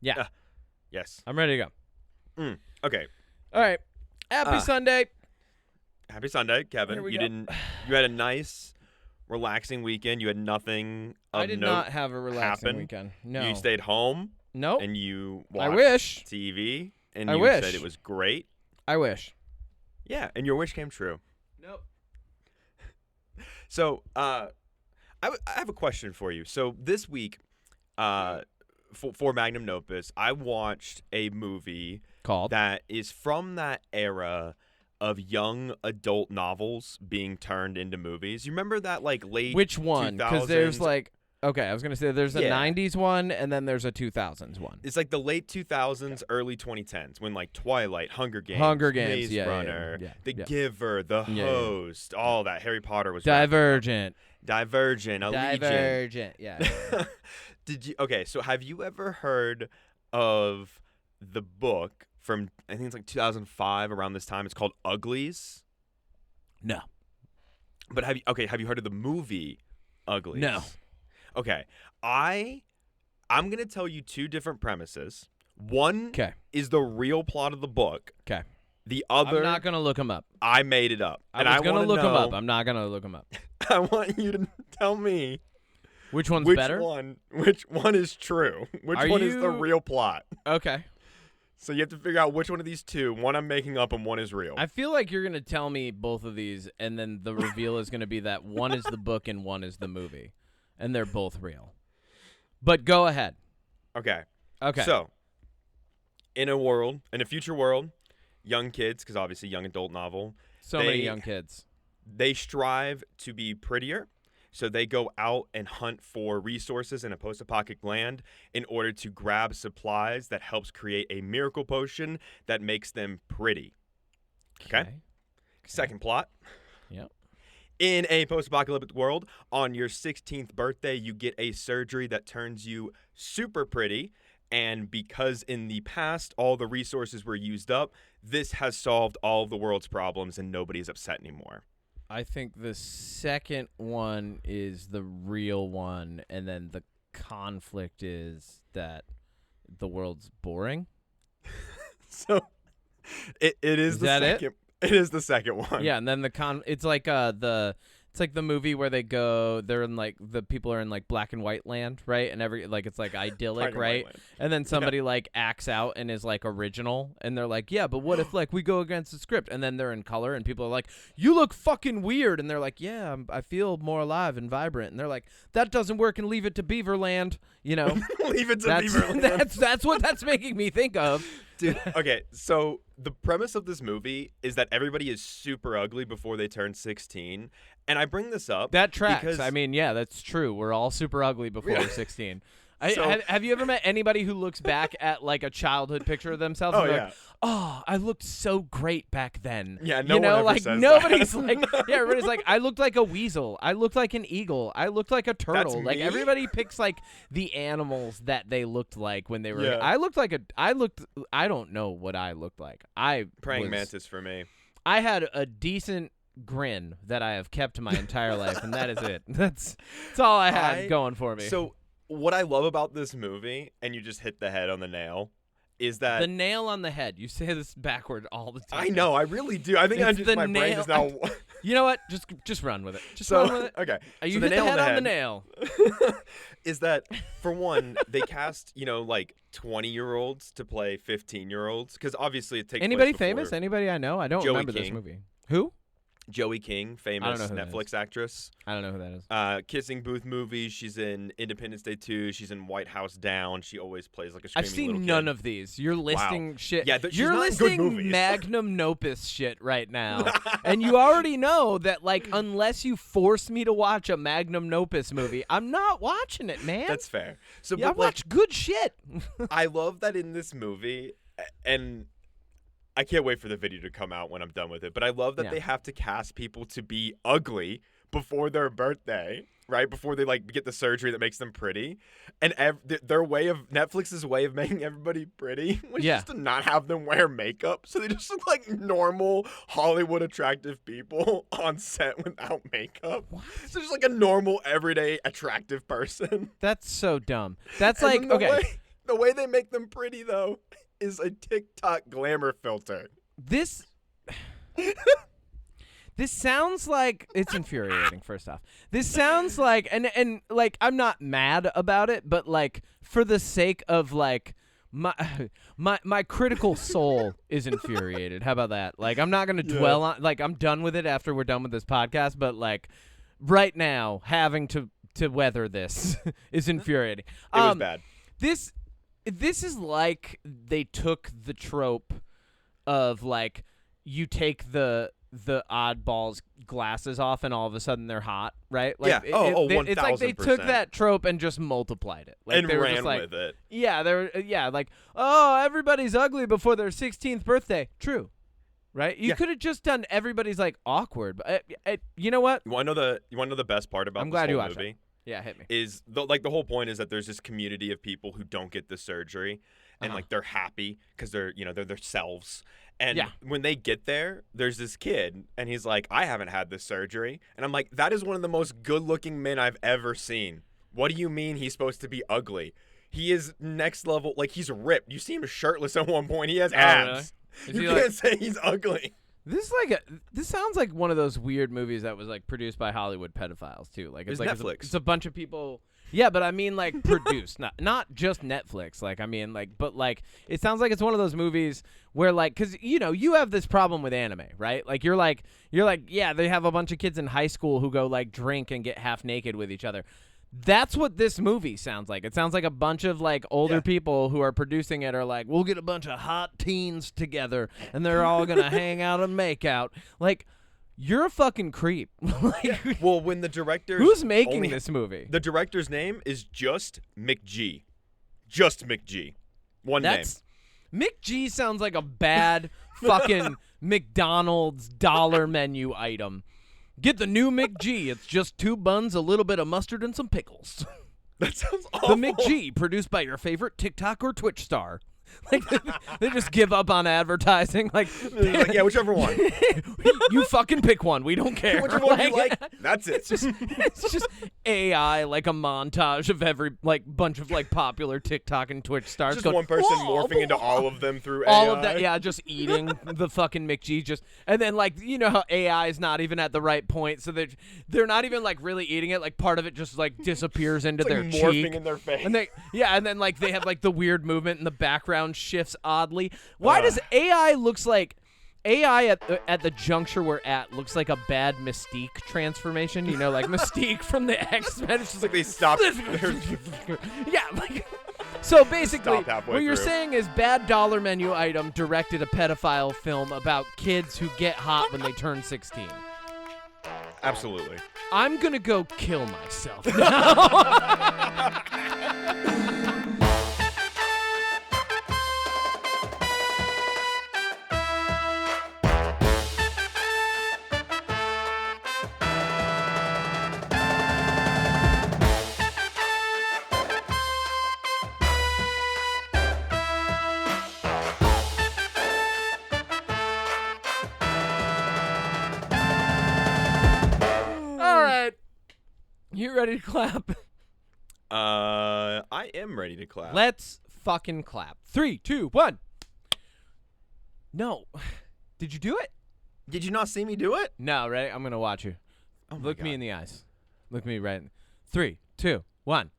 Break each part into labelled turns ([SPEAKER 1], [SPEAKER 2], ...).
[SPEAKER 1] Yeah.
[SPEAKER 2] Yes.
[SPEAKER 1] I'm ready to
[SPEAKER 2] go. Okay.
[SPEAKER 1] All right. Happy Sunday.
[SPEAKER 2] Happy Sunday, Kevin.
[SPEAKER 1] Here we
[SPEAKER 2] You
[SPEAKER 1] go.
[SPEAKER 2] You had a nice, relaxing weekend. You had nothing of
[SPEAKER 1] I did
[SPEAKER 2] note
[SPEAKER 1] not have a relaxing
[SPEAKER 2] happen.
[SPEAKER 1] weekend. No.
[SPEAKER 2] You stayed home.
[SPEAKER 1] Nope.
[SPEAKER 2] And you watched
[SPEAKER 1] I wish.
[SPEAKER 2] TV. And
[SPEAKER 1] I
[SPEAKER 2] you
[SPEAKER 1] wish.
[SPEAKER 2] said it was great.
[SPEAKER 1] I wish.
[SPEAKER 2] Yeah, and your wish came true.
[SPEAKER 1] Nope.
[SPEAKER 2] So, I have a question for you. So this week, for Magnum Opus, I watched a movie
[SPEAKER 1] Called
[SPEAKER 2] that is from that era of young adult novels being turned into movies. You remember that late
[SPEAKER 1] Which one? Because there's
[SPEAKER 2] 2000s?
[SPEAKER 1] Okay, I was gonna say there's a 90s one and then there's a 2000s one.
[SPEAKER 2] It's the late 2000s, early 2010s when Twilight, Hunger Games, Maze Runner, The Giver, The Host, all that. Harry Potter was
[SPEAKER 1] Divergent,
[SPEAKER 2] Allegiant.
[SPEAKER 1] Yeah.
[SPEAKER 2] Did you? Okay, so have you ever heard of the book from I think it's 2005 around this time? It's called Uglies.
[SPEAKER 1] No.
[SPEAKER 2] But have you heard of the movie Uglies?
[SPEAKER 1] No.
[SPEAKER 2] Okay, I'm going to tell you two different premises. One is the real plot of the book.
[SPEAKER 1] Okay.
[SPEAKER 2] The other...
[SPEAKER 1] I'm not going to look them up.
[SPEAKER 2] I made it up.
[SPEAKER 1] I was going to look them up. I'm not going to look them up.
[SPEAKER 2] I want you to tell me...
[SPEAKER 1] Which one's better?
[SPEAKER 2] Which one is true? Which one is the real plot?
[SPEAKER 1] Okay.
[SPEAKER 2] So you have to figure out which one of these two. One I'm making up and one is real.
[SPEAKER 1] I feel like you're going to tell me both of these, and then the reveal is going to be that one is the book and one is the movie. And they're both real. But go ahead.
[SPEAKER 2] Okay.
[SPEAKER 1] Okay.
[SPEAKER 2] So, in a future world, young kids, because obviously young adult novel.
[SPEAKER 1] Many young kids.
[SPEAKER 2] They strive to be prettier. So they go out and hunt for resources in a post-apocalyptic land in order to grab supplies that helps create a miracle potion that makes them pretty. Okay. Second plot.
[SPEAKER 1] Yep.
[SPEAKER 2] In a post-apocalyptic world, on your 16th birthday, you get a surgery that turns you super pretty. And because in the past, all the resources were used up, this has solved all of the world's problems and nobody's upset anymore.
[SPEAKER 1] I think the second one is the real one, and then the conflict is that the world's boring.
[SPEAKER 2] So it is the second. It is the second one.
[SPEAKER 1] Yeah, and then it's like the movie where they're in the people are in black and white land, right? And it's idyllic, right? And then somebody acts out and is original, and they're like, yeah, but what if we go against the script? And then they're in color, and people are like, you look fucking weird, and they're like, yeah, I feel more alive and vibrant, and they're like, that doesn't work, and leave it to Beaverland, you know?
[SPEAKER 2] Leave it to Beaverland.
[SPEAKER 1] That's what that's making me think of.
[SPEAKER 2] Dude, okay, so the premise of this movie is that everybody is super ugly before they turn 16. And I bring this up.
[SPEAKER 1] That tracks.
[SPEAKER 2] Because,
[SPEAKER 1] I mean, yeah, that's true. We're all super ugly before we're 16. Have you ever met anybody who looks back at a childhood picture of themselves and they're like, oh, I looked so great back then?
[SPEAKER 2] Yeah, no one ever says
[SPEAKER 1] nobody's
[SPEAKER 2] that.
[SPEAKER 1] yeah, everybody's like, I looked like a weasel. I looked like an eagle. I looked like a turtle.
[SPEAKER 2] That's me?
[SPEAKER 1] Everybody picks the animals that they looked like when they were.
[SPEAKER 2] Yeah.
[SPEAKER 1] I don't know what I looked like.
[SPEAKER 2] Praying mantis for me.
[SPEAKER 1] I had a decent grin that I have kept my entire life, and that is it. That's all I had going for me.
[SPEAKER 2] So what I love about this movie, and you just hit the head on the nail, is that
[SPEAKER 1] the nail on the head. You say this backward all the time.
[SPEAKER 2] I know, I really do. I think my brain is now.
[SPEAKER 1] You know what? Just run with it. Run with it.
[SPEAKER 2] Okay.
[SPEAKER 1] You hit the head on the nail.
[SPEAKER 2] Is that for one, they cast 20-year-olds to play 15-year-olds because obviously it takes.
[SPEAKER 1] Anybody famous? Anybody I know? I don't remember this movie. Who?
[SPEAKER 2] Joey King, famous Netflix actress.
[SPEAKER 1] I don't know who that is.
[SPEAKER 2] Kissing Booth movies. She's in Independence Day 2. She's in White House Down. She always plays like a screaming
[SPEAKER 1] I've seen
[SPEAKER 2] little
[SPEAKER 1] none
[SPEAKER 2] kid.
[SPEAKER 1] of these. You're listing shit.
[SPEAKER 2] Yeah,
[SPEAKER 1] you're listing Magnum Opus shit right now. And you already know that unless you force me to watch a Magnum Opus movie, I'm not watching it, man.
[SPEAKER 2] That's fair. So
[SPEAKER 1] I watch good shit.
[SPEAKER 2] I love that in this movie, and I can't wait for the video to come out when I'm done with it. But I love that they have to cast people to be ugly before their birthday, right? Before they get the surgery that makes them pretty. And Netflix's way of making everybody pretty was just to not have them wear makeup. So they just look like normal Hollywood attractive people on set without makeup.
[SPEAKER 1] What?
[SPEAKER 2] So just a normal, everyday, attractive person.
[SPEAKER 1] That's so dumb. That's okay.
[SPEAKER 2] The way they make them pretty, though, is a TikTok glamour filter.
[SPEAKER 1] This sounds like it's infuriating. First off, this sounds like and like I'm not mad about it, but like for the sake of like my critical soul is infuriated. How about that? Like I'm not gonna dwell on. Like I'm done with it after we're done with this podcast, but like right now having to weather this is infuriating.
[SPEAKER 2] It was bad.
[SPEAKER 1] This is like they took the trope of like you take the oddball's glasses off and all of a sudden they're hot, right? Like,
[SPEAKER 2] yeah. 1000%.
[SPEAKER 1] It's like they took that trope and just multiplied it. Like,
[SPEAKER 2] and
[SPEAKER 1] they were
[SPEAKER 2] ran
[SPEAKER 1] just like,
[SPEAKER 2] with it.
[SPEAKER 1] Yeah, they were. Yeah, like, oh, everybody's ugly before their 16th birthday. True, right? You could have just done everybody's like awkward. But you know what?
[SPEAKER 2] You want to know the best part about this whole movie?
[SPEAKER 1] Yeah, hit me.
[SPEAKER 2] Is the whole point is that there's this community of people who don't get the surgery, and like they're happy because they're themselves. And when they get there, there's this kid, and he's like, I haven't had this surgery. And I'm like, that is one of the most good-looking men I've ever seen. What do you mean he's supposed to be ugly? He is next level. Like, he's ripped. You see him shirtless at one point. He has abs. Really? You can't say he's ugly.
[SPEAKER 1] This sounds like one of those weird movies that was like produced by Hollywood pedophiles too. Like it's like
[SPEAKER 2] Netflix.
[SPEAKER 1] It's a bunch of people. Yeah, but I mean like produced, not just Netflix. Like I mean like, but like it sounds like it's one of those movies where like, cause you have this problem with anime, right? Like you're like yeah, they have a bunch of kids in high school who go like drink and get half naked with each other. That's what this movie sounds like. It sounds like a bunch of like older people who are producing it are like, we'll get a bunch of hot teens together and they're all gonna hang out and make out. Like, you're a fucking creep. Like,
[SPEAKER 2] well, when the director
[SPEAKER 1] who's making this movie?
[SPEAKER 2] The director's name is just McG. Just McG. One name.
[SPEAKER 1] McG sounds like a bad fucking McDonald's dollar menu item. Get the new McG. It's just 2 buns, a little bit of mustard, and some pickles.
[SPEAKER 2] That sounds awful.
[SPEAKER 1] The McG, produced by your favorite TikTok or Twitch star. Like they just give up on advertising. Like
[SPEAKER 2] yeah, whichever one.
[SPEAKER 1] You fucking pick one. We don't care.
[SPEAKER 2] Whichever one you like. That's it.
[SPEAKER 1] It's just AI, like a montage of every like bunch of like popular TikTok and Twitch stars.
[SPEAKER 2] Just
[SPEAKER 1] going,
[SPEAKER 2] one person morphing into all of them through
[SPEAKER 1] all
[SPEAKER 2] AI.
[SPEAKER 1] of that. Yeah, just eating the fucking McG. And then like how AI is not even at the right point, so they're not even like really eating it. Like part of it just like disappears into their
[SPEAKER 2] like
[SPEAKER 1] cheek.
[SPEAKER 2] Morphing in their face.
[SPEAKER 1] And and then like they have like the weird movement in the background shifts oddly. Why does AI looks like AI at the juncture we're at looks like a bad Mystique transformation? Like Mystique from the X-Men. It's just
[SPEAKER 2] like they stopped.
[SPEAKER 1] Yeah, like so basically what you're
[SPEAKER 2] through.
[SPEAKER 1] saying is bad dollar menu item directed a pedophile film about kids who get hot when they turn 16.
[SPEAKER 2] Absolutely.
[SPEAKER 1] I'm gonna go kill myself now. You ready to clap?
[SPEAKER 2] I am ready to clap.
[SPEAKER 1] Let's fucking clap. 3, 2, 1. No. Did you do it?
[SPEAKER 2] Did you not see me do it?
[SPEAKER 1] No, ready? I'm going to watch you.
[SPEAKER 2] Oh my
[SPEAKER 1] Look
[SPEAKER 2] God.
[SPEAKER 1] me in the eyes. Look me right in. 3, 2, 1.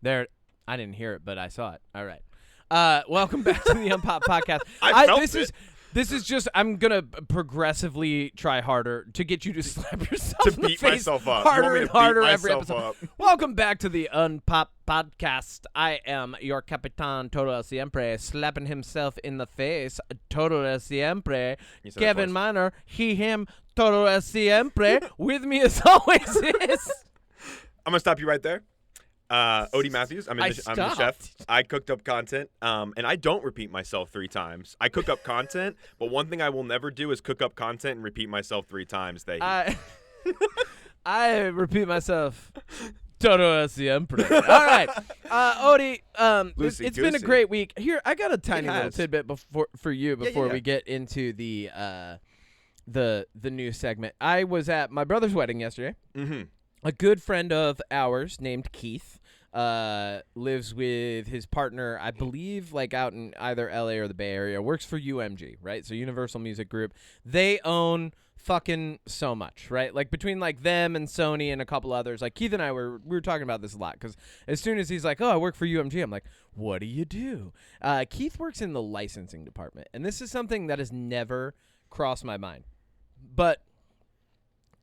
[SPEAKER 1] There. I didn't hear it, but I saw it. All right. Welcome back to the UnPop podcast. This is just, I'm going to progressively try harder to get you to slap yourself
[SPEAKER 2] to
[SPEAKER 1] in the
[SPEAKER 2] beat
[SPEAKER 1] face
[SPEAKER 2] myself up.
[SPEAKER 1] harder and harder
[SPEAKER 2] beat
[SPEAKER 1] every
[SPEAKER 2] myself
[SPEAKER 1] episode.
[SPEAKER 2] up.
[SPEAKER 1] Welcome back to the UnPop podcast. I am your Capitan Todo Siempre, slapping himself in the face. Todo Siempre. Kevin Miner, he, him, Todo Siempre. With me as always is...
[SPEAKER 2] I'm going to stop you right there. Odie Matthews. I'm the chef. I cooked up content, and I don't repeat myself 3 times. I cook up content, but one thing I will never do is cook up content and repeat myself 3 times.
[SPEAKER 1] I repeat myself. Todo siempre. All right, Odie. It's been a great week. Here, I got a tiny little tidbit for you before we get into the new segment. I was at my brother's wedding yesterday.
[SPEAKER 2] Mm-hmm.
[SPEAKER 1] A good friend of ours named Keith lives with his partner, I believe, like out in either LA or the Bay Area, works for UMG, right? So Universal Music Group. They own fucking so much, right? Like between like them and Sony and a couple others, like Keith and I we were talking about this a lot, because as soon as he's like, oh, I work for UMG, I'm like, what do you do? Keith works in the licensing department, and this is something that has never crossed my mind. But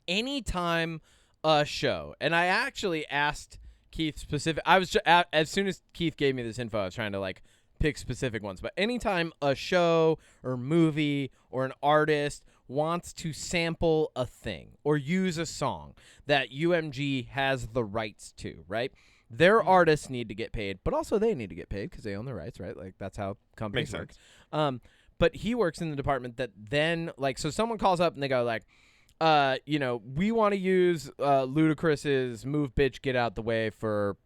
[SPEAKER 1] anytime a show, and I actually asked Keith specific, I was as soon as Keith gave me this info, I was trying to like pick specific ones, but anytime a show or movie or an artist wants to sample a thing or use a song that UMG has the rights to, right? Their artists need to get paid, but also they need to get paid because they own the rights, right? Like that's how companies work. But he works in the department that then, like, so someone calls up and they go like, we want to use Ludacris's "Move Bitch Get Out the Way" for,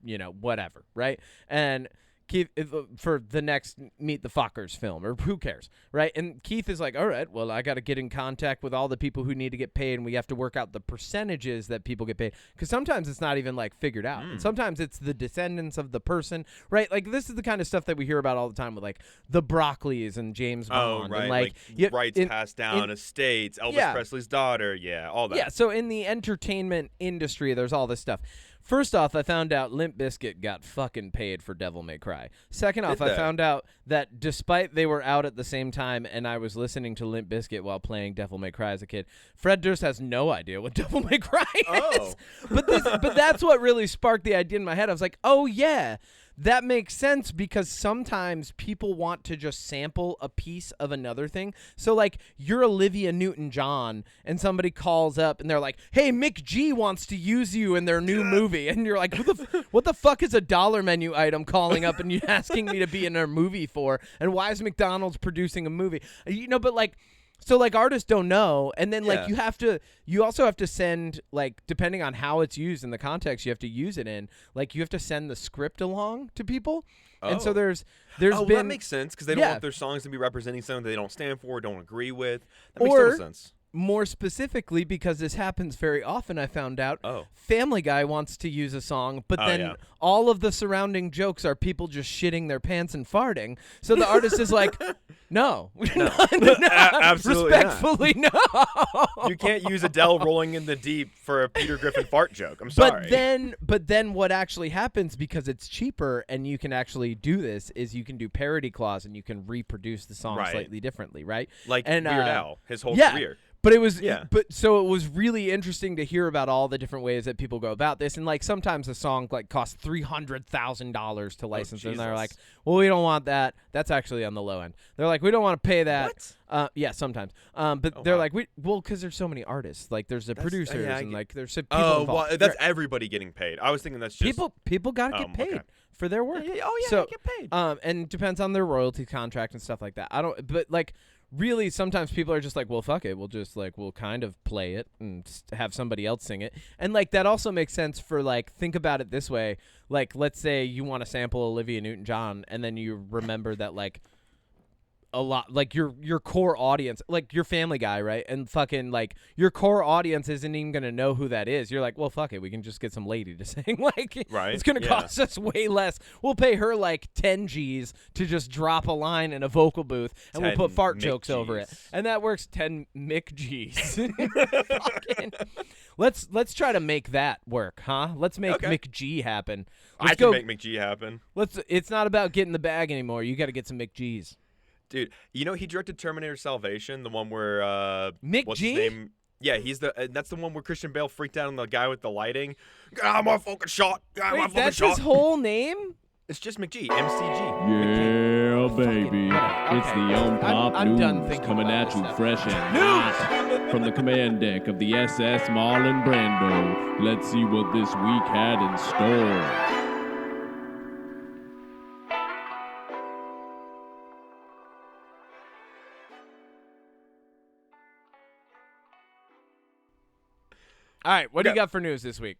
[SPEAKER 1] whatever, right? And Keith, for the next Meet the Fockers film, or who cares, right? And Keith is like, all right, well, I got to get in contact with all the people who need to get paid, and we have to work out the percentages that people get paid, because sometimes it's not even like figured out, and sometimes it's the descendants of the person, right? Like this is the kind of stuff that we hear about all the time with like the Broccoli's and James Bond,
[SPEAKER 2] right,
[SPEAKER 1] and like
[SPEAKER 2] rights passed down, estates, Elvis Presley's daughter, all that.
[SPEAKER 1] Yeah, so in the entertainment industry, there's all this stuff. First off, I found out Limp Bizkit got fucking paid for Devil May Cry. Second off, I found out that despite they were out at the same time and I was listening to Limp Bizkit while playing Devil May Cry as a kid, Fred Durst has no idea what Devil May Cry is. But that's what really sparked the idea in my head. I was like, oh yeah, that makes sense, because sometimes people want to just sample a piece of another thing. So, like, you're Olivia Newton-John, and somebody calls up, and they're like, hey, McG wants to use you in their new movie. And you're like, what the fuck is a dollar menu item calling up and you asking me to be in a movie for? And why is McDonald's producing a movie? But, like... So, like, artists don't know, and then, like, you also have to send, like, depending on how it's used in the context you have to use it in, like, you have to send the script along to people. And so there's been...
[SPEAKER 2] that makes sense, because they don't want their songs to be representing something they don't stand for, don't agree with. That makes total sense.
[SPEAKER 1] More specifically, because this happens very often, I found out, Family Guy wants to use a song, but then all of the surrounding jokes are people just shitting their pants and farting. So the artist is like, no.
[SPEAKER 2] Absolutely
[SPEAKER 1] respectfully, no.
[SPEAKER 2] You can't use Adele rolling in the deep for a Peter Griffin fart joke. I'm sorry.
[SPEAKER 1] But then what actually happens, because it's cheaper and you can actually do this, is you can do parody clause and you can reproduce the song slightly differently, right?
[SPEAKER 2] Like Weird Al, his whole career.
[SPEAKER 1] But it was, so it was really interesting to hear about all the different ways that people go about this. And like sometimes a song like costs $300,000 to license, and they're like, well, we don't want that. That's actually on the low end. They're like, we don't want to pay that.
[SPEAKER 2] What?
[SPEAKER 1] Yeah, sometimes. But they're like, because there's so many artists. Like there's the producers and like there's people involved.
[SPEAKER 2] Well, that's everybody getting paid. I was thinking that's just
[SPEAKER 1] people gotta get paid for their work.
[SPEAKER 2] So, get paid.
[SPEAKER 1] And depends on their royalty contract and stuff like that. But like. Really, sometimes people are just like, well, fuck it. We'll kind of play it and have somebody else sing it. And, like, that also makes sense for, like, think about it this way. Like, let's say you want to sample Olivia Newton-John, and then you remember that, like, a lot, like, your core audience, like, your Family Guy, right? And fucking, like, your core audience isn't even going to know who that is. You're like, well, fuck it. We can just get some lady to sing. Like, it's going to cost us way less. We'll pay her, like, 10 G's to just drop a line in a vocal booth, and we'll put fart jokes over it. And that works 10 McG's. Let's try to make that work, huh? Let's make McG happen.
[SPEAKER 2] I can make McG happen.
[SPEAKER 1] It's not about getting the bag anymore. You got to get some McG's.
[SPEAKER 2] Dude, he directed Terminator Salvation, the one where
[SPEAKER 1] McG?
[SPEAKER 2] What's his name? Yeah, that's the one where Christian Bale freaked out on the guy with the lighting. Got my fucking shot.
[SPEAKER 1] Wait, that's his whole name?
[SPEAKER 2] It's just McG, MCG.
[SPEAKER 3] Yeah, baby. It's the UnPop news coming at you fresh and hot from the command deck of the SS Marlon Brando. Let's see what this week had in store.
[SPEAKER 1] All right, what do you got for news this week?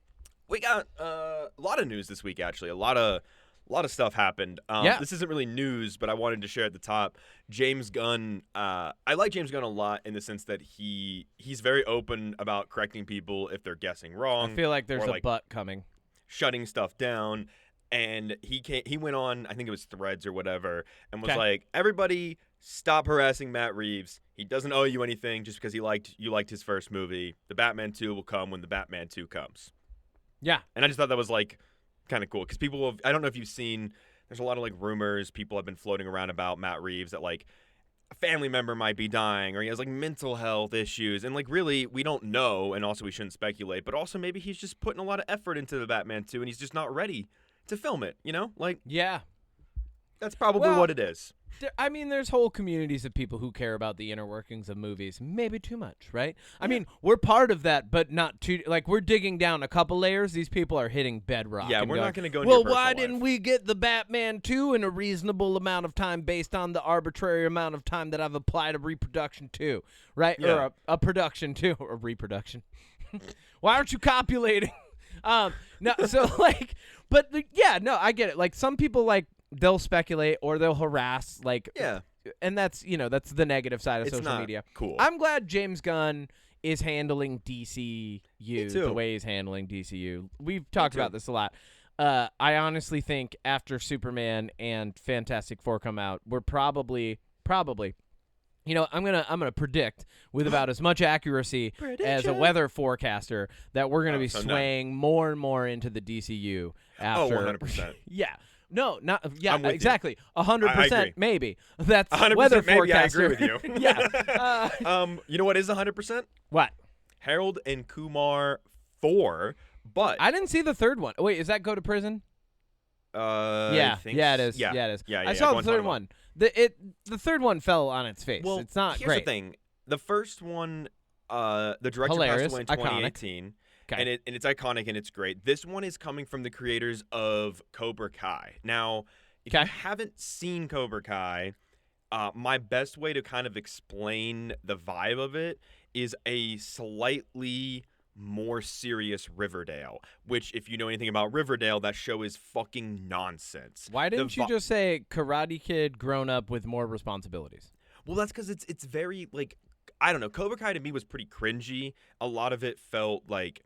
[SPEAKER 2] We got a lot of news this week, actually. A lot of stuff happened. This isn't really news, but I wanted to share at the top. James Gunn, I like James Gunn a lot in the sense that he's very open about correcting people if they're guessing wrong.
[SPEAKER 1] I feel like there's a butt coming.
[SPEAKER 2] Shutting stuff down. and he went on, I think it was Threads or whatever, and was like, everybody stop harassing Matt Reeves. He doesn't owe you anything just because you liked his first movie. The Batman 2 will come when the Batman 2 comes.
[SPEAKER 1] Yeah.
[SPEAKER 2] And I just thought that was like kind of cool because I don't know if you've seen, there's a lot of like rumors people have been floating around about Matt Reeves that like a family member might be dying or he has like mental health issues, and like really we don't know, and also we shouldn't speculate, but also maybe he's just putting a lot of effort into the Batman 2 and he's just not ready to film it, like that's probably what it is.
[SPEAKER 1] I mean, there's whole communities of people who care about the inner workings of movies, maybe too much, right? I mean, we're part of that, but not too, like, we're digging down a couple layers. These people are hitting bedrock.
[SPEAKER 2] Yeah, we're not going to go into
[SPEAKER 1] well, why didn't we get the Batman 2 in a reasonable amount of time based on the arbitrary amount of time that I've applied a reproduction to, right?
[SPEAKER 2] Yeah.
[SPEAKER 1] Or a production to, or reproduction. Why aren't you copulating? No, so, like, but, no, I get it. Like, some people, like, they'll speculate or they'll harass, like, and that's that's the negative side of social media.
[SPEAKER 2] Cool.
[SPEAKER 1] I'm glad James Gunn is handling DCU the way he's handling DCU. We've talked about this a lot. I honestly think after Superman and Fantastic Four come out, we're probably. I'm gonna predict with about as much accuracy as a weather forecaster that we're gonna be swaying more and more into the DCU after.
[SPEAKER 2] 100%.
[SPEAKER 1] Yeah. No, not
[SPEAKER 2] exactly.
[SPEAKER 1] 100% maybe. That's
[SPEAKER 2] 100%
[SPEAKER 1] weather
[SPEAKER 2] maybe,
[SPEAKER 1] forecaster.
[SPEAKER 2] I agree with you.
[SPEAKER 1] Yeah.
[SPEAKER 2] You know what is 100%?
[SPEAKER 1] What?
[SPEAKER 2] Harold and Kumar 4, but
[SPEAKER 1] I didn't see the third one. Wait, is that go to prison?
[SPEAKER 2] Yeah,
[SPEAKER 1] it is.
[SPEAKER 2] Yeah,
[SPEAKER 1] it is.
[SPEAKER 2] Yeah,
[SPEAKER 1] I saw the third one. The third one fell on its face.
[SPEAKER 2] Well,
[SPEAKER 1] it's not
[SPEAKER 2] here's
[SPEAKER 1] great.
[SPEAKER 2] The thing. The first one, the director
[SPEAKER 1] Hilarious,
[SPEAKER 2] passed away in 2018.
[SPEAKER 1] Okay.
[SPEAKER 2] And it's iconic and it's great. This one is coming from the creators of Cobra Kai. Now, if you haven't seen Cobra Kai, my best way to kind of explain the vibe of it is a slightly more serious Riverdale, which, if you know anything about Riverdale, that show is fucking nonsense.
[SPEAKER 1] Why didn't you just say Karate Kid grown up with more responsibilities?
[SPEAKER 2] Well, that's because it's very, like, I don't know. Cobra Kai to me was pretty cringy. A lot of it felt like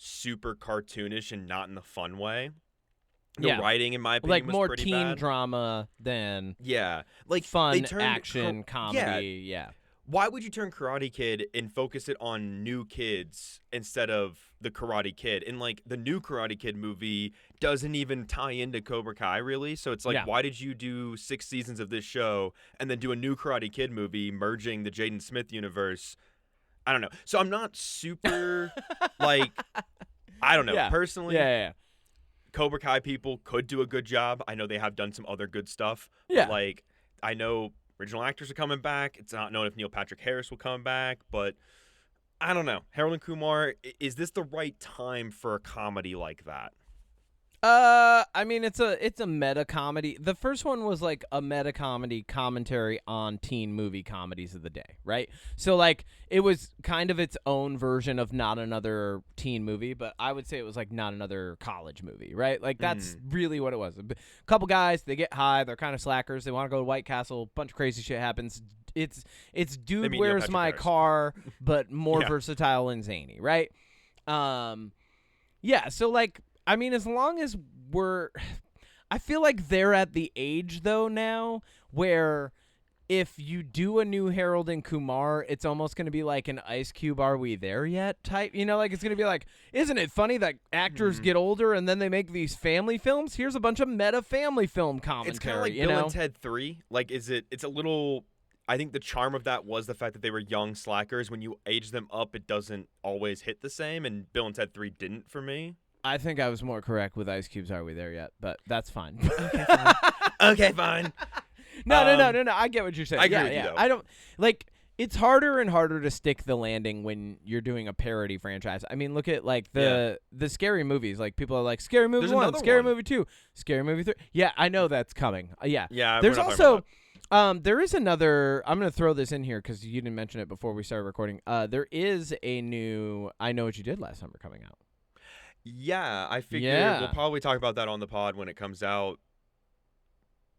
[SPEAKER 2] super cartoonish and not in the fun way. The writing, in my opinion, was
[SPEAKER 1] more
[SPEAKER 2] pretty
[SPEAKER 1] teen
[SPEAKER 2] bad.
[SPEAKER 1] drama than
[SPEAKER 2] like
[SPEAKER 1] fun action comedy. Yeah.
[SPEAKER 2] Why would you turn Karate Kid and focus it on new kids instead of the Karate Kid? And like the new Karate Kid movie doesn't even tie into Cobra Kai really. So it's like, why did you do 6 seasons of this show and then do a new Karate Kid movie merging the Jaden Smith universe? I don't know. So I'm not super like, I don't know. Personally, Cobra Kai people could do a good job. I know they have done some other good stuff.
[SPEAKER 1] Yeah.
[SPEAKER 2] But like, I know original actors are coming back. It's not known if Neil Patrick Harris will come back, but I don't know. Harold and Kumar, is this the right time for a comedy like that?
[SPEAKER 1] I mean, it's a meta comedy. The first one was like a meta comedy commentary on teen movie comedies of the day, right? So like it was kind of its own version of not another teen movie, but I would say it was like not another college movie, right? Like that's really what it was. A couple guys, they get high, they're kind of slackers, they want to go to White Castle, bunch of crazy shit happens. It's dude, where's my car, but more versatile and zany, right? So like, I mean, as long as I feel like they're at the age, though, now where if you do a new Harold and Kumar, it's almost going to be like an Ice Cube, are we there yet type, like it's going to be like, isn't it funny that actors get older and then they make these family films? Here's a bunch of meta family film commentary.
[SPEAKER 2] It's kind of like Bill and Ted 3. Like, it's a little, I think the charm of that was the fact that they were young slackers. When you age them up, it doesn't always hit the same, and Bill and Ted 3 didn't for me.
[SPEAKER 1] I think I was more correct with Ice Cube's Are We There Yet? But that's fine.
[SPEAKER 2] Okay, fine.
[SPEAKER 1] No. I get what you're saying.
[SPEAKER 2] I agree with you, though.
[SPEAKER 1] I don't, like, it's harder and harder to stick the landing when you're doing a parody franchise. I mean, look at, like, the scary movies. Like, people are like, Scary Movie
[SPEAKER 2] There's
[SPEAKER 1] 1, Scary Movie 2, Scary Movie 3. Yeah, I know that's coming. Yeah. There's
[SPEAKER 2] we're not
[SPEAKER 1] also, there is another, I'm going to throw this in here because you didn't mention it before we started recording. There is a new I Know What You Did Last Summer coming out.
[SPEAKER 2] Yeah, I figure we'll probably talk about that on the pod when it comes out.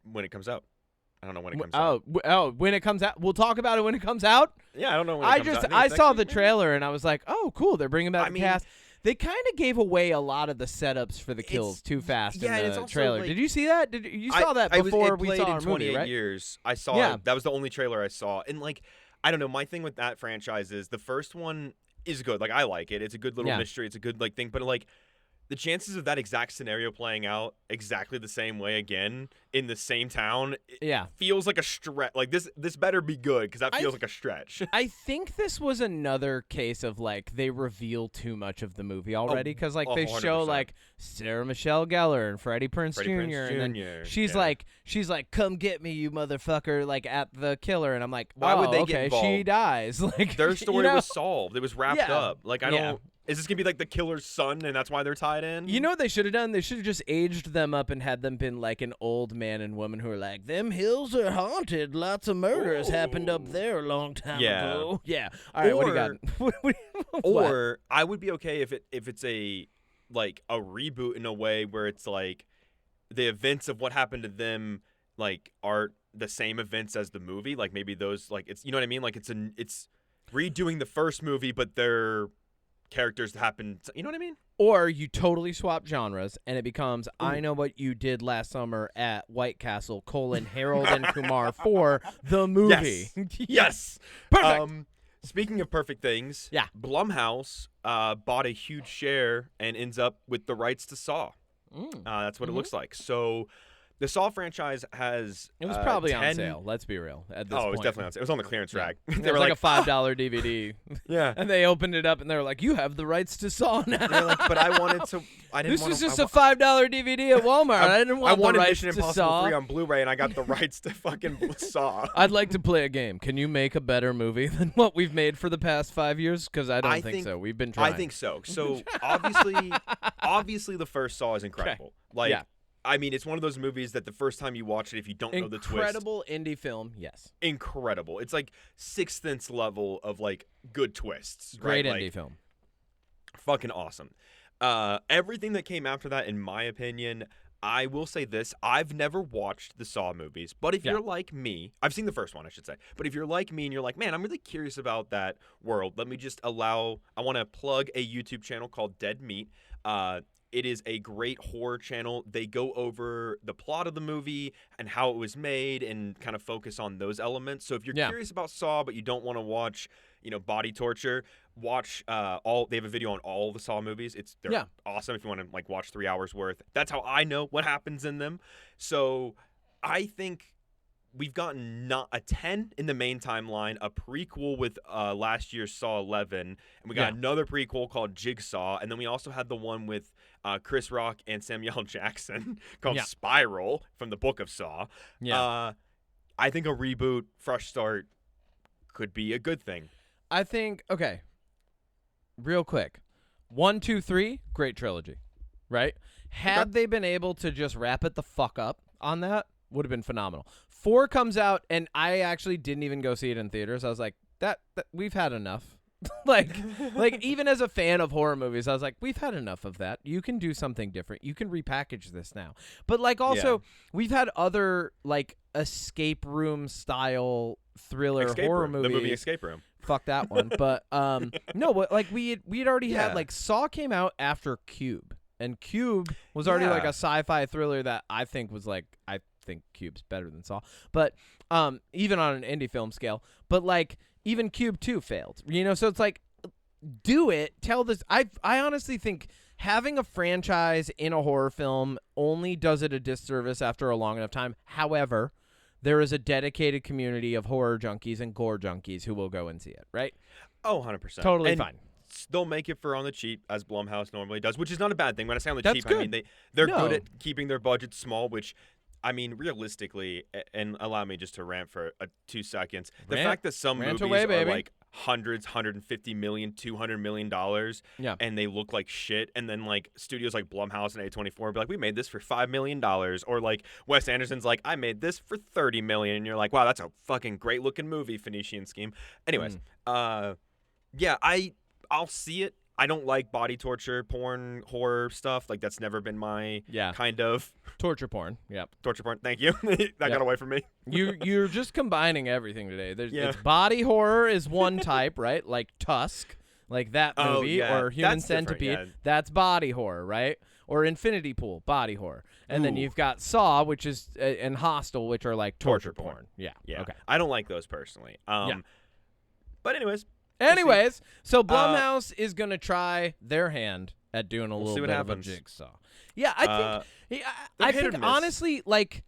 [SPEAKER 2] I don't know when it comes out.
[SPEAKER 1] When it comes out. We'll talk about it when it comes out?
[SPEAKER 2] Yeah, I don't know when it comes out.
[SPEAKER 1] I saw the trailer and I was like, oh, cool, they're bringing back the cast. They kind of gave away a lot of the setups for the kills too fast in the trailer.
[SPEAKER 2] Like,
[SPEAKER 1] did you see that? You saw that before we saw our movie, right?
[SPEAKER 2] 28 years. I saw it. That was the only trailer I saw. And like, I don't know. My thing with that franchise is the first one is good. Like, I like it. It's a good little mystery. It's a good like thing. But like, the chances of that exact scenario playing out exactly the same way again in the same town, feels like a stretch. Like this better be good because that feels like a stretch.
[SPEAKER 1] I think this was another case of like they reveal too much of the movie already because like they 100%. Show like Sarah Michelle Gellar and Freddie Prinze Jr. And then she's like, "Come get me, you motherfucker!" Like at the killer, and I'm like, "Why would they get involved? She dies." Like
[SPEAKER 2] their story was solved. It was wrapped up. Like I don't. Is this going to be like the killer's son and that's why they're tied in?
[SPEAKER 1] You know what they should have done? They should have just aged them up and had them been like an old man and woman who are like, them hills are haunted. Lots of murders happened up there a long time ago. Yeah. All right, what do you got?
[SPEAKER 2] Or I would be okay if it's a reboot in a way where it's like the events of what happened to them like are the same events as the movie. Like maybe those like it's, you know what I mean? Like it's redoing the first movie, but they're characters happen, you know what I mean?
[SPEAKER 1] Or you totally swap genres and it becomes I Know What You Did Last Summer at White Castle, Harold and Kumar for the movie.
[SPEAKER 2] Yes.
[SPEAKER 1] Perfect.
[SPEAKER 2] Speaking of perfect things, Blumhouse bought a huge share and ends up with the rights to Saw. That's what it looks like. So the Saw franchise has
[SPEAKER 1] it was probably on sale. Let's be real. At this point.
[SPEAKER 2] It was definitely on sale. It was on the clearance rack.
[SPEAKER 1] They were like a $5 DVD.
[SPEAKER 2] Yeah,
[SPEAKER 1] and they opened it up and they were like, "You have the rights to Saw now."
[SPEAKER 2] They're like, but I wanted to.
[SPEAKER 1] This was just a $5 DVD at Walmart. I didn't want the rights
[SPEAKER 2] Mission
[SPEAKER 1] to
[SPEAKER 2] Impossible
[SPEAKER 1] Saw
[SPEAKER 2] 3 on Blu-ray, and I got the rights to fucking Saw.
[SPEAKER 1] I'd like to play a game. Can you make a better movie than what we've made for the past 5 years? Because I don't think so. We've been trying.
[SPEAKER 2] I think so. So obviously, the first Saw is incredible. Like. Yeah. I mean, it's one of those movies that the first time you watch it, if you don't know the twist.
[SPEAKER 1] Incredible indie film, yes.
[SPEAKER 2] Incredible. It's like Sixth Sense level of, like, good twists.
[SPEAKER 1] Great
[SPEAKER 2] right?
[SPEAKER 1] indie
[SPEAKER 2] like,
[SPEAKER 1] film.
[SPEAKER 2] Fucking awesome. Everything that came after that, in my opinion, I will say this. I've never watched the Saw movies, but if you're like me, I've seen the first one, I should say. But if you're like me and you're like, man, I'm really curious about that world, let me just I want to plug a YouTube channel called Dead Meat. It is a great horror channel. They go over the plot of the movie and how it was made and kind of focus on those elements. So if you're curious about Saw but you don't want to watch, body torture, watch they have a video on all the Saw movies. They're awesome if you want to like watch 3 hours worth. That's how I know what happens in them. So I think we've gotten not a 10 in the main timeline, a prequel with last year's Saw 11, and we got another prequel called Jigsaw, and then we also had the one with Chris Rock and Samuel L. Jackson called Spiral from the Book of Saw. Yeah. I think a reboot, fresh start could be a good thing.
[SPEAKER 1] I think, okay, real quick, 1, 2, 3, great trilogy, right? Had they been able to just wrap it the fuck up on that, would have been phenomenal. 4 comes out, and I actually didn't even go see it in theaters. I was like, that we've had enough. like even as a fan of horror movies, I was like, we've had enough of that. You can do something different. You can repackage this now. But like also, we've had other like escape room style thriller horror movies.
[SPEAKER 2] The movie Escape Room.
[SPEAKER 1] Fuck that one. But no, but like we'd already had like Saw came out after Cube, and Cube was already like a sci-fi thriller that I think was like I think Cube's better than Saw, but even on an indie film scale. But like even Cube 2 failed, so it's like do it, tell this. I honestly think having a franchise in a horror film only does it a disservice after a long enough time. However, there is a dedicated community of horror junkies and gore junkies who will go and see it, right?
[SPEAKER 2] Oh, 100%.
[SPEAKER 1] Totally fine.
[SPEAKER 2] They'll make it for on the cheap, as Blumhouse normally does, which is not a bad thing. When I say on the cheap, I mean they're good at keeping their budgets small, which I mean, realistically, and allow me just to rant for 2 seconds. The fact that some movies are like hundreds, $150 million, $200 million, and they look like shit, and then like studios like Blumhouse and A24 be like, we made this for $5 million, or like Wes Anderson's like, I made this for $30 million, and you're like, wow, that's a fucking great looking movie, Phoenician Scheme. Anyways, I'll see it. I don't like body torture, porn, horror stuff. Like, that's never been my kind of...
[SPEAKER 1] Torture porn,
[SPEAKER 2] Torture porn, thank you. That got away from me.
[SPEAKER 1] You're just combining everything today. It's body horror is one type, right? Like Tusk. like that movie, or Human Centipede.
[SPEAKER 2] Yeah.
[SPEAKER 1] That's body horror, right? Or Infinity Pool, body horror. And then you've got Saw, which is and Hostel, which are like torture porn. Yeah. Okay.
[SPEAKER 2] I don't like those personally. But anyways,
[SPEAKER 1] so Blumhouse is gonna try their hand at doing a little bit of a jigsaw. Yeah, I think honestly, like,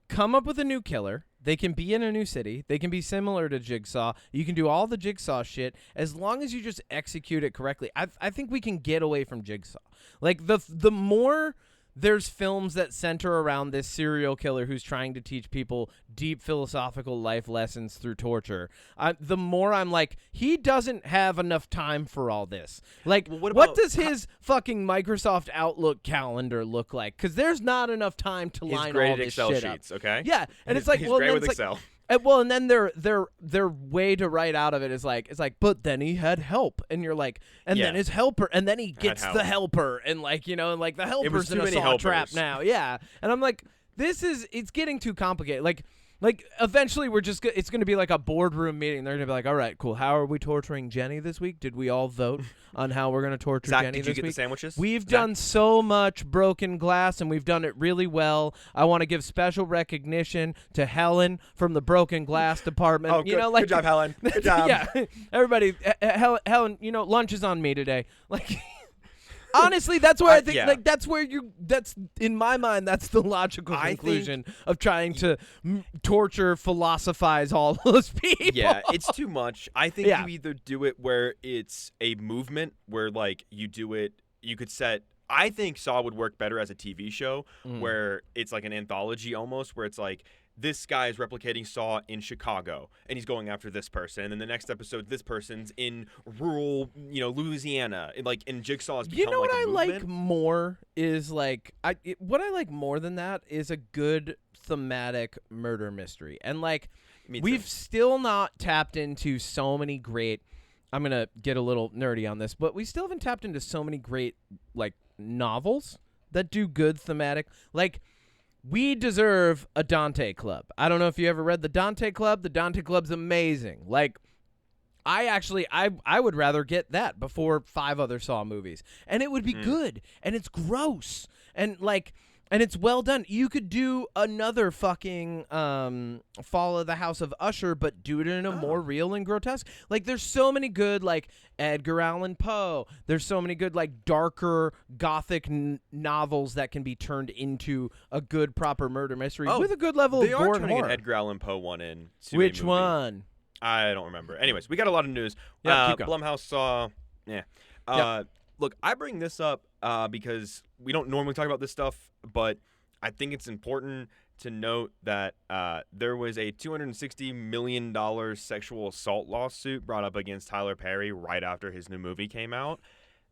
[SPEAKER 1] come up with a new killer. They can be in a new city. They can be similar to Jigsaw. You can do all the Jigsaw shit as long as you just execute it correctly. I think we can get away from Jigsaw. Like, the more there's films that center around this serial killer who's trying to teach people deep philosophical life lessons through torture, the more I'm like, he doesn't have enough time for all this. Like, what does his fucking Microsoft Outlook calendar look like? Because there's not enough time to line all this
[SPEAKER 2] Excel
[SPEAKER 1] shit
[SPEAKER 2] sheets,
[SPEAKER 1] up.
[SPEAKER 2] Okay?
[SPEAKER 1] Yeah, and it's like,
[SPEAKER 2] he's
[SPEAKER 1] well,
[SPEAKER 2] great
[SPEAKER 1] then
[SPEAKER 2] with
[SPEAKER 1] it's
[SPEAKER 2] Excel.
[SPEAKER 1] Like, and then their way to write out of it is like, it's like, but then he had help, and you're like, and then his helper, and then he gets the helper, and like, you know, and like the helper's in a saw trap now, yeah, and I'm like, it's getting too complicated, like eventually it's gonna be like a boardroom meeting. They're gonna be like, all right, cool, how are we torturing Jenny this week? Did we all vote on how we're gonna torture
[SPEAKER 2] Zach,
[SPEAKER 1] Jenny
[SPEAKER 2] did you
[SPEAKER 1] this
[SPEAKER 2] get
[SPEAKER 1] week?
[SPEAKER 2] the sandwiches?
[SPEAKER 1] We've done so much broken glass, and we've done it really well. I want to give special recognition to Helen from the broken glass department.
[SPEAKER 2] Oh,
[SPEAKER 1] you know, like,
[SPEAKER 2] good job, Helen. Good job.
[SPEAKER 1] Yeah, everybody, Helen, you know, lunch is on me today. Like, honestly, that's where I think, like, that's in my mind, that's the logical conclusion of trying to torture, philosophize all those people.
[SPEAKER 2] Yeah, it's too much. I think you either do it where it's a movement, where, like, you do it, you could set, I think Saw would work better as a TV show, where it's like an anthology almost, where it's like, this guy is replicating Saw in Chicago, and he's going after this person. And then the next episode, this person's in rural, Louisiana. In Jigsaw has become
[SPEAKER 1] You know what
[SPEAKER 2] like a
[SPEAKER 1] I
[SPEAKER 2] movement.
[SPEAKER 1] like more is, like, what I like more than that is a good thematic murder mystery. And, like, we've still not tapped into so many great, I'm going to get a little nerdy on this, but we still haven't tapped into so many great, like, novels that do good thematic. Like, we deserve a Dante Club. I don't know if you ever read the Dante Club. The Dante Club's amazing. Like, I would rather get that before 5 other Saw movies. And it would be good. And it's gross. And, like, and it's well done. You could do another fucking Fall of the House of Usher, but do it in a more real and grotesque. Like, there's so many good, like, Edgar Allan Poe. There's so many good, like, darker gothic novels that can be turned into a good, proper murder mystery with a good level of gore and horror.
[SPEAKER 2] They are turning an Edgar Allan Poe one in.
[SPEAKER 1] Which one?
[SPEAKER 2] I don't remember. Anyways, we got a lot of news.
[SPEAKER 1] Yeah, keep going.
[SPEAKER 2] Blumhouse Saw. Yeah. Look, I bring this up because we don't normally talk about this stuff, but I think it's important to note that there was a $260 million sexual assault lawsuit brought up against Tyler Perry right after his new movie came out.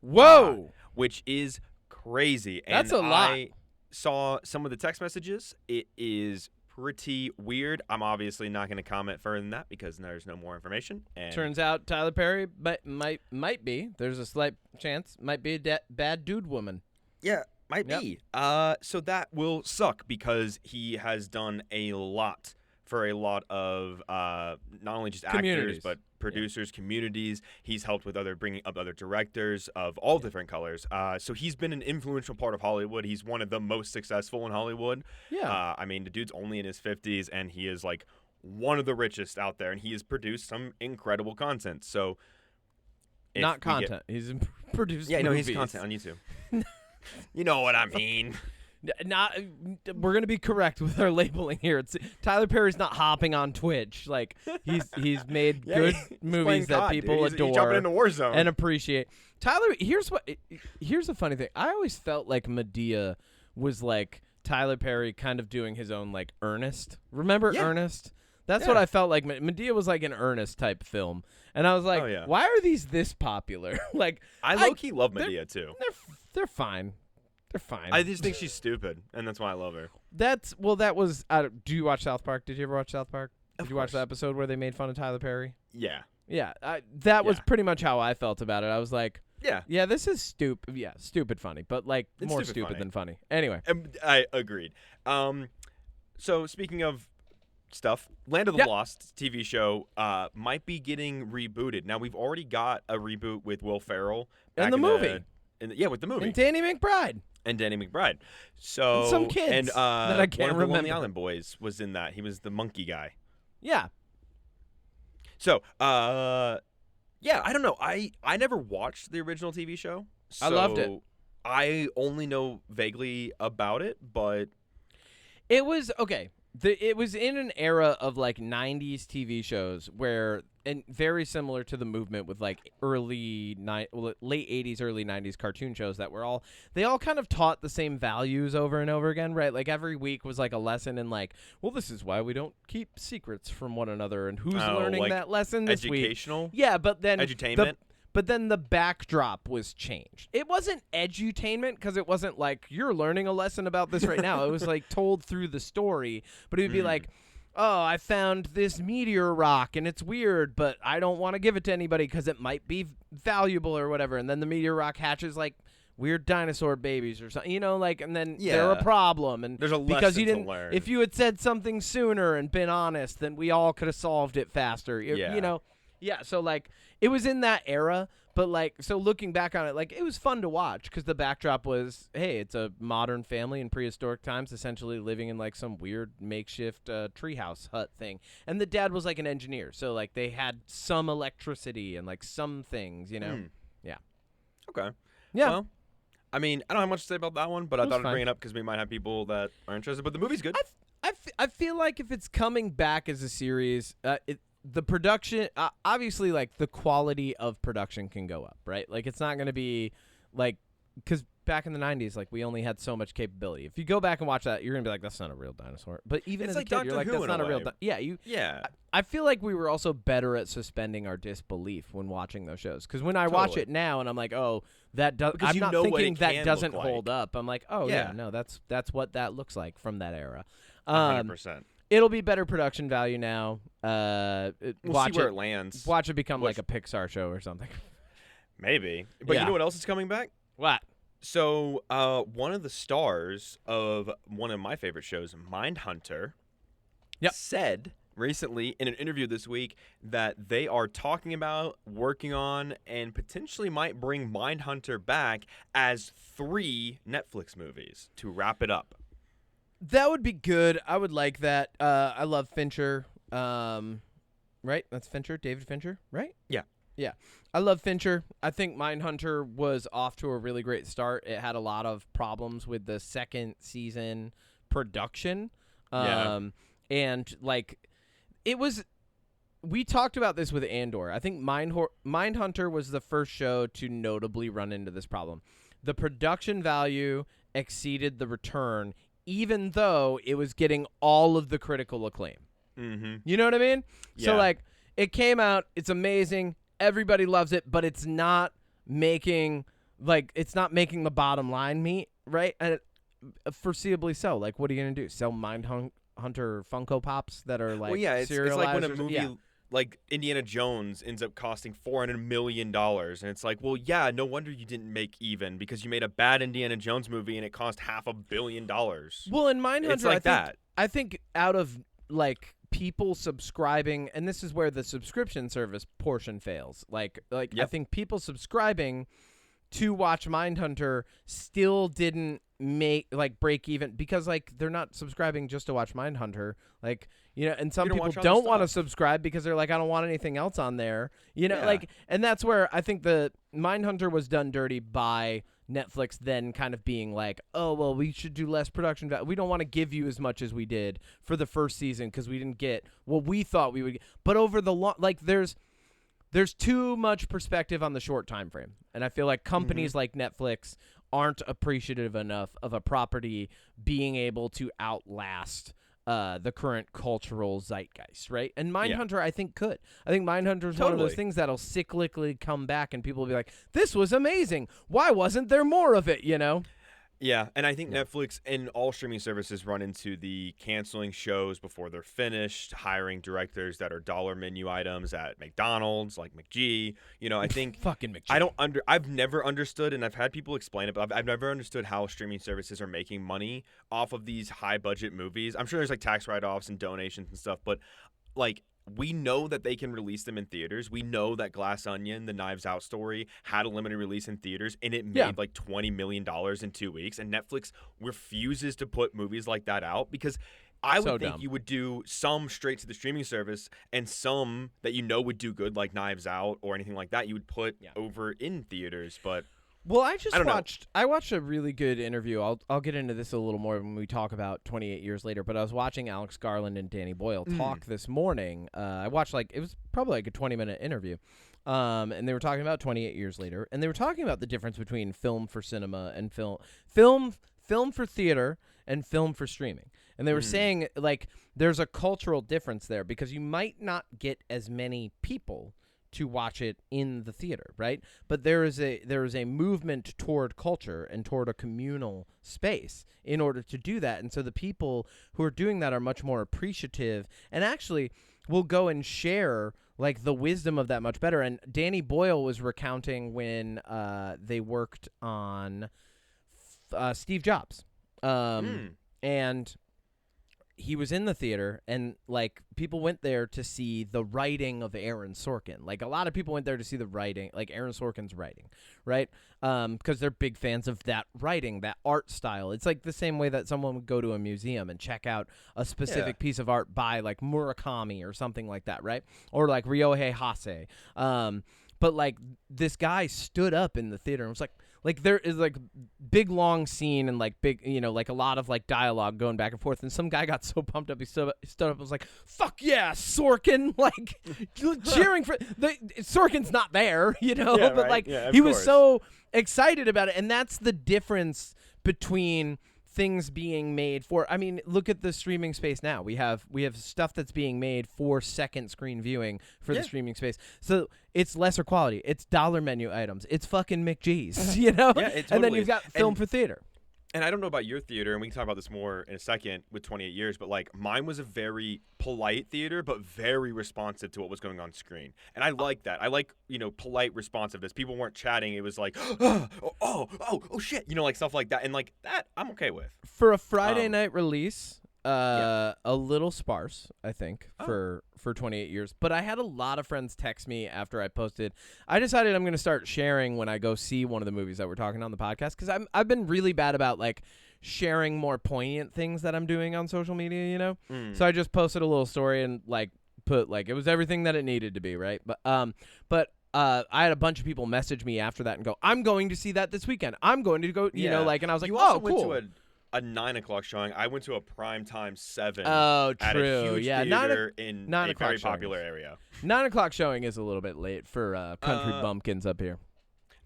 [SPEAKER 1] Whoa!
[SPEAKER 2] Which is crazy.
[SPEAKER 1] That's
[SPEAKER 2] and
[SPEAKER 1] a lot.
[SPEAKER 2] I saw some of the text messages. It is pretty weird. I'm obviously not going to comment further than that because there's no more information. And
[SPEAKER 1] turns out Tyler Perry might be. There's a slight chance might be a bad dude woman.
[SPEAKER 2] Yeah, might be. So that will suck because he has done a lot for a lot of not only just actors but producers, communities. He's helped with bringing up other directors of all different colors. So he's been an influential part of Hollywood. He's one of the most successful in Hollywood.
[SPEAKER 1] Yeah.
[SPEAKER 2] I mean, the dude's only in his 50s, and he is like one of the richest out there, and he has produced some incredible content. So
[SPEAKER 1] not content. He's produced movies.
[SPEAKER 2] He's content on YouTube. You know what I mean.
[SPEAKER 1] We're gonna be correct with our labeling here. Tyler Perry's not hopping on Twitch. Like, he's made good movies that people adore.
[SPEAKER 2] He's jumping into Warzone
[SPEAKER 1] and appreciate. Tyler, here's the funny thing. I always felt like Medea was like Tyler Perry kind of doing his own, like, Ernest. Remember Ernest? That's what I felt like. Medea was like an Ernest type film, and I was like, why are these this popular? Like,
[SPEAKER 2] I low-key love Medea too.
[SPEAKER 1] They're fine. They're fine.
[SPEAKER 2] I just think she's stupid, and that's why I love her.
[SPEAKER 1] That was. Do you watch South Park? Did you ever watch South Park? Did you watch the episode where they made fun of Tyler Perry?
[SPEAKER 2] Yeah.
[SPEAKER 1] Yeah. That was pretty much how I felt about it. I was like, yeah, this is stupid. Yeah, stupid funny, but, like, it's more stupid than funny. Anyway,
[SPEAKER 2] I agreed. So speaking of stuff. Land of the Lost TV show might be getting rebooted. Now, we've already got a reboot with Will Ferrell.
[SPEAKER 1] And the movie.
[SPEAKER 2] With the movie.
[SPEAKER 1] And Danny McBride.
[SPEAKER 2] So,
[SPEAKER 1] and some kids that I can't remember.
[SPEAKER 2] One of the Island Boys was in that. He was the monkey guy.
[SPEAKER 1] Yeah.
[SPEAKER 2] So, I don't know. I never watched the original TV show. So
[SPEAKER 1] I loved it.
[SPEAKER 2] I only know vaguely about it, but
[SPEAKER 1] it was okay. It was in an era of like 90s TV shows where, and very similar to the movement with like late 80s, early 90s cartoon shows that were they all kind of taught the same values over and over again, right? Like every week was like a lesson in like, well, this is why we don't keep secrets from one another, and who's learning
[SPEAKER 2] like
[SPEAKER 1] that lesson this week.
[SPEAKER 2] Educational?
[SPEAKER 1] Yeah, but then
[SPEAKER 2] edutainment?
[SPEAKER 1] But then the backdrop was changed. It wasn't edutainment because it wasn't like you're learning a lesson about this right now. It was like told through the story, but it would be like, oh, I found this meteor rock and it's weird, but I don't want to give it to anybody because it might be valuable or whatever. And then the meteor rock hatches like weird dinosaur babies or something, and then they're a problem. And
[SPEAKER 2] there's a lesson
[SPEAKER 1] because you didn't,
[SPEAKER 2] to learn.
[SPEAKER 1] if you had said something sooner and been honest, then we all could have solved it faster. Yeah, so, like, it was in that era, but, like, so looking back on it, like, it was fun to watch because the backdrop was, hey, it's a modern family in prehistoric times essentially living in, like, some weird makeshift treehouse hut thing. And the dad was, like, an engineer, so, like, they had some electricity and, like, some things, Yeah.
[SPEAKER 2] Okay.
[SPEAKER 1] Yeah.
[SPEAKER 2] Well, I mean, I don't have much to say about that one, but I thought I'd bring it up because we might have people that are interested. But the movie's good.
[SPEAKER 1] I feel like if it's coming back as a series, the production, obviously, like, the quality of production can go up, right? Like, it's not going to be, like, because back in the 90s, like, we only had so much capability. If you go back and watch that, you're going to be like, that's not a real dinosaur. But even as a kid, you're like, that's not a real dinosaur. Yeah. I feel like we were also better at suspending our disbelief when watching those shows. Because when I watch it now and I'm like, oh, that does, I'm not thinking that doesn't hold up. I'm like, oh, yeah, no, that's what that looks like from that era.
[SPEAKER 2] 100%.
[SPEAKER 1] It'll be better production value now.
[SPEAKER 2] We'll see where it lands.
[SPEAKER 1] Watch it become like a Pixar show or something.
[SPEAKER 2] Maybe. But you know what else is coming back?
[SPEAKER 1] What?
[SPEAKER 2] So one of the stars of one of my favorite shows, Mindhunter, said recently in an interview this week that they are talking about, working on, and potentially might bring Mindhunter back as 3 Netflix movies to wrap it up.
[SPEAKER 1] That would be good. I would like that. I love Fincher. Right? That's Fincher, David Fincher, right?
[SPEAKER 2] Yeah.
[SPEAKER 1] Yeah. I love Fincher. I think Mindhunter was off to a really great start. It had a lot of problems with the second season production. And, like, it was... We talked about this with Andor. I think Mindhunter was the first show to notably run into this problem. The production value exceeded the return, even though it was getting all of the critical acclaim.
[SPEAKER 2] Mm-hmm.
[SPEAKER 1] You know what I mean?
[SPEAKER 2] Yeah.
[SPEAKER 1] So, like, it came out, it's amazing, everybody loves it, but it's not making the bottom line meet, right? And foreseeably so. Like, what are you going to do? Sell Mindhunter Funko Pops that are, like,
[SPEAKER 2] it's like when a movie...
[SPEAKER 1] Yeah.
[SPEAKER 2] Like Indiana Jones ends up costing $400 million, and it's like, well, yeah, no wonder you didn't make even because you made a bad Indiana Jones movie and it cost $500 million.
[SPEAKER 1] Well, in Mindhunter,
[SPEAKER 2] it's like
[SPEAKER 1] I think out of like people subscribing, and this is where the subscription service portion fails. Like I think people subscribing to watch Mindhunter still didn't break even because like they're not subscribing just to watch Mindhunter, like. And some people don't want to subscribe because they're like, I don't want anything else on there. And that's where I think the Mindhunter was done dirty by Netflix then kind of being like, oh, well, we should do less production value. We don't want to give you as much as we did for the first season because we didn't get what we thought we would get. But over the long, like there's too much perspective on the short time frame. And I feel like companies like Netflix aren't appreciative enough of a property being able to outlast the current cultural zeitgeist, right? And Mindhunter, I think, could. I think Mindhunter is one of those things that'll cyclically come back, and people will be like, "This was amazing. Why wasn't there more of it?"
[SPEAKER 2] Yeah, and I think Netflix and all streaming services run into the canceling shows before they're finished, hiring directors that are dollar menu items at McDonald's, like McG. You know, I think
[SPEAKER 1] fucking McG.
[SPEAKER 2] I've never understood, and I've had people explain it, but I've never understood how streaming services are making money off of these high budget movies. I'm sure there's like tax write-offs and donations and stuff, but like, we know that they can release them in theaters. We know that Glass Onion, the Knives Out story, had a limited release in theaters, and it made like $20 million in 2 weeks. And Netflix refuses to put movies like that out because I would think you would do some straight to the streaming service and some that you know would do good, like Knives Out or anything like that, you would put over in theaters. But
[SPEAKER 1] well, I watched a really good interview. I'll get into this a little more when we talk about 28 years later, but I was watching Alex Garland and Danny Boyle talk this morning. I watched it was probably like a 20-minute interview. And they were talking about 28 years later, and they were talking about the difference between film for cinema and film for theater and film for streaming. And they were saying like there's a cultural difference there because you might not get as many people to watch it in the theater, right? But there is a movement toward culture and toward a communal space in order to do that. And so the people who are doing that are much more appreciative and actually will go and share like the wisdom of that much better. And Danny Boyle was recounting when they worked on Steve Jobs. And he was in the theater, and like people went there to see the writing of Aaron Sorkin. Like a lot of people went there to see the writing, like Aaron Sorkin's writing, right? Because they're big fans of that writing, that art style. It's like the same way that someone would go to a museum and check out a specific piece of art by like Murakami or something like that, right? Or like Ryohei Hase. But like this guy stood up in the theater and was like there is like big long scene and like big, you know, like a lot of like dialogue going back and forth, and some guy got so pumped up he stood up and was like, "Fuck yeah, Sorkin!" Like cheering for Sorkin's not there, you know, but like he was so excited about it, and that's the difference between things being made for. I mean, look at the streaming space now. We have stuff that's being made for second screen viewing for the streaming space. So it's lesser quality. It's dollar menu items. It's fucking McG's, you know?
[SPEAKER 2] Yeah, it totally
[SPEAKER 1] and then you've
[SPEAKER 2] is.
[SPEAKER 1] got film for theater.
[SPEAKER 2] And I don't know about your theater, and we can talk about this more in a second with 28 years, but like mine was a very polite theater, but very responsive to what was going on screen. And I like that. I like, you know, polite responsiveness. People weren't chatting. It was like, oh, shit, you know, like stuff like that. And like that, I'm okay with.
[SPEAKER 1] For a Friday night release, a little sparse, I think, for 28 years. But I had a lot of friends text me after I posted. I decided I'm going to start sharing when I go see one of the movies that we're talking on the podcast, because I've been really bad about like sharing more poignant things that I'm doing on social media, you know? So I just posted a little story and like put like it was everything that it needed to be, right? But I had a bunch of people message me after that and go, "I'm going to see that this weekend. I'm going to go," you know, like, and I was like,
[SPEAKER 2] you also
[SPEAKER 1] cool.
[SPEAKER 2] Went to a 9 o'clock showing. I went to a primetime 7.
[SPEAKER 1] Oh,
[SPEAKER 2] at
[SPEAKER 1] true.
[SPEAKER 2] a huge theater in a very popular area.
[SPEAKER 1] 9 o'clock showing is a little bit late for country bumpkins up here.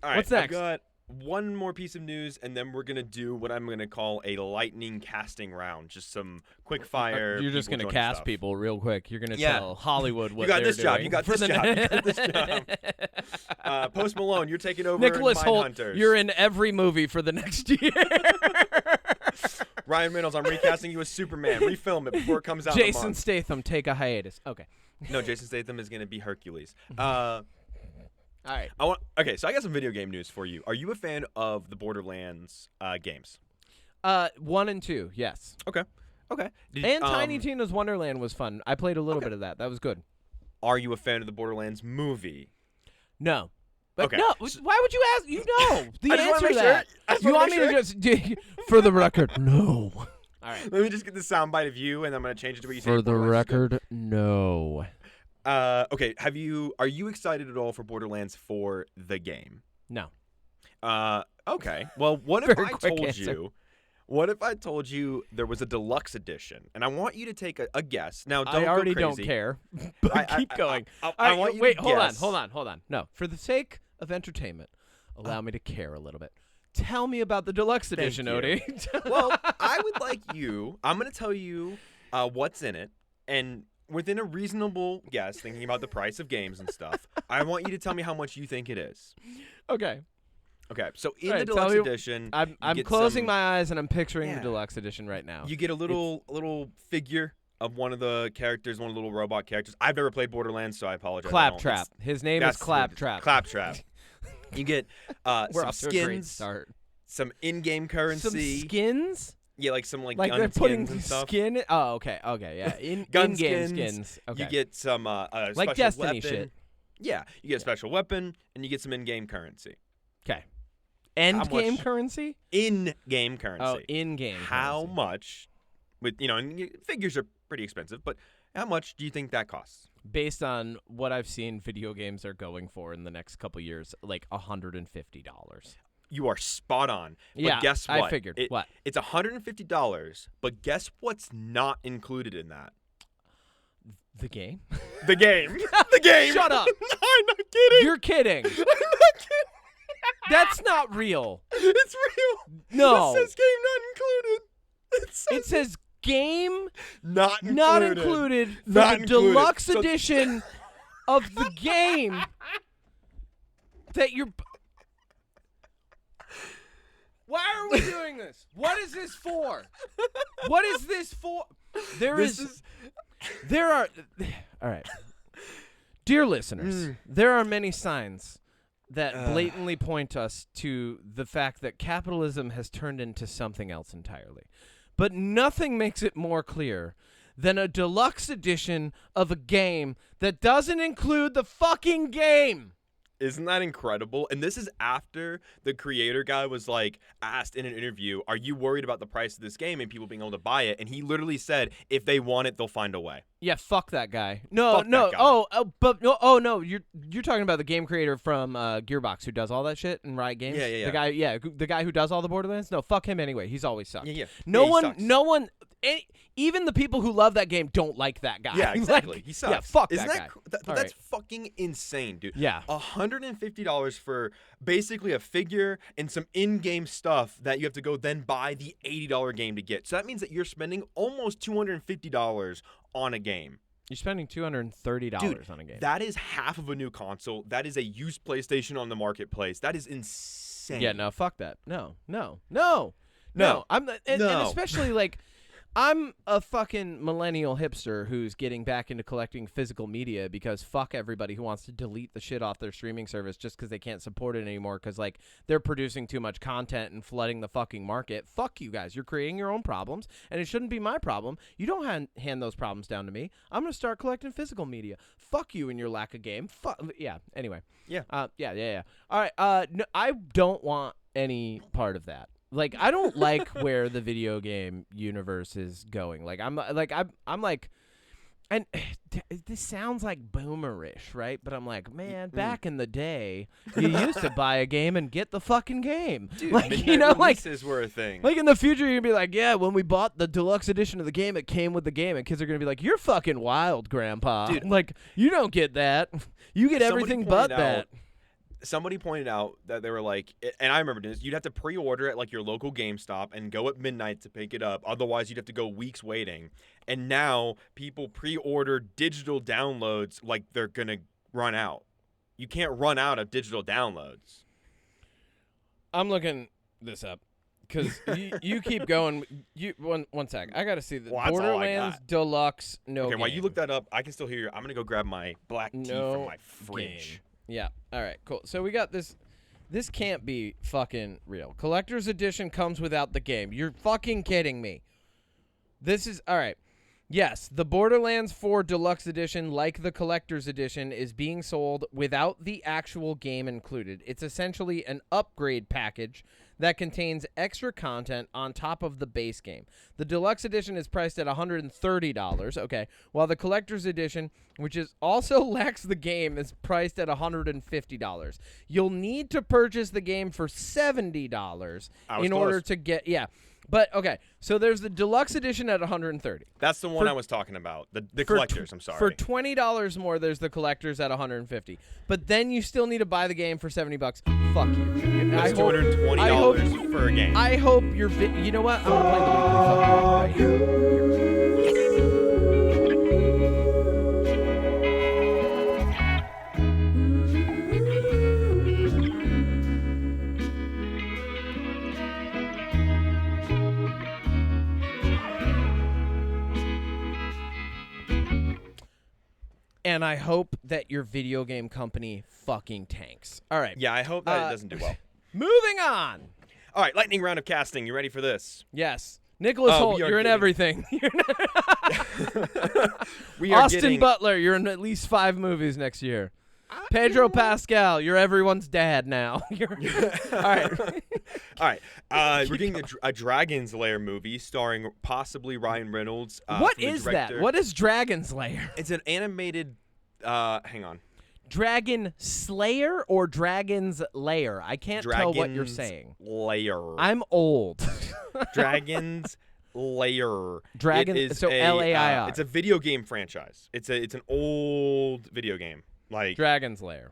[SPEAKER 2] All right,
[SPEAKER 1] what's next?
[SPEAKER 2] I've got one more piece of news, and then we're gonna do what I'm gonna call a lightning casting round. Just some quick fire.
[SPEAKER 1] You're just gonna cast people real quick. You're gonna tell Hollywood what
[SPEAKER 2] you got
[SPEAKER 1] they're
[SPEAKER 2] this
[SPEAKER 1] doing.
[SPEAKER 2] job. You got this job. You got this job. Post Malone, you're taking over.
[SPEAKER 1] Nicholas Hoult,
[SPEAKER 2] Mindhunters.
[SPEAKER 1] you're in every movie for the next year.
[SPEAKER 2] Ryan Reynolds, I'm recasting you as Superman. Refilm it before it comes out.
[SPEAKER 1] Jason Statham, take a hiatus. Okay.
[SPEAKER 2] No, Jason Statham is gonna be Hercules. All
[SPEAKER 1] right.
[SPEAKER 2] So I got some video game news for you. Are you a fan of the Borderlands games?
[SPEAKER 1] 1 and 2, yes.
[SPEAKER 2] Okay.
[SPEAKER 1] And Tiny Tina's Wonderland was fun. I played a little bit of that. That was good.
[SPEAKER 2] Are you a fan of the Borderlands movie?
[SPEAKER 1] No. But
[SPEAKER 2] okay.
[SPEAKER 1] No, why would you ask? You know the answer to that.
[SPEAKER 2] You
[SPEAKER 1] want me to just, for the record, no. All right.
[SPEAKER 2] Let me just get the soundbite of you, and I'm going to change it to what you say.
[SPEAKER 1] For the record, no.
[SPEAKER 2] Okay, are you excited at all for Borderlands 4 the game?
[SPEAKER 1] No.
[SPEAKER 2] Okay. Well, what if I told you there was a deluxe edition, and I want you to take a guess. Now, don't
[SPEAKER 1] I already
[SPEAKER 2] go crazy.
[SPEAKER 1] don't care. But keep going.
[SPEAKER 2] I want you to guess.
[SPEAKER 1] Hold on. No, for the sake of entertainment, allow me to care a little bit. Tell me about the deluxe edition, Odie.
[SPEAKER 2] Well, I would like you. I'm going to tell you what's in it, and within a reasonable guess, thinking about the price of games and stuff, I want you to tell me how much you think it is.
[SPEAKER 1] Okay.
[SPEAKER 2] Okay, so in the deluxe edition,
[SPEAKER 1] I'm closing my eyes and I'm picturing the deluxe edition right now.
[SPEAKER 2] You get a little figure of one of the characters, one of the little robot characters. I've never played Borderlands, so I apologize.
[SPEAKER 1] Claptrap. His name is Claptrap.
[SPEAKER 2] Claptrap. You get some
[SPEAKER 1] skins, to a great start.
[SPEAKER 2] Some in-game currency.
[SPEAKER 1] Some skins?
[SPEAKER 2] Yeah, like some
[SPEAKER 1] like
[SPEAKER 2] gun
[SPEAKER 1] they're putting
[SPEAKER 2] skins and stuff.
[SPEAKER 1] Skin. Oh, okay, yeah.
[SPEAKER 2] Gun
[SPEAKER 1] in-game skins. Okay.
[SPEAKER 2] You get some
[SPEAKER 1] like
[SPEAKER 2] special
[SPEAKER 1] Destiny
[SPEAKER 2] weapon.
[SPEAKER 1] shit.
[SPEAKER 2] Yeah, you get a special weapon and you get some in-game currency.
[SPEAKER 1] Okay. End-game currency?
[SPEAKER 2] In-game currency.
[SPEAKER 1] Oh, in-game.
[SPEAKER 2] How much? And figures are pretty expensive, but how much do you think that costs?
[SPEAKER 1] Based on what I've seen, video games are going for in the next couple years, like $150.
[SPEAKER 2] You are spot on.
[SPEAKER 1] Yeah,
[SPEAKER 2] but guess what?
[SPEAKER 1] I figured. What?
[SPEAKER 2] It's $150, but guess what's not included in that?
[SPEAKER 1] The game?
[SPEAKER 2] The game. The game.
[SPEAKER 1] Shut up.
[SPEAKER 2] I'm not kidding.
[SPEAKER 1] You're kidding.
[SPEAKER 2] I'm not kidding.
[SPEAKER 1] That's not real.
[SPEAKER 2] It's real.
[SPEAKER 1] No.
[SPEAKER 2] It says game not included.
[SPEAKER 1] It says game
[SPEAKER 2] not included.
[SPEAKER 1] Not included for
[SPEAKER 2] not
[SPEAKER 1] the
[SPEAKER 2] included.
[SPEAKER 1] deluxe edition of the game that you're... Why are we doing this? What is this for? What is this for? There are... All right. Dear listeners, there are many signs that blatantly point us to the fact that capitalism has turned into something else entirely. But nothing makes it more clear than a deluxe edition of a game that doesn't include the fucking game.
[SPEAKER 2] Isn't that incredible? And this is after the creator guy was like asked in an interview, are you worried about the price of this game and people being able to buy it? And he literally said, if they want it, they'll find a way.
[SPEAKER 1] Yeah, fuck that guy. No.
[SPEAKER 2] That guy.
[SPEAKER 1] No, you're talking about the game creator from Gearbox who does all that shit and Riot Games.
[SPEAKER 2] Yeah.
[SPEAKER 1] The guy who does all the Borderlands. No, fuck him anyway. He's always sucked.
[SPEAKER 2] Yeah.
[SPEAKER 1] No
[SPEAKER 2] he
[SPEAKER 1] one. Even the people who love that game don't like that guy.
[SPEAKER 2] Yeah, exactly. He sucks.
[SPEAKER 1] Yeah, fuck
[SPEAKER 2] Isn't
[SPEAKER 1] that guy.
[SPEAKER 2] That's fucking insane, dude.
[SPEAKER 1] Yeah.
[SPEAKER 2] $150 for basically a figure and some in-game stuff that you have to go then buy the $80 game to get. So that means that you're spending almost $250 on a game.
[SPEAKER 1] You're spending $230 on a game.
[SPEAKER 2] That is half of a new console. That is a used PlayStation on the marketplace. That is insane.
[SPEAKER 1] Yeah, no, fuck that. No. And especially like I'm a fucking millennial hipster who's getting back into collecting physical media because fuck everybody who wants to delete the shit off their streaming service just because they can't support it anymore because, like, they're producing too much content and flooding the fucking market. Fuck you guys. You're creating your own problems, and it shouldn't be my problem. You don't hand those problems down to me. I'm going to start collecting physical media. Fuck you and your lack of game. Yeah, anyway.
[SPEAKER 2] Yeah.
[SPEAKER 1] Yeah. All right, no, I don't want any part of that. Like, I don't like where the video game universe is going. Like, I'm like, and this sounds like boomerish, right? But I'm like, man, back in the day, you used to buy a game and get the fucking game.
[SPEAKER 2] Dude,
[SPEAKER 1] like,
[SPEAKER 2] releases were a thing.
[SPEAKER 1] Like in the future, you're gonna be like, yeah, when we bought the deluxe edition of the game, it came with the game, and kids are gonna be like, you're fucking wild, Grandpa.
[SPEAKER 2] Dude,
[SPEAKER 1] like, you don't get that. You get everything but that.
[SPEAKER 2] Somebody pointed out that they were like, and I remember this, you'd have to pre-order at like your local GameStop and go at midnight to pick it up. Otherwise, you'd have to go weeks waiting. And now people pre-order digital downloads like they're going to run out. You can't run out of digital downloads.
[SPEAKER 1] I'm looking this up because you keep going. One sec. I got to see the Borderlands Deluxe
[SPEAKER 2] Okay,
[SPEAKER 1] game.
[SPEAKER 2] while you look that up, I can still hear you. I'm going to go grab my black tea from my fridge.
[SPEAKER 1] Game. Yeah. All right, cool. So we got this. This can't be fucking real. Collector's Edition comes without the game. You're fucking kidding me. This is... All right. Yes, the Borderlands 4 Deluxe Edition, like the Collector's Edition, is being sold without the actual game included. It's essentially an upgrade package that contains extra content on top of the base game. The Deluxe Edition is priced at $130, okay, while the Collector's Edition, which is also lacks the game, is priced at $150. You'll need to purchase the game for $70 in order to get... Yeah. But, okay, so there's the Deluxe Edition at $130.
[SPEAKER 2] That's the one I was talking about. The Collectors, I'm sorry.
[SPEAKER 1] For $20 more, there's the Collectors at $150. But then you still need to buy the game for $70. Fuck you.
[SPEAKER 2] That's $220 for a game.
[SPEAKER 1] I hope you're... You know what? I'm going to play the weekly fucking right here. Yes. And I hope that your video game company fucking tanks. All right.
[SPEAKER 2] Yeah, I hope that it doesn't do well.
[SPEAKER 1] Moving on.
[SPEAKER 2] All right, lightning round of casting. You ready for this?
[SPEAKER 1] Yes. Nicholas Hoult, you're in everything. Austin Butler, you're in at least 5 movies next year. Pedro Pascal, you're everyone's dad now. All right.
[SPEAKER 2] All right. We're getting a Dragon's Lair movie starring possibly Ryan Reynolds.
[SPEAKER 1] What is that? What is Dragon's Lair?
[SPEAKER 2] It's an animated. Hang on.
[SPEAKER 1] Dragon Slayer or Dragon's Lair? I can't tell what you're saying.
[SPEAKER 2] Lair.
[SPEAKER 1] I'm old.
[SPEAKER 2] Dragon's Lair.
[SPEAKER 1] Dragon. So Lair.
[SPEAKER 2] It's a video game franchise. It's an old video game. Like
[SPEAKER 1] Dragon's Lair.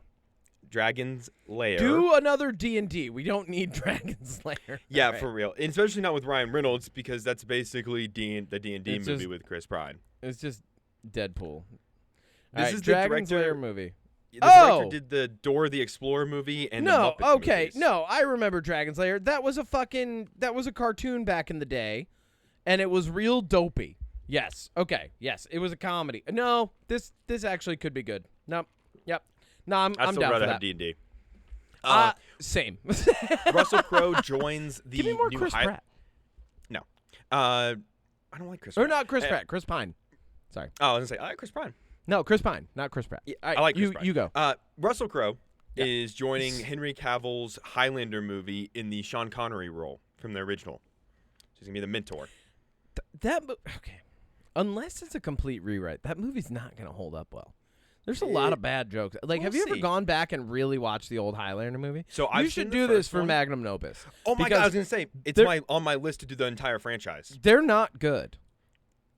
[SPEAKER 2] Dragon's Lair.
[SPEAKER 1] Do another D&D. We don't need Dragon's Lair.
[SPEAKER 2] Yeah, right. For real. And especially not with Ryan Reynolds because that's basically the D&D movie with Chris Pine.
[SPEAKER 1] It's just Deadpool.
[SPEAKER 2] This is
[SPEAKER 1] Dragon's
[SPEAKER 2] the director,
[SPEAKER 1] Lair movie.
[SPEAKER 2] The director did the Dora the Explorer movie and the Muppets movies.
[SPEAKER 1] No, I remember Dragon's Lair. That was a cartoon back in the day, and it was real dopey. Yes. Okay. Yes, it was a comedy. No, this actually could be good. No. Yep. No, I'm down for that. I'd still rather have
[SPEAKER 2] D&D.
[SPEAKER 1] Same.
[SPEAKER 2] Russell Crowe joins the
[SPEAKER 1] Give me more
[SPEAKER 2] new
[SPEAKER 1] Chris Pratt.
[SPEAKER 2] No. I don't like Chris Pratt.
[SPEAKER 1] Or not Chris Pratt. Chris Pine. Sorry.
[SPEAKER 2] Oh, I was going to say, I like Chris Pine.
[SPEAKER 1] No, Chris Pine, not Chris Pratt.
[SPEAKER 2] Yeah, I like Chris Pratt.
[SPEAKER 1] You go.
[SPEAKER 2] Russell Crowe is joining Henry Cavill's Highlander movie in the Sean Connery role from the original. So he's going to be the mentor.
[SPEAKER 1] Okay. Unless it's a complete rewrite, that movie's not going to hold up well. There's a lot of bad jokes. Like, have you ever gone back and really watched the old Highlander movie?
[SPEAKER 2] So
[SPEAKER 1] you should do this for Magnum Opus.
[SPEAKER 2] Oh my God, I was going to say, it's on my list to do the entire franchise.
[SPEAKER 1] They're not good.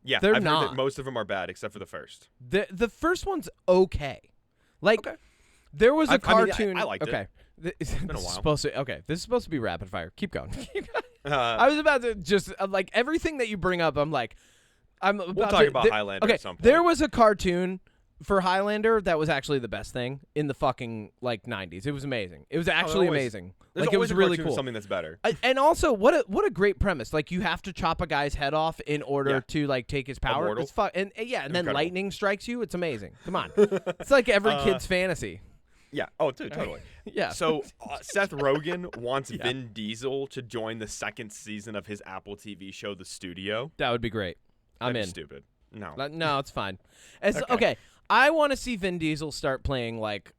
[SPEAKER 2] Yeah,
[SPEAKER 1] I've
[SPEAKER 2] heard that most of them are bad except for the first.
[SPEAKER 1] The first one's okay. Like, there was a cartoon.
[SPEAKER 2] I liked
[SPEAKER 1] it.
[SPEAKER 2] It's been a while.
[SPEAKER 1] This is supposed to be rapid fire. Keep going. I was about to just, like, everything that you bring up, I'm like,
[SPEAKER 2] we'll talk about Highlander at some point.
[SPEAKER 1] There was a cartoon for Highlander that was actually the best thing in the fucking, like, 90s. It was amazing. It was actually amazing. Like, it was really cool.
[SPEAKER 2] Something that's better.
[SPEAKER 1] And also, what a great premise. Like, you have to chop a guy's head off in order to, like, take his power.
[SPEAKER 2] Immortal.
[SPEAKER 1] It's and then lightning strikes you. It's amazing. Come on. It's like every kid's fantasy.
[SPEAKER 2] Yeah. Oh, dude, totally.
[SPEAKER 1] Yeah.
[SPEAKER 2] So Seth Rogen wants Vin Diesel to join the second season of his Apple TV show, The Studio.
[SPEAKER 1] That would be great. I'm in.
[SPEAKER 2] Stupid. No.
[SPEAKER 1] No, it's fine. Okay. I want to see Vin Diesel start playing, like,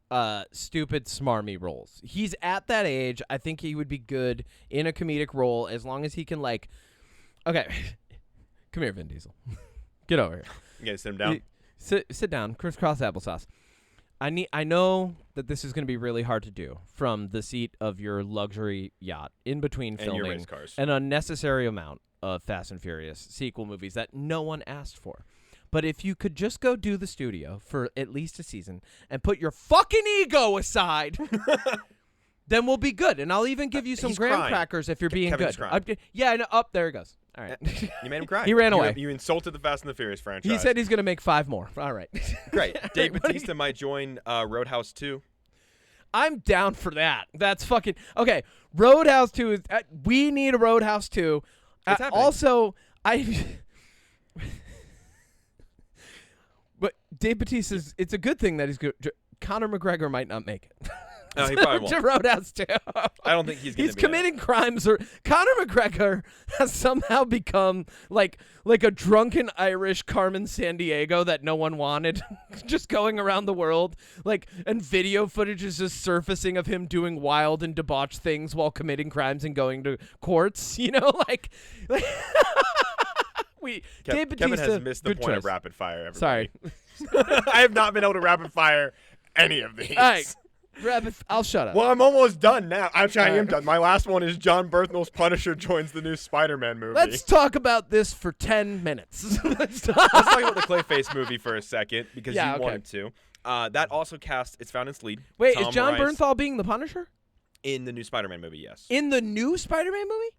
[SPEAKER 1] stupid, smarmy roles. He's at that age. I think he would be good in a comedic role as long as he can, like... Okay. Come here, Vin Diesel. Get over here.
[SPEAKER 2] You gotta sit him down?
[SPEAKER 1] Sit down. Crisscross applesauce. I know that this is going to be really hard to do from the seat of your luxury yacht in between filming
[SPEAKER 2] your race cars.
[SPEAKER 1] An unnecessary amount of Fast and Furious sequel movies that no one asked for. But if you could just go do The Studio for at least a season and put your fucking ego aside, then we'll be good. And I'll even give you some graham crackers if you're being
[SPEAKER 2] Kevin's
[SPEAKER 1] good. Yeah, I know. Up there he goes. All right.
[SPEAKER 2] You made him cry.
[SPEAKER 1] He ran away.
[SPEAKER 2] You insulted the Fast and the Furious franchise.
[SPEAKER 1] He said he's going to make 5 more. All right.
[SPEAKER 2] Great. Dave Bautista might join Roadhouse 2.
[SPEAKER 1] I'm down for that. That's fucking... Okay, Roadhouse 2 is... we need a Roadhouse 2.
[SPEAKER 2] It's happening.
[SPEAKER 1] Also, but Dave Bautista's... It's a good thing that he's good. Conor McGregor might not make it.
[SPEAKER 2] No, he probably won't.
[SPEAKER 1] To Roadhouse 2.
[SPEAKER 2] I don't think he's going to be
[SPEAKER 1] committing crimes. Conor McGregor has somehow become like a drunken Irish Carmen Sandiego that no one wanted, just going around the world. And video footage is just surfacing of him doing wild and debauched things while committing crimes and going to courts. You know, Dave Bautista,
[SPEAKER 2] Kevin has missed the point
[SPEAKER 1] choice.
[SPEAKER 2] Of rapid fire. Everybody.
[SPEAKER 1] Sorry.
[SPEAKER 2] I have not been able to rapid fire any of these.
[SPEAKER 1] All right. I'll shut up.
[SPEAKER 2] Well, I'm almost done now. I am done. My last one is John Berthnell's Punisher joins the new Spider-Man movie.
[SPEAKER 1] Let's talk about this for 10 minutes.
[SPEAKER 2] Let's talk about the Clayface movie for a second because you wanted to. That also it's found its lead.
[SPEAKER 1] Wait, is John Bernthal being the Punisher?
[SPEAKER 2] In the new Spider-Man movie, yes.
[SPEAKER 1] In the new Spider-Man movie?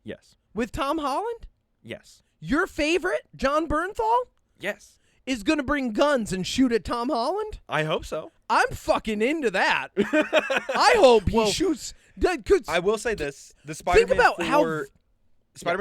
[SPEAKER 2] Yes.
[SPEAKER 1] With Tom Holland?
[SPEAKER 2] Yes.
[SPEAKER 1] Your favorite, John Bernthal?
[SPEAKER 2] Yes.
[SPEAKER 1] Is going to bring guns and shoot at Tom Holland?
[SPEAKER 2] I hope so.
[SPEAKER 1] I'm fucking into that. I hope he shoots.
[SPEAKER 2] I will say this. The Spider-Man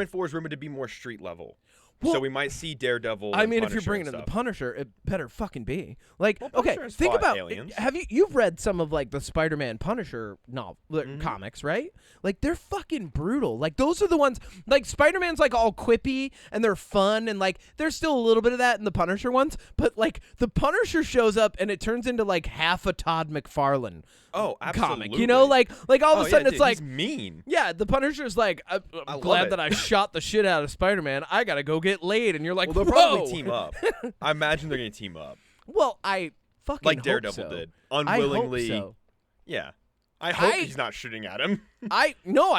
[SPEAKER 2] 4 is rumored to be more street level. So we might see Daredevil.
[SPEAKER 1] I mean,
[SPEAKER 2] and
[SPEAKER 1] if you're
[SPEAKER 2] Punisher
[SPEAKER 1] bringing
[SPEAKER 2] and
[SPEAKER 1] in the
[SPEAKER 2] stuff.
[SPEAKER 1] Punisher, it better fucking be. Like,
[SPEAKER 2] Well,
[SPEAKER 1] okay,
[SPEAKER 2] Punisher has
[SPEAKER 1] think
[SPEAKER 2] fought
[SPEAKER 1] about
[SPEAKER 2] aliens.
[SPEAKER 1] you've read some of like the Spider-Man Punisher novel comics, right? Like they're fucking brutal. Like those are the ones. Like Spider-Man's like all quippy and they're fun and like there's still a little bit of that in the Punisher ones, but like the Punisher shows up and it turns into like half a Todd McFarlane.
[SPEAKER 2] Oh, absolutely.
[SPEAKER 1] Comic, you know, like all of a sudden
[SPEAKER 2] dude,
[SPEAKER 1] it's like
[SPEAKER 2] he's mean.
[SPEAKER 1] Yeah, the Punisher's like, I'm
[SPEAKER 2] love
[SPEAKER 1] glad
[SPEAKER 2] it.
[SPEAKER 1] that I shot the shit out of Spider-Man. I gotta go get laid, and you're like,
[SPEAKER 2] Well, they'll
[SPEAKER 1] whoa.
[SPEAKER 2] probably team up. I imagine they're gonna team up,
[SPEAKER 1] Well, I fucking
[SPEAKER 2] like
[SPEAKER 1] hope
[SPEAKER 2] Daredevil
[SPEAKER 1] so.
[SPEAKER 2] did, unwillingly.
[SPEAKER 1] I hope so.
[SPEAKER 2] Yeah, I hope he's not shooting at him.
[SPEAKER 1] I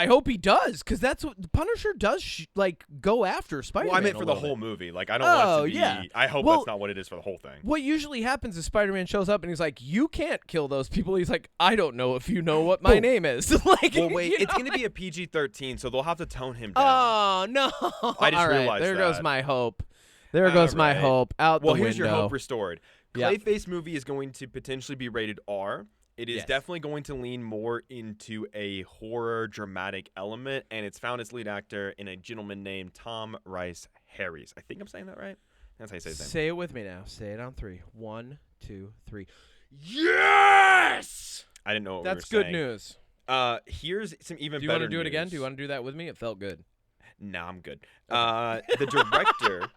[SPEAKER 1] hope he does, because that's what the Punisher does. Like go after Spider-Man.
[SPEAKER 2] Well, I meant for the whole movie. Like I don't want it to be.
[SPEAKER 1] Yeah.
[SPEAKER 2] I hope
[SPEAKER 1] Well,
[SPEAKER 2] that's not what it is for the whole thing.
[SPEAKER 1] What usually happens is Spider-Man shows up and he's like, "You can't kill those people." He's like, "I don't know if you know what my name is." Like,
[SPEAKER 2] Well, wait, it's
[SPEAKER 1] know?
[SPEAKER 2] gonna be a PG-13, so they'll have to tone him down.
[SPEAKER 1] Oh no!
[SPEAKER 2] I just
[SPEAKER 1] All right,
[SPEAKER 2] realized
[SPEAKER 1] there
[SPEAKER 2] that.
[SPEAKER 1] goes my hope. There goes my
[SPEAKER 2] right.
[SPEAKER 1] hope out
[SPEAKER 2] Well,
[SPEAKER 1] the
[SPEAKER 2] here's
[SPEAKER 1] window.
[SPEAKER 2] your hope restored.
[SPEAKER 1] Yep.
[SPEAKER 2] Clayface movie is going to potentially be rated R. It is
[SPEAKER 1] Yes.
[SPEAKER 2] definitely going to lean more into a horror dramatic element, and it's found its lead actor in a gentleman named Tom Rice Harris. I think I'm saying that right. That's how you say his name.
[SPEAKER 1] Say it with me now. Say it on 3. 1, 2, 3.
[SPEAKER 2] Yes! I didn't know what
[SPEAKER 1] That's
[SPEAKER 2] we were
[SPEAKER 1] good
[SPEAKER 2] saying.
[SPEAKER 1] news.
[SPEAKER 2] Here's some even
[SPEAKER 1] Do you
[SPEAKER 2] better
[SPEAKER 1] want to do it again?
[SPEAKER 2] news.
[SPEAKER 1] Do you want to do that with me? It felt good.
[SPEAKER 2] No, I'm good. The director,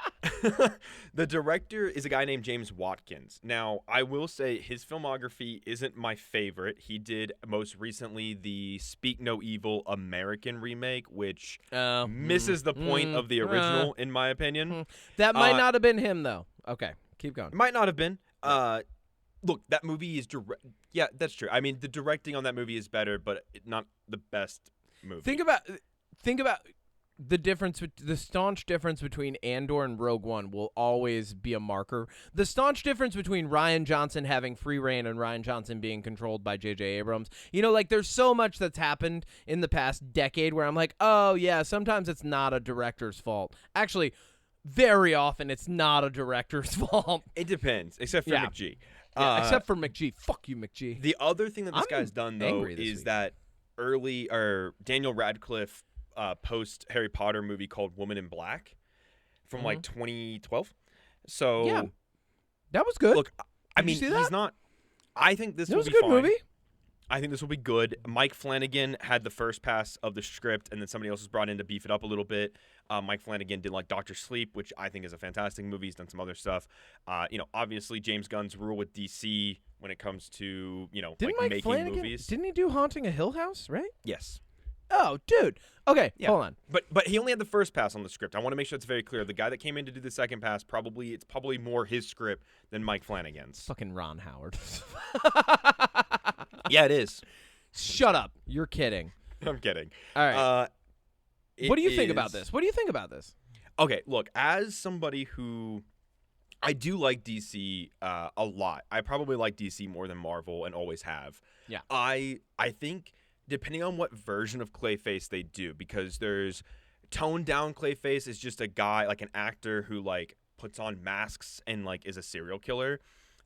[SPEAKER 2] the director is a guy named James Watkins. Now, I will say his filmography isn't my favorite. He did most recently the Speak No Evil American remake, which misses the point of the original, in my opinion.
[SPEAKER 1] That might not have been him, though. Okay, keep going.
[SPEAKER 2] It might not have been. Look, that movie is yeah, that's true. I mean, the directing on that movie is better, but not the best movie.
[SPEAKER 1] Think about the difference, the staunch difference between Andor and Rogue One will always be a marker. The staunch difference between Rian Johnson having free reign and Rian Johnson being controlled by J.J. Abrams. You know, like there's so much that's happened in the past decade where I'm like, oh yeah, sometimes it's not a director's fault. Actually, very often it's not a director's fault.
[SPEAKER 2] It depends, except for McG.
[SPEAKER 1] Yeah, except for McG. Fuck you, McG.
[SPEAKER 2] The other thing that this guy's done, though, is that Daniel Radcliffe post Harry Potter movie called Woman in Black from like 2012. So
[SPEAKER 1] yeah, that was good.
[SPEAKER 2] Look, I mean,
[SPEAKER 1] see that?
[SPEAKER 2] he's not. I think this will
[SPEAKER 1] was
[SPEAKER 2] be
[SPEAKER 1] a good
[SPEAKER 2] fine.
[SPEAKER 1] movie.
[SPEAKER 2] I think this will be good. Mike Flanagan had the first pass of the script, and then somebody else was brought in to beef it up a little bit. Mike Flanagan did like Dr. Sleep, which I think is a fantastic movie. He's done some other stuff. Obviously James Gunn's rule with DC when it comes to
[SPEAKER 1] Didn't
[SPEAKER 2] like
[SPEAKER 1] Mike
[SPEAKER 2] making
[SPEAKER 1] Flanagan,
[SPEAKER 2] movies.
[SPEAKER 1] Didn't he do Haunting a Hill House? Right?
[SPEAKER 2] Yes.
[SPEAKER 1] Oh, dude. Okay,
[SPEAKER 2] Yeah.
[SPEAKER 1] hold on.
[SPEAKER 2] But he only had the first pass on the script. I want to make sure it's very clear. The guy that came in to do the second pass, it's probably more his script than Mike Flanagan's.
[SPEAKER 1] Fucking Ron Howard.
[SPEAKER 2] Yeah, it is.
[SPEAKER 1] Shut up. You're kidding.
[SPEAKER 2] I'm kidding.
[SPEAKER 1] All right. What do you think
[SPEAKER 2] is-
[SPEAKER 1] about this? What do you think about this?
[SPEAKER 2] Okay, look, as somebody who I do like DC a lot. I probably like DC more than Marvel and always have.
[SPEAKER 1] Yeah.
[SPEAKER 2] I think depending on what version of Clayface they do, because there's toned down Clayface is just a guy, like an actor who like puts on masks and like is a serial killer.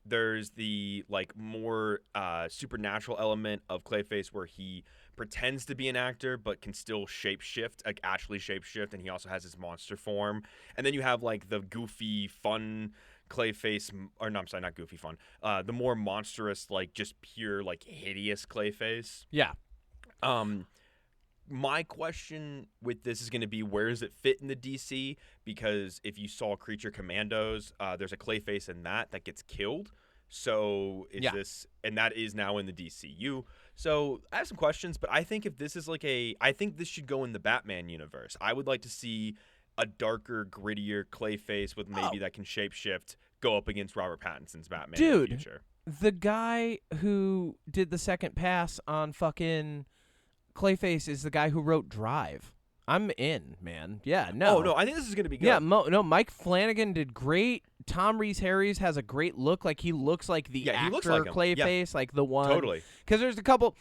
[SPEAKER 2] There's the like more supernatural element of Clayface where he pretends to be an actor but can still shapeshift, like actually shapeshift, and he also has his monster form. And then you have like the goofy, fun Clayface, or no, I'm sorry, not goofy fun. The more monstrous, like just pure, like hideous Clayface.
[SPEAKER 1] Yeah.
[SPEAKER 2] My question with this is going to be, where does it fit in the DC? Because if you saw Creature Commandos, there's a Clayface in that gets killed. So is this, and that is now in the DCU. So I have some questions, but I think if this is like I think this should go in the Batman universe. I would like to see a darker, grittier Clayface with maybe that can shapeshift go up against Robert Pattinson's Batman in the future.
[SPEAKER 1] The guy who did the second pass on fucking Clayface is the guy who wrote Drive. I'm in, man. Yeah, no.
[SPEAKER 2] Oh, no, I think this is going to be good.
[SPEAKER 1] Yeah, no, Mike Flanagan did great. Tom Reese Harris has a great look. Like, he looks like the actor
[SPEAKER 2] he looks like him.
[SPEAKER 1] Clayface, like the one.
[SPEAKER 2] Totally.
[SPEAKER 1] Because there's a couple.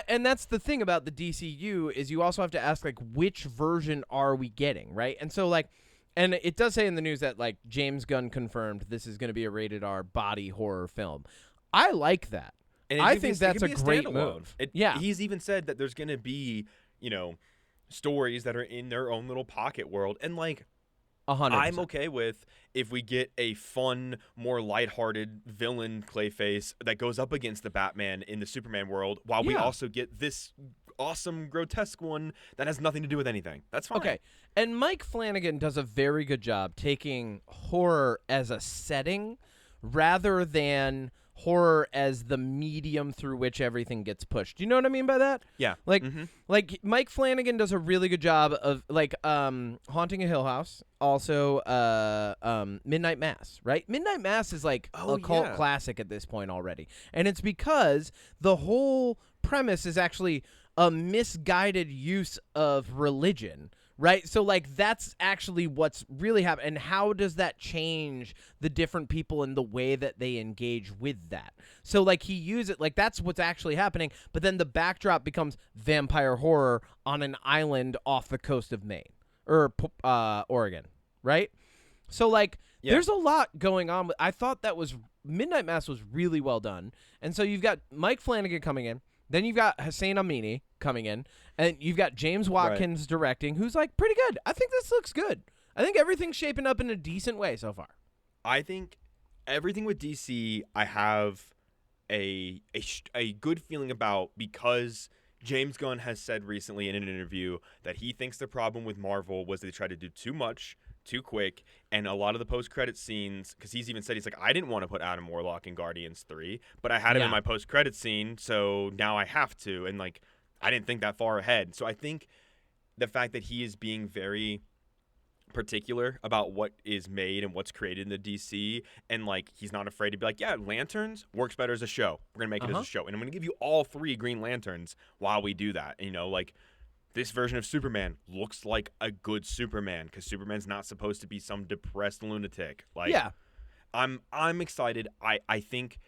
[SPEAKER 1] And that's the thing about the DCU is you also have to ask, like, which version are we getting, right? And so, like, and it does say in the news that, like, James Gunn confirmed this is going to be a rated R body horror film. I like that.
[SPEAKER 2] And
[SPEAKER 1] I think that's a great
[SPEAKER 2] standalone
[SPEAKER 1] move.
[SPEAKER 2] Yeah. He's even said that there's going to be, stories that are in their own little pocket world. And, like,
[SPEAKER 1] 100%.
[SPEAKER 2] I'm okay with if we get a fun, more lighthearted villain Clayface that goes up against the Batman in the Superman world, while we also get this awesome, grotesque one that has nothing to do with anything. That's fine.
[SPEAKER 1] Okay. And Mike Flanagan does a very good job taking horror as a setting rather than horror as the medium through which everything gets pushed. Do you know what I mean by that?
[SPEAKER 2] Yeah.
[SPEAKER 1] Like Mike Flanagan does a really good job of Haunting a Hill House, also Midnight Mass, right? Midnight Mass is like a cult classic at this point already. And it's because the whole premise is actually a misguided use of religion. Right? So, like, that's actually what's really happening. And how does that change the different people and the way that they engage with that? So, like, he uses it, like, that's what's actually happening. But then the backdrop becomes vampire horror on an island off the coast of Maine or Oregon, right? So, like, there's a lot going on. I thought that was Midnight Mass was really well done. And so you've got Mike Flanagan coming in. Then you've got Hussein Amini coming in, and you've got James Watkins directing, who's like pretty good. I think this looks good. I think everything's shaping up in a decent way so far.
[SPEAKER 2] I think everything with DC, I have a good feeling about, because James Gunn has said recently in an interview that he thinks the problem with Marvel was they tried to do too much, too quick, and a lot of the post-credit scenes, because he's even said, he's like, I didn't want to put Adam Warlock in Guardians 3, but I had him in my post-credit scene, so now I have to, and like, I didn't think that far ahead. So I think the fact that he is being very particular about what is made and what's created in the DC, and like, he's not afraid to be like, yeah, Lanterns works better as a show. We're gonna make it as a show, and I'm gonna give you all 3 Green Lanterns while we do that. You know, like, this version of Superman looks like a good Superman, because Superman's not supposed to be some depressed lunatic. Like, I'm excited. I think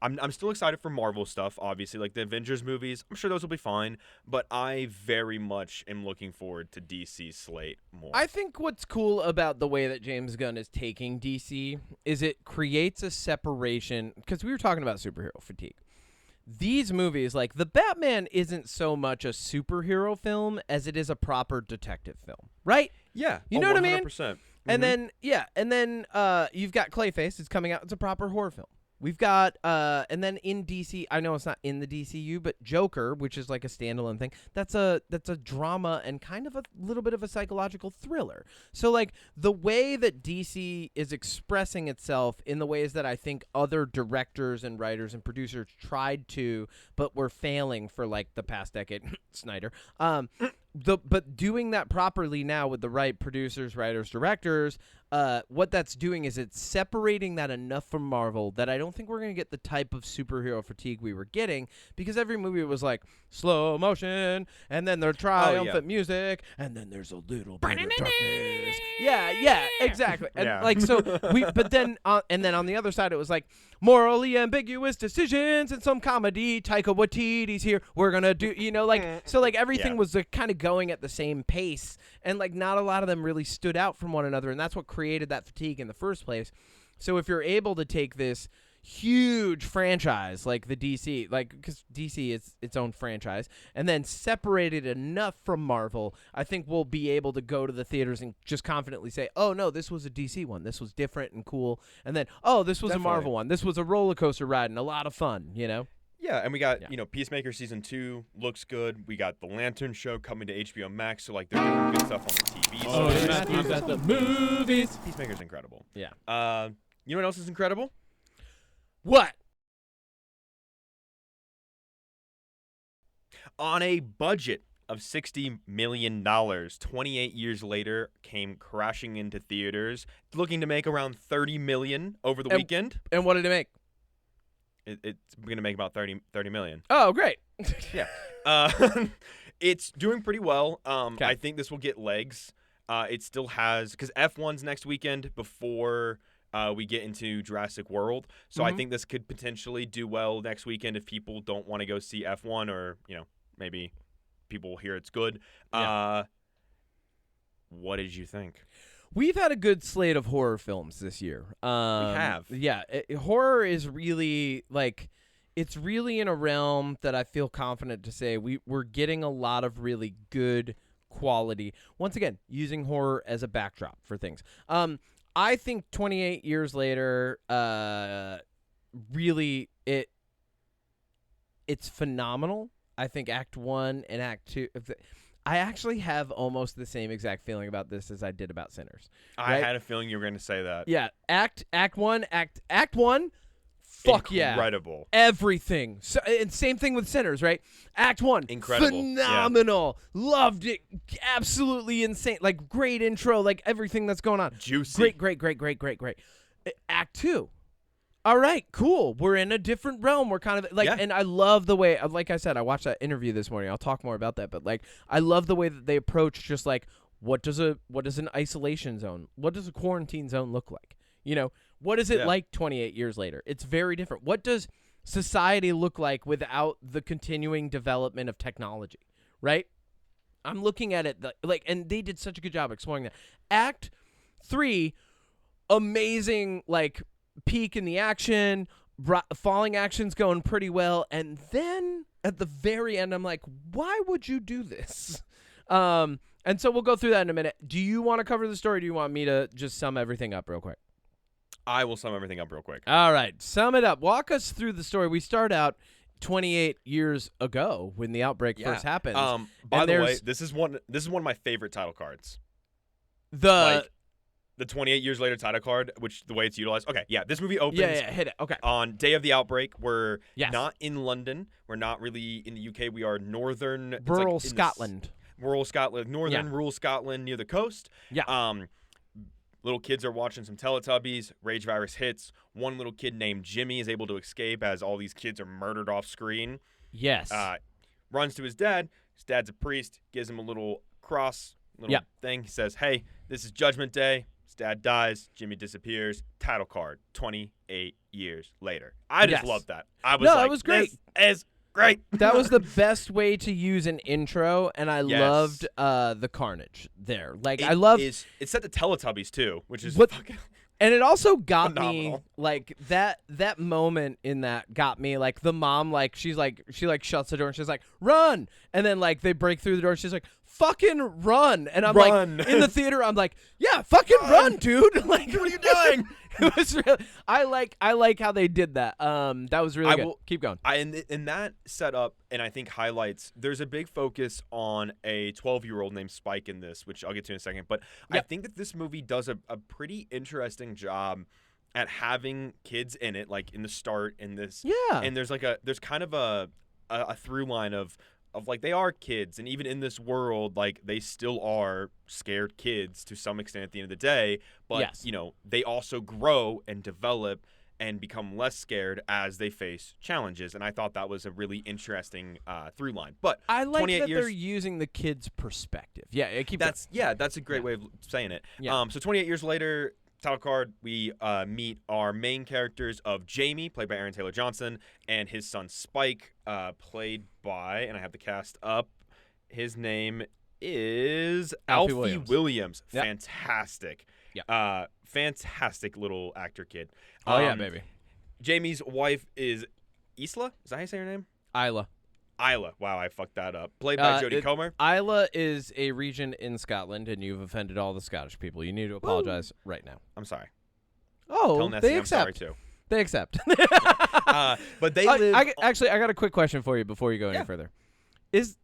[SPEAKER 2] I'm still excited for Marvel stuff, obviously, like the Avengers movies. I'm sure those will be fine, but I very much am looking forward to DC's slate more.
[SPEAKER 1] I think what's cool about the way that James Gunn is taking DC is it creates a separation, because we were talking about superhero fatigue. These movies, like the Batman, isn't so much a superhero film as it is a proper detective film, right?
[SPEAKER 2] Yeah,
[SPEAKER 1] you know what I mean.
[SPEAKER 2] 100%.
[SPEAKER 1] And then you've got Clayface. It's coming out. It's a proper horror film. We've got, and then in DC, I know it's not in the DCU, but Joker, which is like a standalone thing, that's a drama and kind of a little bit of a psychological thriller. So like the way that DC is expressing itself in the ways that I think other directors and writers and producers tried to, but were failing for like the past decade, Snyder, but doing that properly now with the right producers, writers, directors, what that's doing is it's separating that enough from Marvel that I don't think we're going to get the type of superhero fatigue we were getting, because every movie was like slow motion, and then their triumphant music, and then there's a little bit of darkness. Yeah, exactly. And like, so but then, and then on the other side, it was like morally ambiguous decisions and some comedy. Taika Waititi's here. We're going to do, you know, like, so like everything was kind of going at the same pace, and like not a lot of them really stood out from one another, and that's what created that fatigue in the first place. So if you're able to take this huge franchise like the DC, like, because DC is its own franchise, and then separate it enough from Marvel, I think we'll be able to go to the theaters and just confidently say, oh no, this was a DC one, this was different and cool, and then, oh, this was a Marvel one, this was a roller coaster ride and a lot of fun, you know?
[SPEAKER 2] Yeah, and we got, you know, Peacemaker Season 2 looks good. We got The Lantern Show coming to HBO Max, so, like, they're doing good stuff on the TV.
[SPEAKER 3] Oh, Matthew's at the movies.
[SPEAKER 2] Peacemaker's incredible.
[SPEAKER 1] Yeah.
[SPEAKER 2] You know what else is incredible?
[SPEAKER 1] What?
[SPEAKER 2] On a budget of $60 million, 28 years later, came crashing into theaters, looking to make around $30 million over the weekend.
[SPEAKER 1] And what did it make?
[SPEAKER 2] It's going to make about $30 million.
[SPEAKER 1] Oh, great.
[SPEAKER 2] Yeah. It's doing pretty well. I think this will get legs. It still has, because F1's next weekend before we get into Jurassic World. So I think this could potentially do well next weekend if people don't want to go see F1, or, you know, maybe people hear it's good. What did you think?
[SPEAKER 1] We've had a good slate of horror films this year.
[SPEAKER 2] We have.
[SPEAKER 1] Yeah, horror is really, like, it's really in a realm that I feel confident to say we're getting a lot of really good quality. Once again, using horror as a backdrop for things. I think 28 years later, really it's phenomenal. I think Act 1 and Act 2. I actually have almost the same exact feeling about this as I did about Sinners.
[SPEAKER 2] I
[SPEAKER 1] right?
[SPEAKER 2] had a feeling you were going to say that.
[SPEAKER 1] Yeah, Act 1. Fuck
[SPEAKER 2] incredible.
[SPEAKER 1] Yeah. Everything. So, and same thing with Sinners, right? Act 1.
[SPEAKER 2] Incredible.
[SPEAKER 1] Phenomenal. Yeah. Loved it. Absolutely insane. Like, great intro. Like, everything that's going on.
[SPEAKER 2] Juicy.
[SPEAKER 1] Great. Act 2. All right, cool. We're in a different realm. We're kind of like, and I love the way, like I said, I watched that interview this morning. I'll talk more about that. But, like, I love the way that they approach just like, what does an isolation zone, what does a quarantine zone look like? You know, what is it like 28 years later? It's very different. What does society look like without the continuing development of technology, right? I'm looking at it like, and they did such a good job exploring that. Act 3, amazing, like, peak in the action, falling action's going pretty well, and then at the very end, I'm like, why would you do this? And so we'll go through that in a minute. Do you want to cover the story, or do you want me to just sum everything up real quick?
[SPEAKER 2] I will sum everything up real quick.
[SPEAKER 1] All right. Sum it up. Walk us through the story. We start out 28 years ago when the outbreak first happens.
[SPEAKER 2] By the way, this is one of my favorite title cards.
[SPEAKER 1] The
[SPEAKER 2] 28 years later title card, which the way it's utilized. Okay, yeah, this movie opens.
[SPEAKER 1] Yeah, hit it. Okay.
[SPEAKER 2] On day of the outbreak, we're not in London. We're not really in the UK. We are northern.
[SPEAKER 1] Rural Scotland.
[SPEAKER 2] Rural Scotland. Rural Scotland near the coast.
[SPEAKER 1] Yeah.
[SPEAKER 2] Little kids are watching some Teletubbies. Rage virus hits. One little kid named Jimmy is able to escape as all these kids are murdered off screen.
[SPEAKER 1] Yes.
[SPEAKER 2] Runs to his dad. His dad's a priest. Gives him a little cross, thing. He says, hey, this is Judgment Day. His dad dies. Jimmy disappears. Title card. 28 years later. I just love that.
[SPEAKER 1] It was great.
[SPEAKER 2] This is great.
[SPEAKER 1] That was the best way to use an intro, and I loved the carnage there. Like,
[SPEAKER 2] it's set to Teletubbies too, which is fucking.
[SPEAKER 1] And it also got
[SPEAKER 2] phenomenal.
[SPEAKER 1] me, like, that moment in that got me, like, the mom, like, she shuts the door and she's like, run! And then, like, they break through the door and she's like, fucking run! And I'm like, in the theater, I'm like, yeah, fucking run, dude! Like,
[SPEAKER 2] what are you doing?
[SPEAKER 1] It was really, I like how they did that. That was really good. Keep going.
[SPEAKER 2] And that setup, and I think highlights, there's a big focus on a 12-year-old named Spike in this, which I'll get to in a second. But I think that this movie does a pretty interesting job at having kids in it, like in the start in this.
[SPEAKER 1] Yeah.
[SPEAKER 2] And there's kind of a through line of like, they are kids, and even in this world, like, they still are scared kids to some extent at the end of the day, but you know, they also grow and develop and become less scared as they face challenges, and I thought that was a really interesting through line. But
[SPEAKER 1] I like that they're using the kids' perspective. That's
[SPEAKER 2] a great way of saying it. So 28 years later, title card, we meet our main characters of Jamie, played by Aaron Taylor Johnson, and his son Spike, played by, and I have the cast up, his name is Alfie Williams.
[SPEAKER 1] Yep.
[SPEAKER 2] Fantastic.
[SPEAKER 1] Yeah.
[SPEAKER 2] Fantastic little actor kid.
[SPEAKER 1] Oh, yeah, baby.
[SPEAKER 2] Jamie's wife is Isla? Is that how you say her name?
[SPEAKER 1] Isla.
[SPEAKER 2] Wow, I fucked that up. Played by Jodie Comer.
[SPEAKER 1] Isla is a region in Scotland, and you've offended all the Scottish people. You need to apologize right now.
[SPEAKER 2] I'm sorry.
[SPEAKER 1] Oh,
[SPEAKER 2] Tell Nessie
[SPEAKER 1] they accept.
[SPEAKER 2] I'm sorry, too.
[SPEAKER 1] They accept.
[SPEAKER 2] But they live...
[SPEAKER 1] Actually, I got a quick question for you before you go any further. Is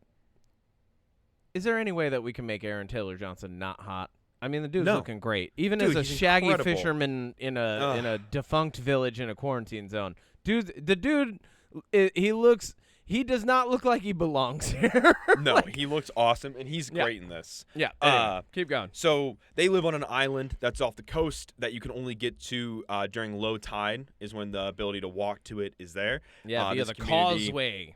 [SPEAKER 1] there any way that we can make Aaron Taylor Johnson not hot? I mean, the dude's looking great. Even as a shaggy fisherman in a defunct village in a quarantine zone. The dude, he does not look like he belongs here.
[SPEAKER 2] No, he looks awesome, and he's great in this.
[SPEAKER 1] Yeah. Anyway, keep going.
[SPEAKER 2] So they live on an island that's off the coast that you can only get to during low tide, is when the ability to walk to it is there.
[SPEAKER 1] Yeah, via the causeway.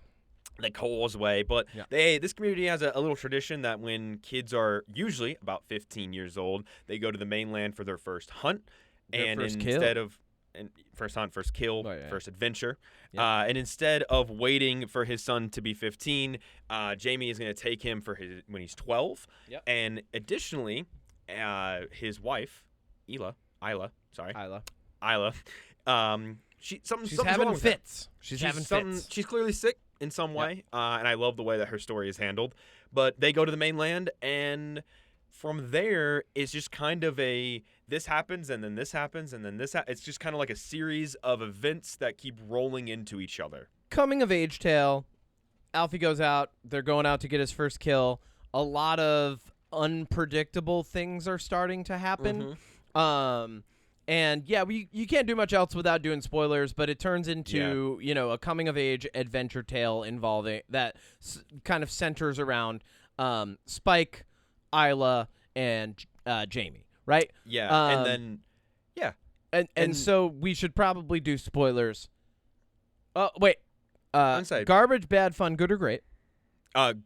[SPEAKER 2] The causeway. But this community has a little tradition that when kids are usually about 15 years old, they go to the mainland for their first hunt. First hunt, first kill, first adventure. Yeah. And instead of waiting for his son to be 15, Jamie is going to take him when he's 12.
[SPEAKER 1] Yep.
[SPEAKER 2] And additionally, his wife, Isla.
[SPEAKER 1] She's
[SPEAKER 2] Something's
[SPEAKER 1] having
[SPEAKER 2] wrong with
[SPEAKER 1] fits.
[SPEAKER 2] She's clearly sick. in some way, and I love the way that her story is handled. But they go to the mainland, and from there, it's just kind of this happens, and then this happens, and then this it's just kind of like a series of events that keep rolling into each other.
[SPEAKER 1] Coming of age tale. Alfie goes out. They're going out to get his first kill. A lot of unpredictable things are starting to happen. And yeah, you can't do much else without doing spoilers, but it turns into, a coming of age adventure tale involving that kind of centers around Spike, Isla, and Jamie, right?
[SPEAKER 2] Yeah.
[SPEAKER 1] And so we should probably do spoilers. Oh, wait.
[SPEAKER 2] Inside.
[SPEAKER 1] Garbage, bad, fun, good or great?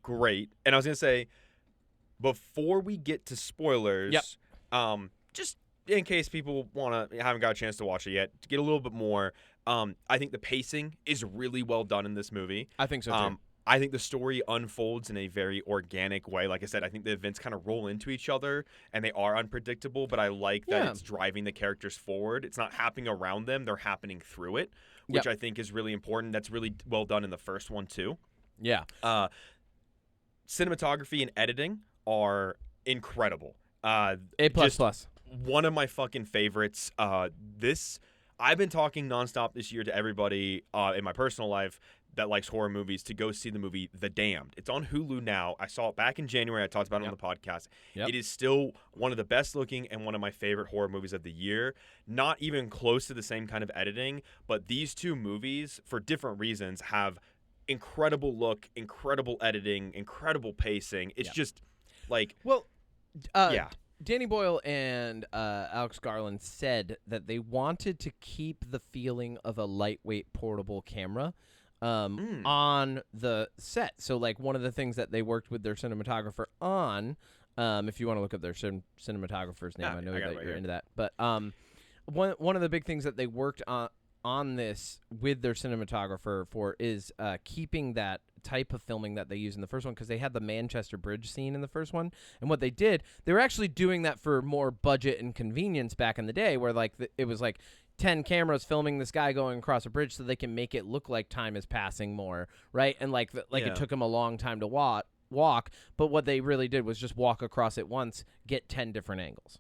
[SPEAKER 2] Great. And I was going to say, before we get to spoilers, just in case people haven't got a chance to watch it yet, to get a little bit more, I think the pacing is really well done in this movie.
[SPEAKER 1] I think so too.
[SPEAKER 2] I think the story unfolds in a very organic way. Like I said, I think the events kind of roll into each other, and they are unpredictable, but I like that it's driving the characters forward. It's not happening around them. They're happening through it, which I think is really important. That's really well done in the first one, too.
[SPEAKER 1] Yeah.
[SPEAKER 2] Cinematography and editing are incredible.
[SPEAKER 1] A++.
[SPEAKER 2] One of my fucking favorites. I've been talking nonstop this year to everybody in my personal life that likes horror movies to go see the movie The Damned. It's on Hulu now. I saw it back in January. I talked about it on the podcast. It is still one of the best looking and one of my favorite horror movies of the year. Not even close to the same kind of editing, but these two movies, for different reasons, have incredible look, incredible editing, incredible pacing. It's just like...
[SPEAKER 1] Well, Danny Boyle and Alex Garland said that they wanted to keep the feeling of a lightweight portable camera on the set. So, like, one of the things that they worked with their cinematographer on, if you want to look up their cinematographer's name, I know that you're into that. But one of the big things that they worked on this with their cinematographer for is keeping that type of filming that they used in the first one, because they had the Manchester Bridge scene in the first one, and what they did, they were actually doing that for more budget and convenience back in the day, where like it was like 10 cameras filming this guy going across a bridge so they can make it look like time is passing more, right? And it took him a long time to walk, but what they really did was just walk across it once, get 10 different angles.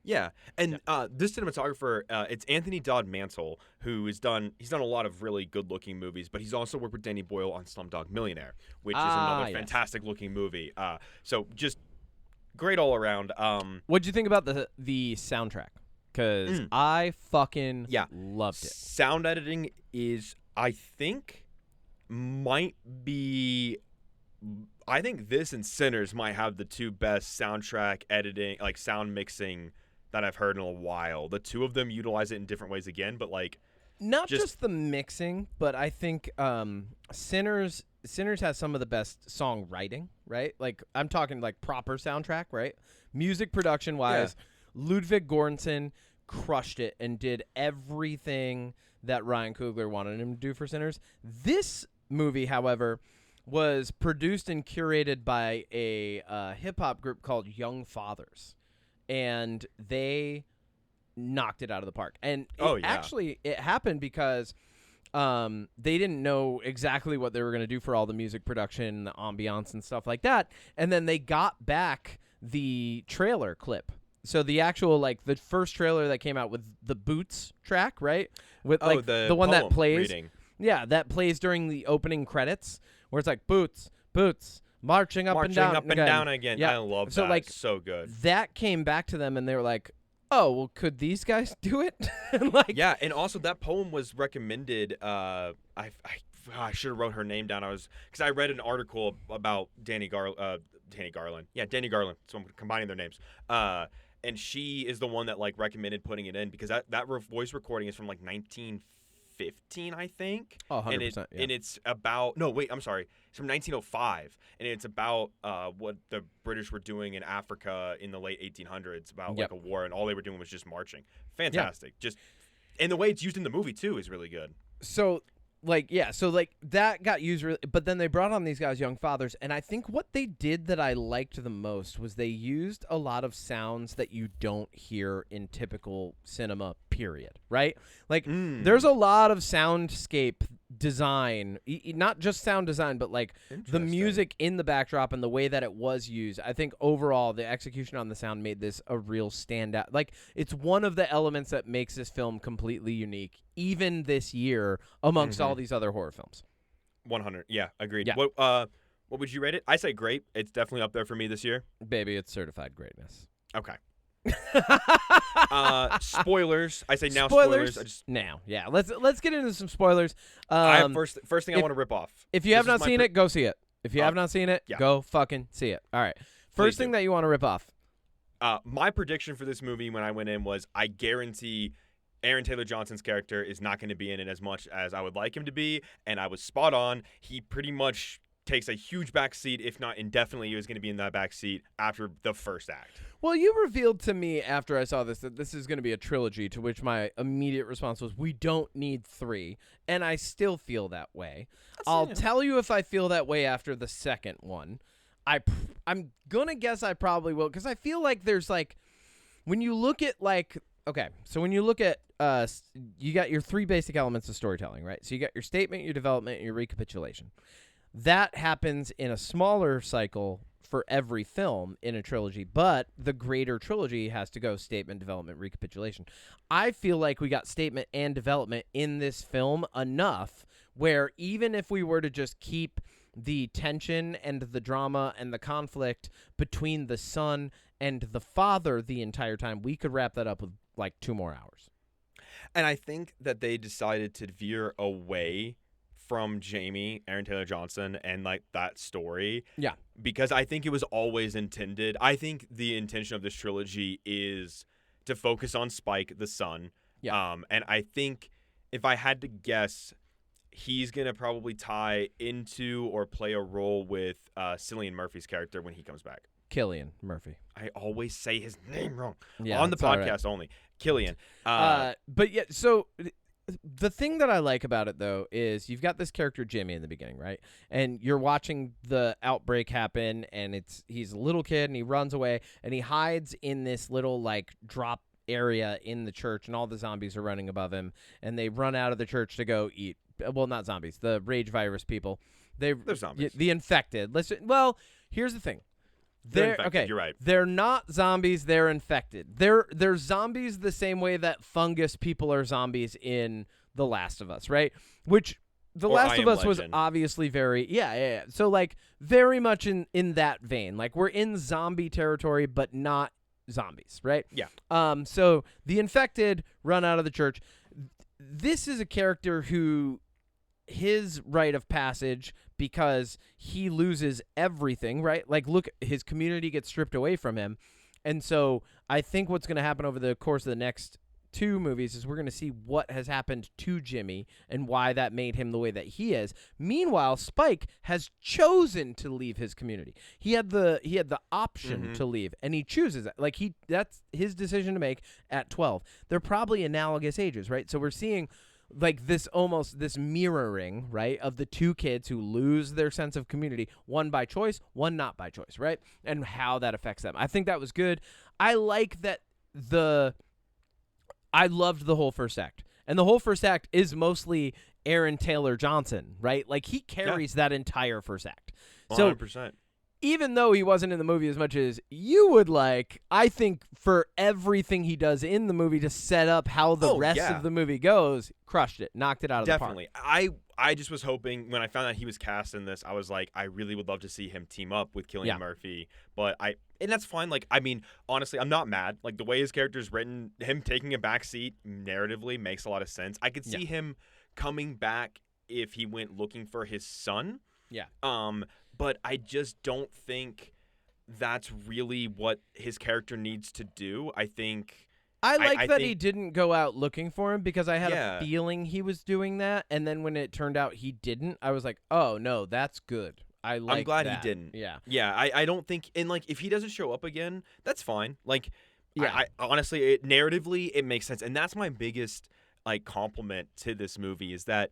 [SPEAKER 2] Yeah, and this cinematographer, it's Anthony Dodd Mansell, he's done a lot of really good-looking movies, but he's also worked with Danny Boyle on Slumdog Millionaire, which is another fantastic-looking movie. So just great all around.
[SPEAKER 1] What'd you think about the soundtrack? Because I fucking loved it.
[SPEAKER 2] Sound editing is, I think this and Sinners might have the two best soundtrack editing, like sound mixing, that I've heard in a while. The two of them utilize it in different ways again, but like
[SPEAKER 1] not just the mixing, but I think Sinners has some of the best songwriting, right? Like I'm talking like proper soundtrack, right? Music production wise, Ludwig Göransson crushed it and did everything that Ryan Coogler wanted him to do for Sinners. This movie, however, was produced and curated by a hip-hop group called Young Fathers, and they knocked it out of the park. And actually, it happened because they didn't know exactly what they were going to do for all the music production, the ambiance, and stuff like that, and then they got back the trailer clip. So the actual, like, the first trailer that came out with the Boots track, right? With the one that plays.
[SPEAKER 2] Reading.
[SPEAKER 1] Yeah, that plays during the opening credits, where it's like boots, marching up and down
[SPEAKER 2] again.
[SPEAKER 1] Yeah.
[SPEAKER 2] I love that.
[SPEAKER 1] So, like,
[SPEAKER 2] so good.
[SPEAKER 1] That came back to them, and they were like, "Oh, well, could these guys do it?"
[SPEAKER 2] And also that poem was recommended. I should have wrote her name down. Because I read an article about Danny Garland. Yeah, Danny Garland. So I'm combining their names. And she is the one that like recommended putting it in, because that voice recording is from like 1915, I think.
[SPEAKER 1] Oh, 100%.
[SPEAKER 2] And it's about I'm sorry. It's from 1905, and it's about what the British were doing in Africa in the late 1800s, about like a war, and all they were doing was just marching. Fantastic. And the way it's used in the movie too is really good.
[SPEAKER 1] So that got used really, but then they brought on these guys, Young Fathers, and I think what they did that I liked the most was they used a lot of sounds that you don't hear in typical cinema, period, right? Like, there's a lot of soundscape design, not just sound design, but like the music in the backdrop and the way that it was used. I think overall the execution on the sound made this a real standout. Like, it's one of the elements that makes this film completely unique, even this year, amongst all these other horror films.
[SPEAKER 2] 100. Yeah, agreed.
[SPEAKER 1] Yeah.
[SPEAKER 2] What would you rate it? I say great. It's definitely up there for me this year.
[SPEAKER 1] Baby, it's certified greatness.
[SPEAKER 2] Okay. Spoilers. I say now spoilers.
[SPEAKER 1] Now, yeah. Let's get into some spoilers.
[SPEAKER 2] I have first thing I want to rip off.
[SPEAKER 1] If you have not seen it, go see it. If you have not seen it, go fucking see it. All right. First thing that you want to rip off.
[SPEAKER 2] My prediction for this movie when I went in was I guarantee Aaron Taylor Johnson's character is not going to be in it as much as I would like him to be, and I was spot on. He pretty much takes a huge backseat, if not indefinitely, he was going to be in that backseat after the first act.
[SPEAKER 1] Well, you revealed to me after I saw this that this is going to be a trilogy, to which my immediate response was, we don't need 3, and I still feel that way. I'll tell you if I feel that way after the second one. I'm going to guess I probably will, because I feel like there's, like, when you look at, like, okay, so when you look at, you got your 3 basic elements of storytelling, right? So you got your statement, your development, and your recapitulation. That happens in a smaller cycle for every film in a trilogy, but the greater trilogy has to go statement, development, recapitulation. I feel like we got statement and development in this film enough where even if we were to just keep the tension and the drama and the conflict between the son and the father the entire time, we could wrap that up with like 2 more hours.
[SPEAKER 2] And I think that they decided to veer away from Jamie, Aaron Taylor Johnson, and like that story.
[SPEAKER 1] Yeah.
[SPEAKER 2] Because I think it was always intended. I think the intention of this trilogy is to focus on Spike, the son.
[SPEAKER 1] Yeah.
[SPEAKER 2] And I think if I had to guess, he's going to probably tie into or play a role with Cillian Murphy's character when he comes back.
[SPEAKER 1] Cillian Murphy.
[SPEAKER 2] I always say his name wrong.
[SPEAKER 1] Yeah,
[SPEAKER 2] on the podcast only. Cillian.
[SPEAKER 1] But yeah, so the thing that I like about it, though, is you've got this character Jimmy in the beginning, right? And you're watching the outbreak happen, and he's a little kid, and he runs away, and he hides in this little, like, drop area in the church, and all the zombies are running above him, and they run out of the church to go eat. Well, not zombies, the rage virus people. They're
[SPEAKER 2] zombies.
[SPEAKER 1] The infected. Well, here's the thing.
[SPEAKER 2] They're infected, okay, you're right.
[SPEAKER 1] They're not zombies, they're infected. They're zombies the same way that fungus people are zombies in The Last of Us, right? Which The Last of Us was obviously very yeah. So like very much in that vein. Like we're in zombie territory but not zombies, right?
[SPEAKER 2] Yeah.
[SPEAKER 1] So the infected run out of the church. This is a character who his rite of passage, because he loses everything, right? Like, look, his community gets stripped away from him. And so I think what's going to happen over the course of the next 2 movies is we're going to see what has happened to Jimmy and why that made him the way that he is. Meanwhile, Spike has chosen to leave his community. He had the option to leave, and he chooses that. Like, that's his decision to make at 12. They're probably analogous ages, right? So we're seeing like this mirroring, right, of the 2 kids who lose their sense of community, one by choice, one not by choice, right? And how that affects them. I think that was good. I like that I loved the whole first act. And the whole first act is mostly Aaron Taylor Johnson, right? Like he carries that entire first act.
[SPEAKER 2] 100%.
[SPEAKER 1] So even though he wasn't in the movie as much as you would like, I think for everything he does in the movie to set up how the rest of the movie goes, crushed it, knocked it out of the park.
[SPEAKER 2] Definitely. I just was hoping, when I found out he was cast in this, I was like, I really would love to see him team up with Cillian Murphy. And that's fine. Like, I mean, honestly, I'm not mad. Like, the way his character's written, him taking a backseat narratively makes a lot of sense. I could see him coming back if he went looking for his son.
[SPEAKER 1] Yeah.
[SPEAKER 2] But I just don't think that's really what his character needs to do. I think
[SPEAKER 1] I think he didn't go out looking for him, because I had a feeling he was doing that, and then when it turned out he didn't, I was like, oh no, that's good. I'm
[SPEAKER 2] glad he didn't.
[SPEAKER 1] Yeah.
[SPEAKER 2] Yeah, I don't think, and like if he doesn't show up again, that's fine. Like I honestly, narratively it makes sense. And that's my biggest like compliment to this movie, is that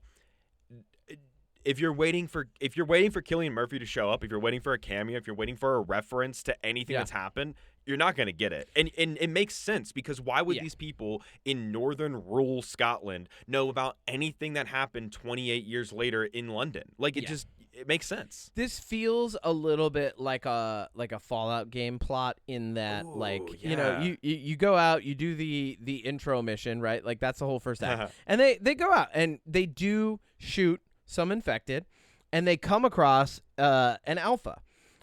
[SPEAKER 2] if you're waiting for Cillian Murphy to show up, if you're waiting for a cameo, if you're waiting for a reference to anything that's happened, you're not going to get it. And it makes sense because why would these people in northern rural Scotland know about anything that happened 28 years later in London? Like it makes sense.
[SPEAKER 1] This feels a little bit like a Fallout game plot in that you go out, you do the intro mission, right? Like that's the whole first act. And they go out and they do shoot some infected and they come across an alpha.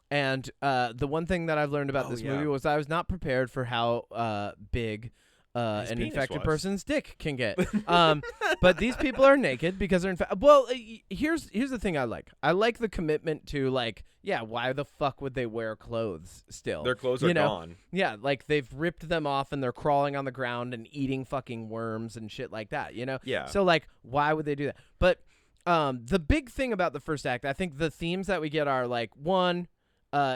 [SPEAKER 1] And the one thing that I've learned about this movie was I was not prepared for how big an infected person's dick can get. But these people are naked because they're infected. Well, here's the thing I like. I like the commitment to like, why the fuck would they wear clothes still?
[SPEAKER 2] Their clothes are gone.
[SPEAKER 1] Yeah, like they've ripped them off and they're crawling on the ground and eating fucking worms and shit like that,
[SPEAKER 2] Yeah.
[SPEAKER 1] So like, why would they do that? But the big thing about the first act, I think the themes that we get are like, one,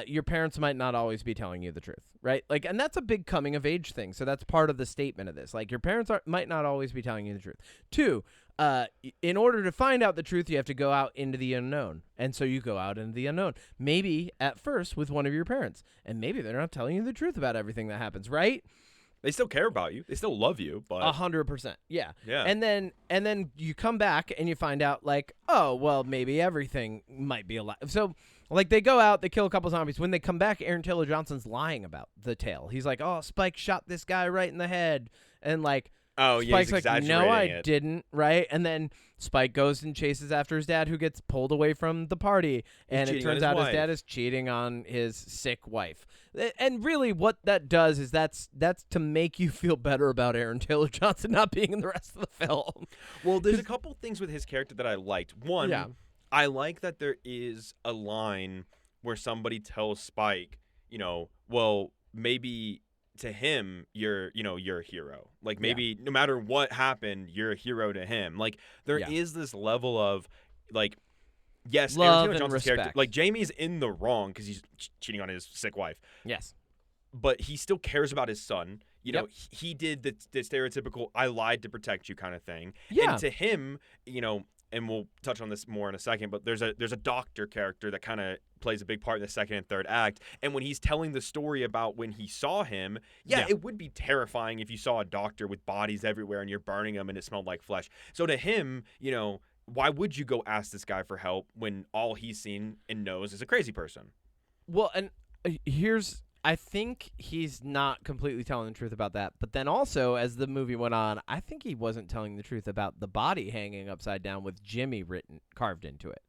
[SPEAKER 1] your parents might not always be telling you the truth, right? Like, and that's a big coming of age thing. So that's part of the statement of this. Like, your parents might not always be telling you the truth. Two, in order to find out the truth, you have to go out into the unknown. And so you go out into the unknown. Maybe at first with one of your parents, and maybe they're not telling you the truth about everything that happens, right?
[SPEAKER 2] They still care about you. They still love you, but
[SPEAKER 1] 100%. Yeah.
[SPEAKER 2] Yeah.
[SPEAKER 1] And then you come back and you find out like, oh, well, maybe everything might be alive. So like they go out, they kill a couple zombies. When they come back, Aaron Taylor Johnson's lying about the tale. He's like, oh, Spike shot this guy right in the head. And like, Spike's
[SPEAKER 2] he's
[SPEAKER 1] like, no, I
[SPEAKER 2] it.
[SPEAKER 1] didn't, right? And then Spike goes and chases after his dad, who gets pulled away from the party. And it turns out his dad is cheating on his sick wife. And really what that does is that's to make you feel better about Aaron Taylor Johnson not being in the rest of the film.
[SPEAKER 2] Well, there's a couple things with his character that I liked. One, I like that there is a line where somebody tells Spike, well, maybe to him, you're a hero. Like maybe no matter what happened, you're a hero to him. Like there is this level of like, yes,
[SPEAKER 1] love
[SPEAKER 2] Aaron Taylor
[SPEAKER 1] and
[SPEAKER 2] Johnson's
[SPEAKER 1] respect.
[SPEAKER 2] character, like Jamie's in the wrong because he's cheating on his sick wife.
[SPEAKER 1] Yes.
[SPEAKER 2] But he still cares about his son. He did the stereotypical "I lied to protect you" kind of thing.
[SPEAKER 1] Yeah.
[SPEAKER 2] And to him, and we'll touch on this more in a second, but there's a doctor character that kind of plays a big part in the second and third act. And when he's telling the story about when he saw him, it would be terrifying if you saw a doctor with bodies everywhere and you're burning them and it smelled like flesh. So to him, why would you go ask this guy for help when all he's seen and knows is a crazy person?
[SPEAKER 1] Well, and I think he's not completely telling the truth about that. But then also, as the movie went on, I think he wasn't telling the truth about the body hanging upside down with Jimmy carved into it.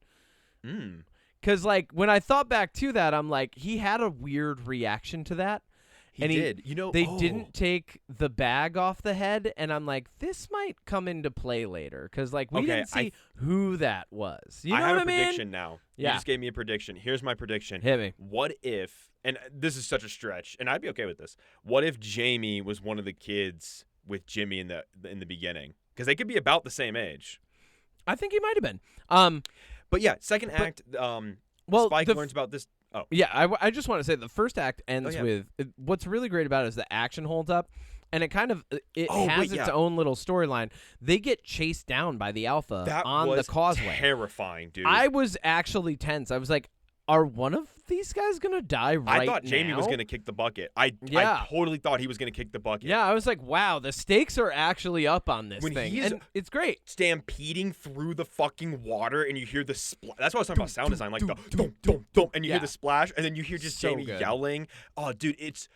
[SPEAKER 1] Because, like, when I thought back to that, I'm like, he had a weird reaction to that.
[SPEAKER 2] He did.
[SPEAKER 1] They didn't take the bag off the head, and I'm like, this might come into play later. Because, like, we didn't see who that was. You know
[SPEAKER 2] I have
[SPEAKER 1] what
[SPEAKER 2] a prediction now.
[SPEAKER 1] Yeah.
[SPEAKER 2] You just gave me a prediction. Here's my prediction.
[SPEAKER 1] Hit me.
[SPEAKER 2] What if, and this is such a stretch, and I'd be okay with this, what if Jamie was one of the kids with Jimmy in the beginning? Because they could be about the same age.
[SPEAKER 1] I think he might have been.
[SPEAKER 2] But yeah, second act, Spike learns about this. Oh.
[SPEAKER 1] Yeah, I just want to say the first act ends with what's really great about it is the action holds up, and it kind of has its own little storyline. They get chased down by the Alpha on the causeway.
[SPEAKER 2] Terrifying, dude.
[SPEAKER 1] I was actually tense. I was like, are one of these guys gonna die right now?
[SPEAKER 2] I thought Jamie was gonna kick the bucket. I totally thought he was gonna kick the bucket.
[SPEAKER 1] Yeah, I was like, wow, the stakes are actually up on this thing. And it's great.
[SPEAKER 2] Stampeding through the fucking water, and you hear the splash. That's why I was talking about sound design, like the dum, and you hear the splash, and then you hear just Jamie yelling. Oh, dude, it's.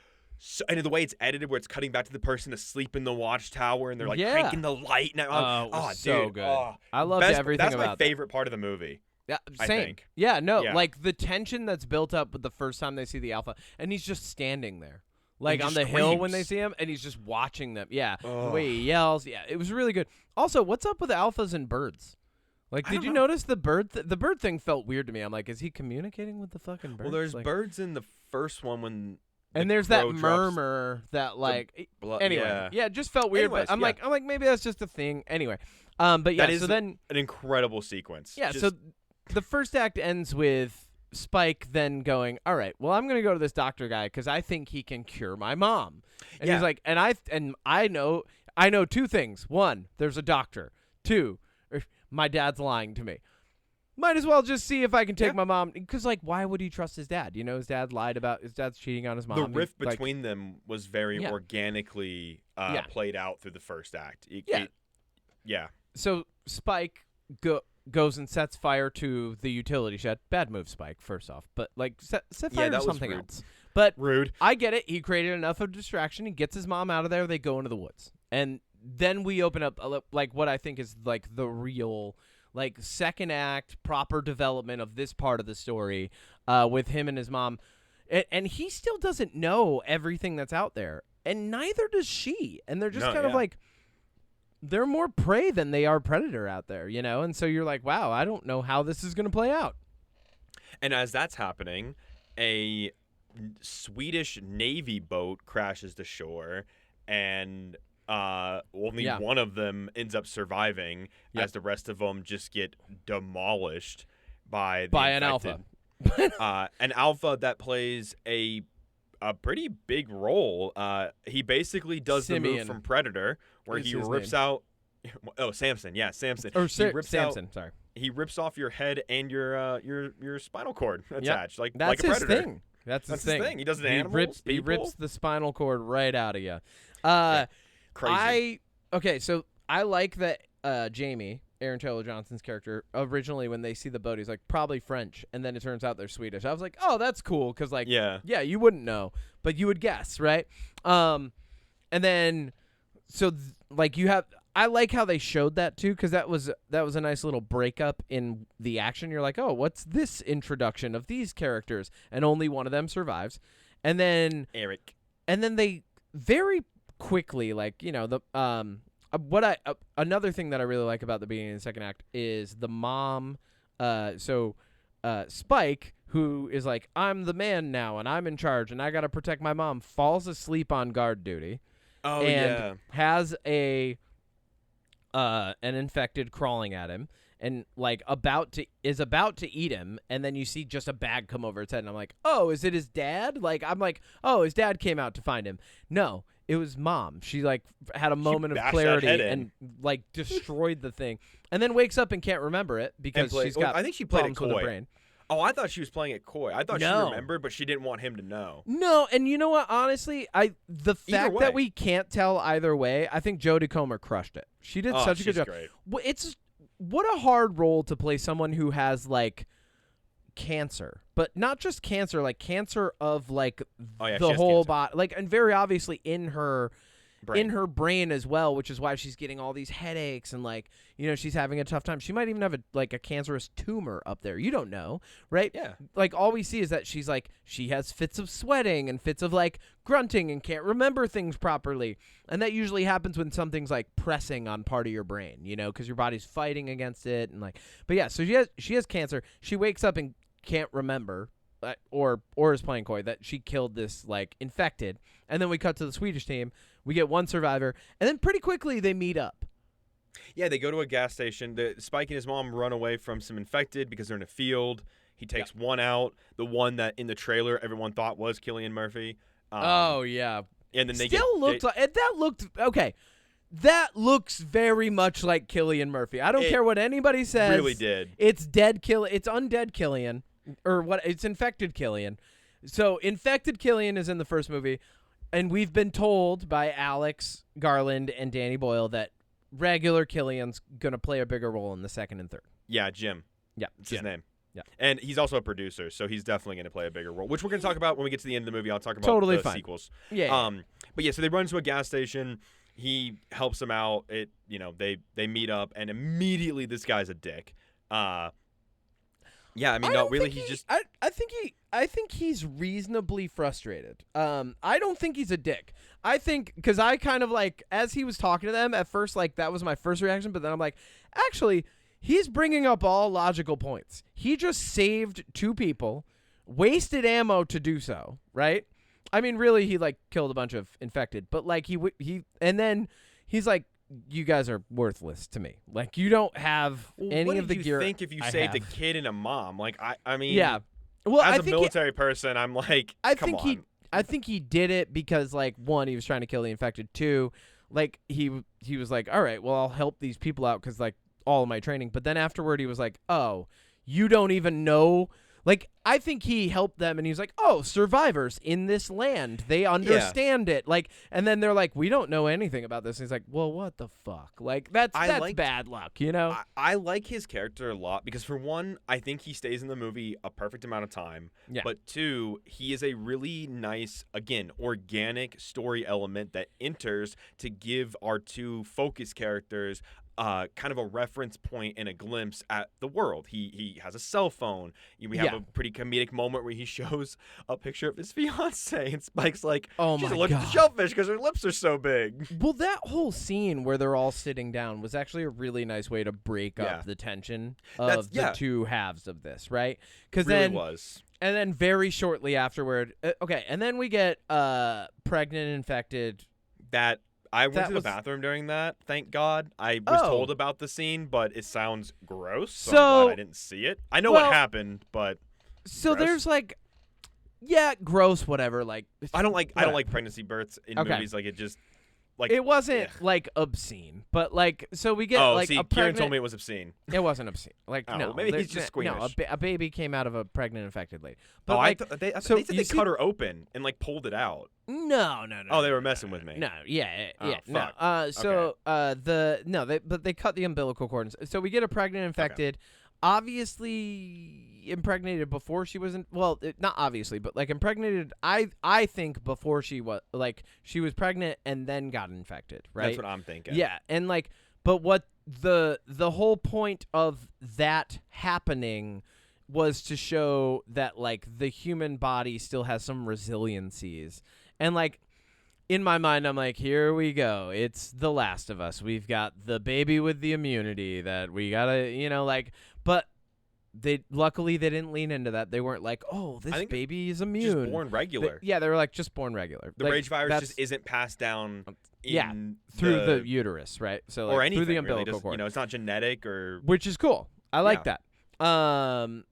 [SPEAKER 2] So, and the way it's edited, where it's cutting back to the person asleep in the watchtower, and they're like cranking the light. And
[SPEAKER 1] so
[SPEAKER 2] dude,
[SPEAKER 1] good.
[SPEAKER 2] Oh,
[SPEAKER 1] I loved everything about that.
[SPEAKER 2] That's my favorite part of the movie.
[SPEAKER 1] Yeah,
[SPEAKER 2] I
[SPEAKER 1] same.
[SPEAKER 2] think.
[SPEAKER 1] Yeah, no, like the tension that's built up with the first time they see the Alpha, and he's just standing there, like on the hill when they see him, and he's just watching them. Yeah, the way he yells. Yeah, it was really good. Also, what's up with alphas and birds? Like, did you notice the bird? The bird thing felt weird to me. I'm like, is he communicating with the fucking birds?
[SPEAKER 2] Well, there's birds in the first one when.
[SPEAKER 1] And there's that murmur that anyway, it just felt weird.
[SPEAKER 2] Anyways,
[SPEAKER 1] but I'm like maybe that's just a thing. Anyway, but yeah,
[SPEAKER 2] so then an incredible sequence.
[SPEAKER 1] Yeah, so the first act ends with Spike then going, all right, well, I'm gonna go to this doctor guy because I think he can cure my mom. And he's like, and I know two things. One, there's a doctor. Two, my dad's lying to me. might as well just see if I can take my mom. Because, like, why would he trust his dad? You know, his dad lied about his dad's cheating on his mom.
[SPEAKER 2] The rift between them was very organically played out through the first act.
[SPEAKER 1] So Spike goes and sets fire to the utility shed. Bad move, Spike, first off. But, like, set fire to something else. But
[SPEAKER 2] rude.
[SPEAKER 1] I get it. He created enough of a distraction. He gets his mom out of there. They go into the woods. And then we open up, like, what I think is, like, the real, like, second act, proper development of this part of the story with him and his mom. And he still doesn't know everything that's out there. And neither does she. And they're just kind of like, they're more prey than they are predator out there, you know? And so you're like, wow, I don't know how this is going to play out.
[SPEAKER 2] And as that's happening, a Swedish Navy boat crashes to shore, and only one of them ends up surviving, as the rest of them just get demolished by
[SPEAKER 1] an alpha.
[SPEAKER 2] An alpha that plays a pretty big role. He basically does the move from Predator, where he rips out. Oh, Samson. Yeah, Samson.
[SPEAKER 1] Or Samson. Sorry.
[SPEAKER 2] He rips off your head and your spinal cord attached, like
[SPEAKER 1] That's
[SPEAKER 2] a predator.
[SPEAKER 1] His thing. That's his thing.
[SPEAKER 2] He does it to animals.
[SPEAKER 1] He rips the spinal cord right out of you.
[SPEAKER 2] Crazy.
[SPEAKER 1] So I like that Jamie, Aaron Taylor Johnson's character, originally when they see the boat, he's like, probably French, and then it turns out they're Swedish. I was like, oh, that's cool, because, like, you wouldn't know, but you would guess, right? And then, like, you have, I like how they showed that, too, because that was a nice little breakup in the action. You're like, oh, what's this introduction of these characters? And only one of them survives. And then
[SPEAKER 2] Eric.
[SPEAKER 1] And then they very quickly, like, you know, the another thing that I really like about the beginning of the second act is the mom. Spike, who is like, I'm the man now and I'm in charge and I got to protect my mom, falls asleep on guard duty.
[SPEAKER 2] Oh,
[SPEAKER 1] and has an infected crawling at him and, like, is about to eat him, and then you see just a bag come over its head, and I'm like, oh, is it his dad? Like, I'm like, oh, his dad came out to find him. No, it was mom. She, like, had a moment of clarity and, like, destroyed the thing, and then wakes up and can't remember it because she's got
[SPEAKER 2] I think she played
[SPEAKER 1] problems with her brain.
[SPEAKER 2] Oh, I thought she was playing it coy. I thought she remembered, but she didn't want him to know.
[SPEAKER 1] No, and you know what? Honestly, the fact that we can't tell either way, I think Jodie Comer crushed it. She did such a good job.
[SPEAKER 2] Great.
[SPEAKER 1] What a hard role to play someone who has, like, cancer, but not just cancer, like cancer of, like, the whole body, like, and very obviously in her brain as well, which is why she's getting all these headaches and, like, you know, she's having a tough time. She might even have a cancerous tumor up there. You don't know, right?
[SPEAKER 2] Yeah.
[SPEAKER 1] Like, all we see is that she's like, she has fits of sweating and fits of, like, grunting and can't remember things properly. And that usually happens when something's, like, pressing on part of your brain, you know, because your body's fighting against it. And, like, but yeah, so she has cancer. She wakes up and can't remember, or is playing coy, that she killed this, like, infected. And then we cut to the Swedish team. We get one survivor, and then pretty quickly they meet up.
[SPEAKER 2] Yeah, they go to a gas station. Spike and his mom run away from some infected because they're in a field. He takes one out, the one that in the trailer everyone thought was Cillian Murphy.
[SPEAKER 1] Oh yeah,
[SPEAKER 2] and then
[SPEAKER 1] that looks very much like Cillian Murphy. I don't care what anybody says.
[SPEAKER 2] Really did.
[SPEAKER 1] It's it's undead Cillian, or what? It's infected Cillian. So infected Cillian is in the first movie. And we've been told by Alex Garland and Danny Boyle that regular Cillian's going to play a bigger role in the second and third.
[SPEAKER 2] Yeah, Jim.
[SPEAKER 1] Yeah.
[SPEAKER 2] It's his name.
[SPEAKER 1] Yeah.
[SPEAKER 2] And he's also a producer, so he's definitely going to play a bigger role, which we're going to talk about when we get to the end of the movie. I'll talk about the sequels.
[SPEAKER 1] Yeah.
[SPEAKER 2] But yeah, so they run to a gas station. He helps them out. They meet up, and immediately this guy's a dick. Yeah, I mean,
[SPEAKER 1] I think he's reasonably frustrated. I don't think he's a dick. I think, because I kind of, like, as he was talking to them at first, like, that was my first reaction, but then I'm like, actually, he's bringing up all logical points. He just saved two people, wasted ammo to do so, right? I mean, really, he, like, killed a bunch of infected, but, like, and then he's like, you guys are worthless to me. Like, you don't have any of the gear.
[SPEAKER 2] What did you think if you saved a kid and a mom? Like, I mean,
[SPEAKER 1] yeah. Well,
[SPEAKER 2] as a military person, I'm like, come on.
[SPEAKER 1] I think he did it because, like, one, he was trying to kill the infected. Two, like, he was like, all right, well, I'll help these people out because, like, all of my training. But then afterward, he was like, oh, you don't even know. Like, I think he helped them, and he's like, oh, survivors in this land. They understand it. Like, and then they're like, we don't know anything about this. And he's like, well, what the fuck? Like, that's bad luck, you know?
[SPEAKER 2] I like his character a lot because, for one, I think he stays in the movie a perfect amount of time. Yeah. But two, he is a really nice, again, organic story element that enters to give our two focus characters kind of a reference point and a glimpse at the world. He has a cell phone. We have a pretty comedic moment where he shows a picture of his fiance, and Spike's like,
[SPEAKER 1] "Oh
[SPEAKER 2] she's
[SPEAKER 1] my
[SPEAKER 2] allergic
[SPEAKER 1] God.
[SPEAKER 2] to shellfish because her lips are so big."
[SPEAKER 1] Well, that whole scene where they're all sitting down was actually a really nice way to break up the tension of the two halves of this, right? Because
[SPEAKER 2] really
[SPEAKER 1] then
[SPEAKER 2] was.
[SPEAKER 1] And then very shortly afterward, and then we get pregnant, infected.
[SPEAKER 2] I went to the bathroom during that, thank God. I was told about the scene, but it sounds gross, so I'm glad I didn't see it. I know what happened, but
[SPEAKER 1] so
[SPEAKER 2] gross.
[SPEAKER 1] There's like, gross, whatever. Like,
[SPEAKER 2] I don't like pregnancy births in movies. Like, it just like
[SPEAKER 1] it wasn't like obscene, but like, so we get like a
[SPEAKER 2] Kieran told me it was obscene.
[SPEAKER 1] It wasn't obscene. Like, no,
[SPEAKER 2] maybe he's just squeamish.
[SPEAKER 1] No, a baby came out of a pregnant, infected lady. But
[SPEAKER 2] they said they cut her open and like pulled it out.
[SPEAKER 1] No.
[SPEAKER 2] Oh, they were messing with me.
[SPEAKER 1] No,
[SPEAKER 2] fuck.
[SPEAKER 1] No. They cut the umbilical cord. So we get a pregnant, infected, obviously impregnated before she wasn't. Well, not obviously, but like impregnated. I think before she was she was pregnant and then got infected. Right.
[SPEAKER 2] That's what I'm thinking.
[SPEAKER 1] Yeah, and like, but what the whole point of that happening was to show that like the human body still has some resiliencies. And, like, in my mind, I'm like, here we go. It's The Last of Us. We've got the baby with the immunity that we got to, but luckily they didn't lean into that. They weren't like, oh, this baby is immune.
[SPEAKER 2] Just born regular.
[SPEAKER 1] They were like, just born regular.
[SPEAKER 2] The rage virus just isn't passed down
[SPEAKER 1] through the uterus, right? So, like,
[SPEAKER 2] or anything,
[SPEAKER 1] through the umbilical
[SPEAKER 2] really.
[SPEAKER 1] cord.
[SPEAKER 2] It's not genetic or...
[SPEAKER 1] Which is cool. I like that. But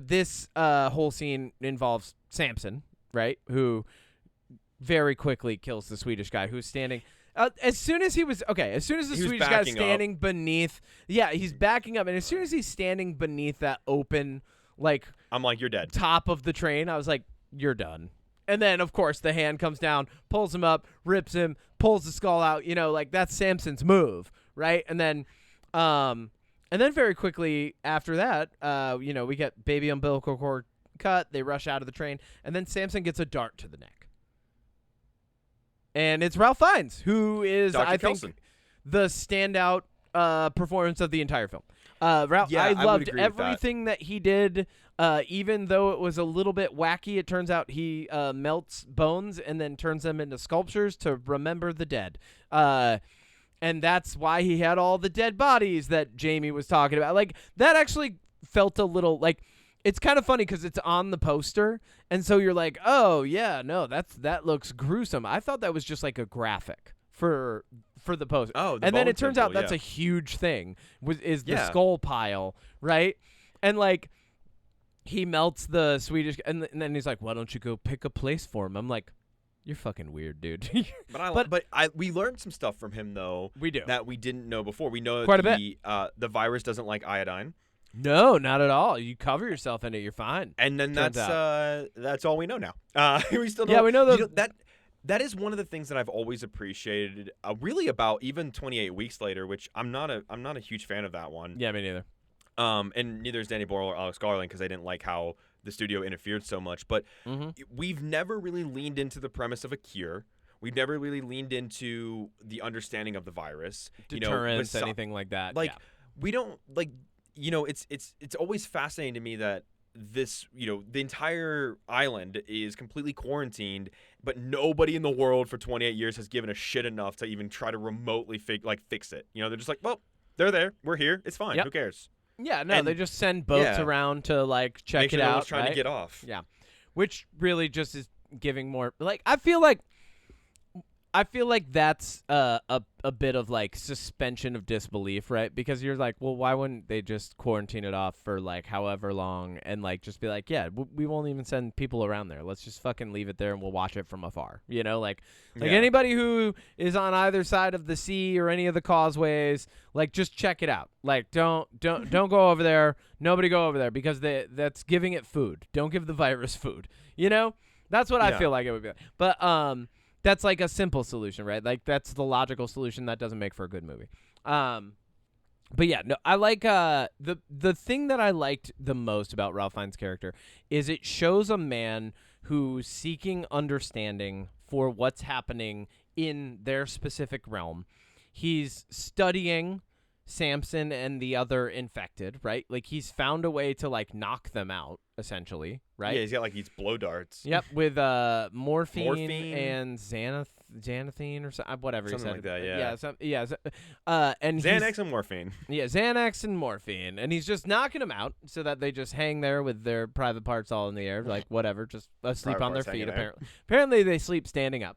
[SPEAKER 1] this whole scene involves Samson, right? Who very quickly kills the Swedish guy who's standing. As soon as the Swedish guy's standing beneath, he's backing up, and as soon as he's standing beneath that open, like,
[SPEAKER 2] I'm like, you're dead.
[SPEAKER 1] Top of the train, I was like, you're done. And then, of course, the hand comes down, pulls him up, rips him, pulls the skull out. Like, that's Samson's move, right? And then very quickly after that, we get baby umbilical cord cut. They rush out of the train, and then Samson gets a dart to the neck. And it's Ralph Fiennes, who is,
[SPEAKER 2] Dr.
[SPEAKER 1] I
[SPEAKER 2] Kelson.
[SPEAKER 1] think, the standout performance of the entire film. Ralph, I loved everything that he did, even though it was a little bit wacky. It turns out he melts bones and then turns them into sculptures to remember the dead. And that's why he had all the dead bodies that Jamie was talking about. Like, that actually felt a little, like, it's kind of funny because it's on the poster, and so you're like, oh, yeah, no, that looks gruesome. I thought that was just like a graphic for the poster.
[SPEAKER 2] Oh,
[SPEAKER 1] and then it turns out that's a huge thing, is the skull pile, right? And, like, he melts the Swedish, and then he's like, why don't you go pick a place for him? I'm like, you're fucking weird, dude.
[SPEAKER 2] We learned some stuff from him, though.
[SPEAKER 1] We do.
[SPEAKER 2] That we didn't know before. We know
[SPEAKER 1] quite
[SPEAKER 2] that
[SPEAKER 1] a
[SPEAKER 2] the virus doesn't like iodine.
[SPEAKER 1] No, not at all. You cover yourself in it, you're fine.
[SPEAKER 2] And then that's all we know now. We still don't.
[SPEAKER 1] Yeah, we know
[SPEAKER 2] that is one of the things that I've always appreciated, really, about even 28 Weeks Later, which I'm not a huge fan of that one.
[SPEAKER 1] Yeah, me neither.
[SPEAKER 2] And neither is Danny Boyle or Alex Garland, because I didn't like how the studio interfered so much. But we've never really leaned into the premise of a cure. We've never really leaned into the understanding of the virus.
[SPEAKER 1] Deterrence, anything like that.
[SPEAKER 2] Like, we don't, like, it's always fascinating to me that this, the entire island is completely quarantined, but nobody in the world for 28 years has given a shit enough to even try to remotely fix it. They're just like, well, they're there. We're here. It's fine. Yep. Who cares?
[SPEAKER 1] Yeah, no, they just send boats around to, like, check
[SPEAKER 2] Make sure
[SPEAKER 1] it out.
[SPEAKER 2] No one's trying to get off.
[SPEAKER 1] Yeah. Which really just is giving more, like, I feel like I feel like that's a bit of like suspension of disbelief, right? Because you're like, well, why wouldn't they just quarantine it off for like however long and like just be like, yeah, we won't even send people around there. Let's just fucking leave it there and we'll watch it from afar. You know, like anybody who is on either side of the sea or any of the causeways, like just check it out. Like don't go over there. Nobody go over there because that's giving it food. Don't give the virus food. You know, that's what I feel like it would be. But that's like a simple solution, right? Like that's the logical solution that doesn't make for a good movie. But yeah, no, I like the thing that I liked the most about Ralph Fiennes' character is it shows a man who's seeking understanding for what's happening in their specific realm. He's studying Samson and the other infected, right? Like he's found a way to like knock them out, essentially, right?
[SPEAKER 2] Yeah, he's got like these blow darts.
[SPEAKER 1] Yep, with morphine and xanathine or whatever
[SPEAKER 2] something
[SPEAKER 1] he said.
[SPEAKER 2] like that. Yeah,
[SPEAKER 1] and
[SPEAKER 2] Xanax and morphine.
[SPEAKER 1] Yeah, Xanax and morphine, and he's just knocking them out so that they just hang there with their private parts all in the air, like whatever, just asleep
[SPEAKER 2] Private
[SPEAKER 1] on their
[SPEAKER 2] parts
[SPEAKER 1] feet.
[SPEAKER 2] hanging
[SPEAKER 1] Apparently they sleep standing up,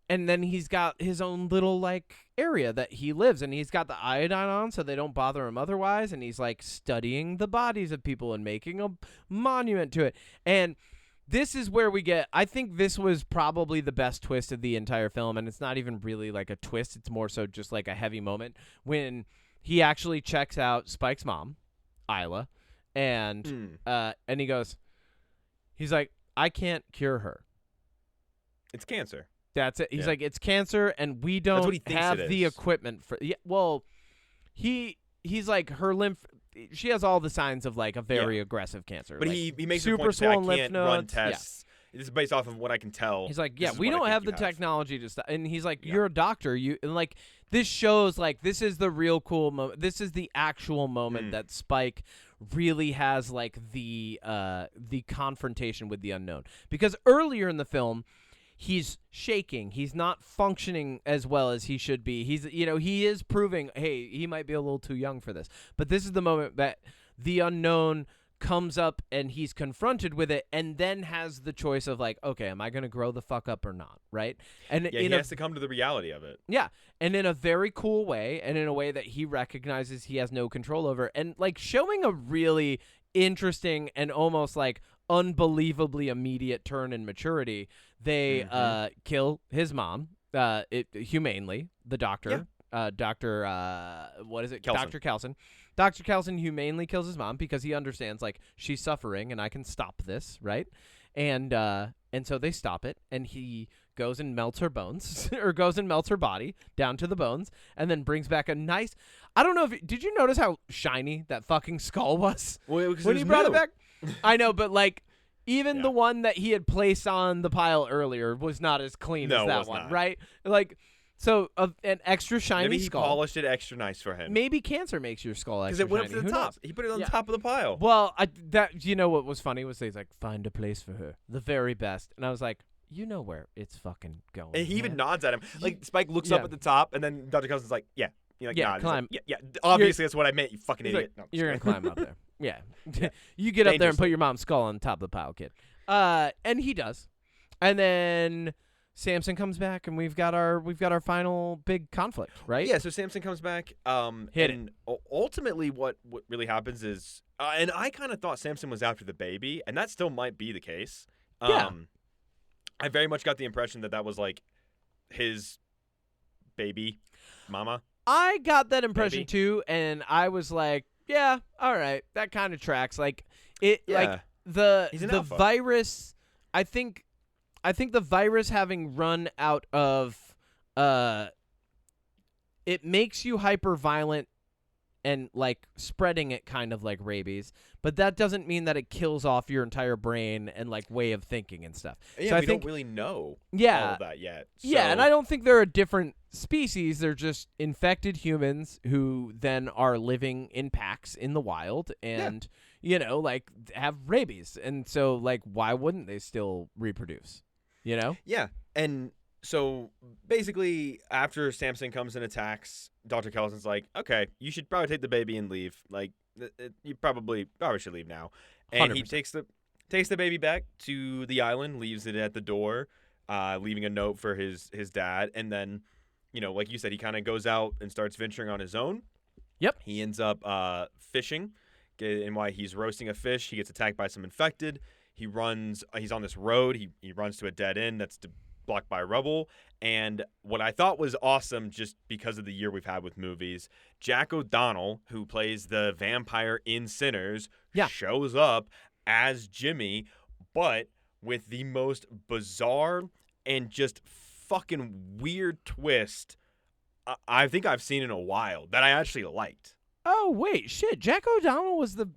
[SPEAKER 1] and then he's got his own little like area that he lives, and he's got the iodine on so they don't bother him otherwise, and he's like studying the bodies of people and making a monument to it. And this is where we get, I think this was probably the best twist of the entire film, and it's not even really like a twist, it's more so just like a heavy moment when he actually checks out Spike's mom, Isla, and he goes, he's like, I can't cure her.
[SPEAKER 2] It's cancer.
[SPEAKER 1] That's it. He's like, it's cancer, and we don't have the equipment for. Yeah, well, he's like her lymph. She has all the signs of like a very aggressive cancer.
[SPEAKER 2] But
[SPEAKER 1] like,
[SPEAKER 2] he makes
[SPEAKER 1] super
[SPEAKER 2] the point
[SPEAKER 1] swollen
[SPEAKER 2] that I
[SPEAKER 1] lymph
[SPEAKER 2] can't run
[SPEAKER 1] nodes.
[SPEAKER 2] tests. This is based off of what I can tell.
[SPEAKER 1] He's like, yeah, we
[SPEAKER 2] what I
[SPEAKER 1] don't
[SPEAKER 2] think
[SPEAKER 1] have
[SPEAKER 2] you
[SPEAKER 1] the technology to stop. And he's like, you're a doctor. And like this shows like this is the real cool moment. This is the actual moment that Spike really has like the confrontation with the unknown, because earlier in the film, he's shaking. He's not functioning as well as he should be. He is proving, hey, he might be a little too young for this. But this is the moment that the unknown comes up and he's confronted with it, and then has the choice of like, okay, am I going to grow the fuck up or not, right? And
[SPEAKER 2] he has to come to the reality of it.
[SPEAKER 1] Yeah, and in a very cool way, and in a way that he recognizes he has no control over, and like showing a really interesting and almost like unbelievably immediate turn in maturity. They kill his mom humanely. The doctor, Dr. What is it?
[SPEAKER 2] Kelson.
[SPEAKER 1] Dr. Kelson. Dr. Kelson humanely kills his mom because he understands like she's suffering and I can stop this, right? And so they stop it, and he goes and melts her bones or goes and melts her body down to the bones, and then brings back a nice. I don't know if did you notice how shiny that fucking skull was when he brought it back? I know, but like. Even the one that he had placed on the pile earlier was not as clean as that one, right? Like, so an extra shiny
[SPEAKER 2] Maybe he
[SPEAKER 1] skull.
[SPEAKER 2] polished it extra nice for him.
[SPEAKER 1] Maybe cancer makes your skull extra shiny.
[SPEAKER 2] Because it went up to the top. He put it on the top of the pile.
[SPEAKER 1] Well, you know what was funny was he's like, find a place for her, the very best, and I was like, you know where it's fucking going.
[SPEAKER 2] And he even nods at him. Like Spike looks up at the top, and then Dr. Cousins like, yeah. You're like,
[SPEAKER 1] climb.
[SPEAKER 2] Like, yeah. Obviously, that's what I meant. You fucking idiot.
[SPEAKER 1] Like, you're gonna climb up there. Yeah. You get up there and put your mom's skull on top of the pile, kid. And he does, and then Samson comes back, and we've got our final big conflict, right?
[SPEAKER 2] Yeah. So Samson comes back. And ultimately, what really happens is, and I kind of thought Samson was after the baby, and that still might be the case. I very much got the impression that was like his baby, mama.
[SPEAKER 1] I got that impression too, and I was like, yeah, all right, that kind of tracks. Like it, like. The virus, I think the virus having run out of, it makes you hyper violent and like spreading it kind of like rabies, but that doesn't mean that it kills off your entire brain and like way of thinking and stuff.
[SPEAKER 2] Yeah,
[SPEAKER 1] so
[SPEAKER 2] we don't really know all of that yet. So.
[SPEAKER 1] Yeah, and I don't think they're a different species. They're just infected humans who then are living in packs in the wild and, like have rabies. And so like, why wouldn't they still reproduce,
[SPEAKER 2] Yeah. And so basically after Samson comes and attacks, Dr. Kelson's like, okay, you should probably take the baby and leave. Like you probably should leave now. And
[SPEAKER 1] 100%.
[SPEAKER 2] he takes the baby back to the island, leaves it at the door. leaving a note for his dad. And then, like you said, he kind of goes out and starts venturing on his own.
[SPEAKER 1] Yep.
[SPEAKER 2] He ends up fishing. And while he's roasting a fish, he gets attacked by some infected. He's on this road. He runs to a dead end that's blocked by rubble. And what I thought was awesome, just because of the year we've had with movies, Jack O'Donnell, who plays the vampire in Sinners, shows up as Jimmy, but with the most bizarre and just fucking weird twist I think I've seen in a while that I actually liked.
[SPEAKER 1] Oh, wait, shit. Jack O'Donnell was the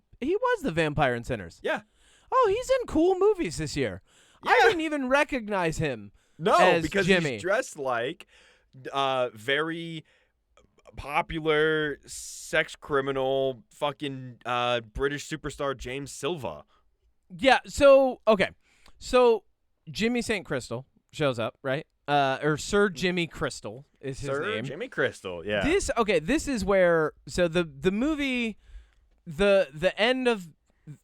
[SPEAKER 1] vampire in Sinners.
[SPEAKER 2] Yeah.
[SPEAKER 1] Oh, he's in cool movies this year.
[SPEAKER 2] Yeah.
[SPEAKER 1] I didn't even recognize him.
[SPEAKER 2] No, because
[SPEAKER 1] Jimmy.
[SPEAKER 2] He's dressed like very popular sex criminal fucking British superstar James Silva.
[SPEAKER 1] Yeah, so Jimmy St. Crystal shows up, right? Or Sir Jimmy Crystal is his name.
[SPEAKER 2] Sir Jimmy Crystal, yeah.
[SPEAKER 1] This is where the movie, the end of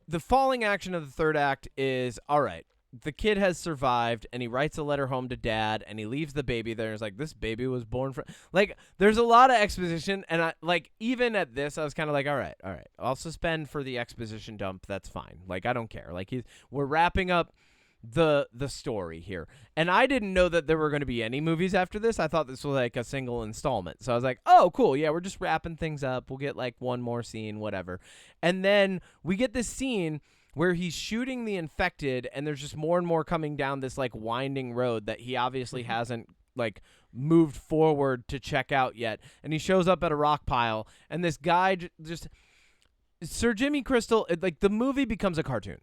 [SPEAKER 1] the falling action of the third act is, all right, the kid has survived, and he writes a letter home to dad, and he leaves the baby there. And it's like, this baby was born from... Like, there's a lot of exposition, and I even at this, I was kind of like, all right, I'll suspend for the exposition dump. That's fine. Like, I don't care. Like, we're wrapping up the story here. And I didn't know that there were going to be any movies after this. I thought this was like a single installment. So I was like, oh, cool. Yeah, we're just wrapping things up. We'll get like one more scene, whatever. And then we get this scene where he's shooting the infected, and there's just more and more coming down this like winding road that he obviously hasn't like moved forward to check out yet. And he shows up at a rock pile, and this guy just Sir Jimmy Crystal, like the movie becomes a cartoon.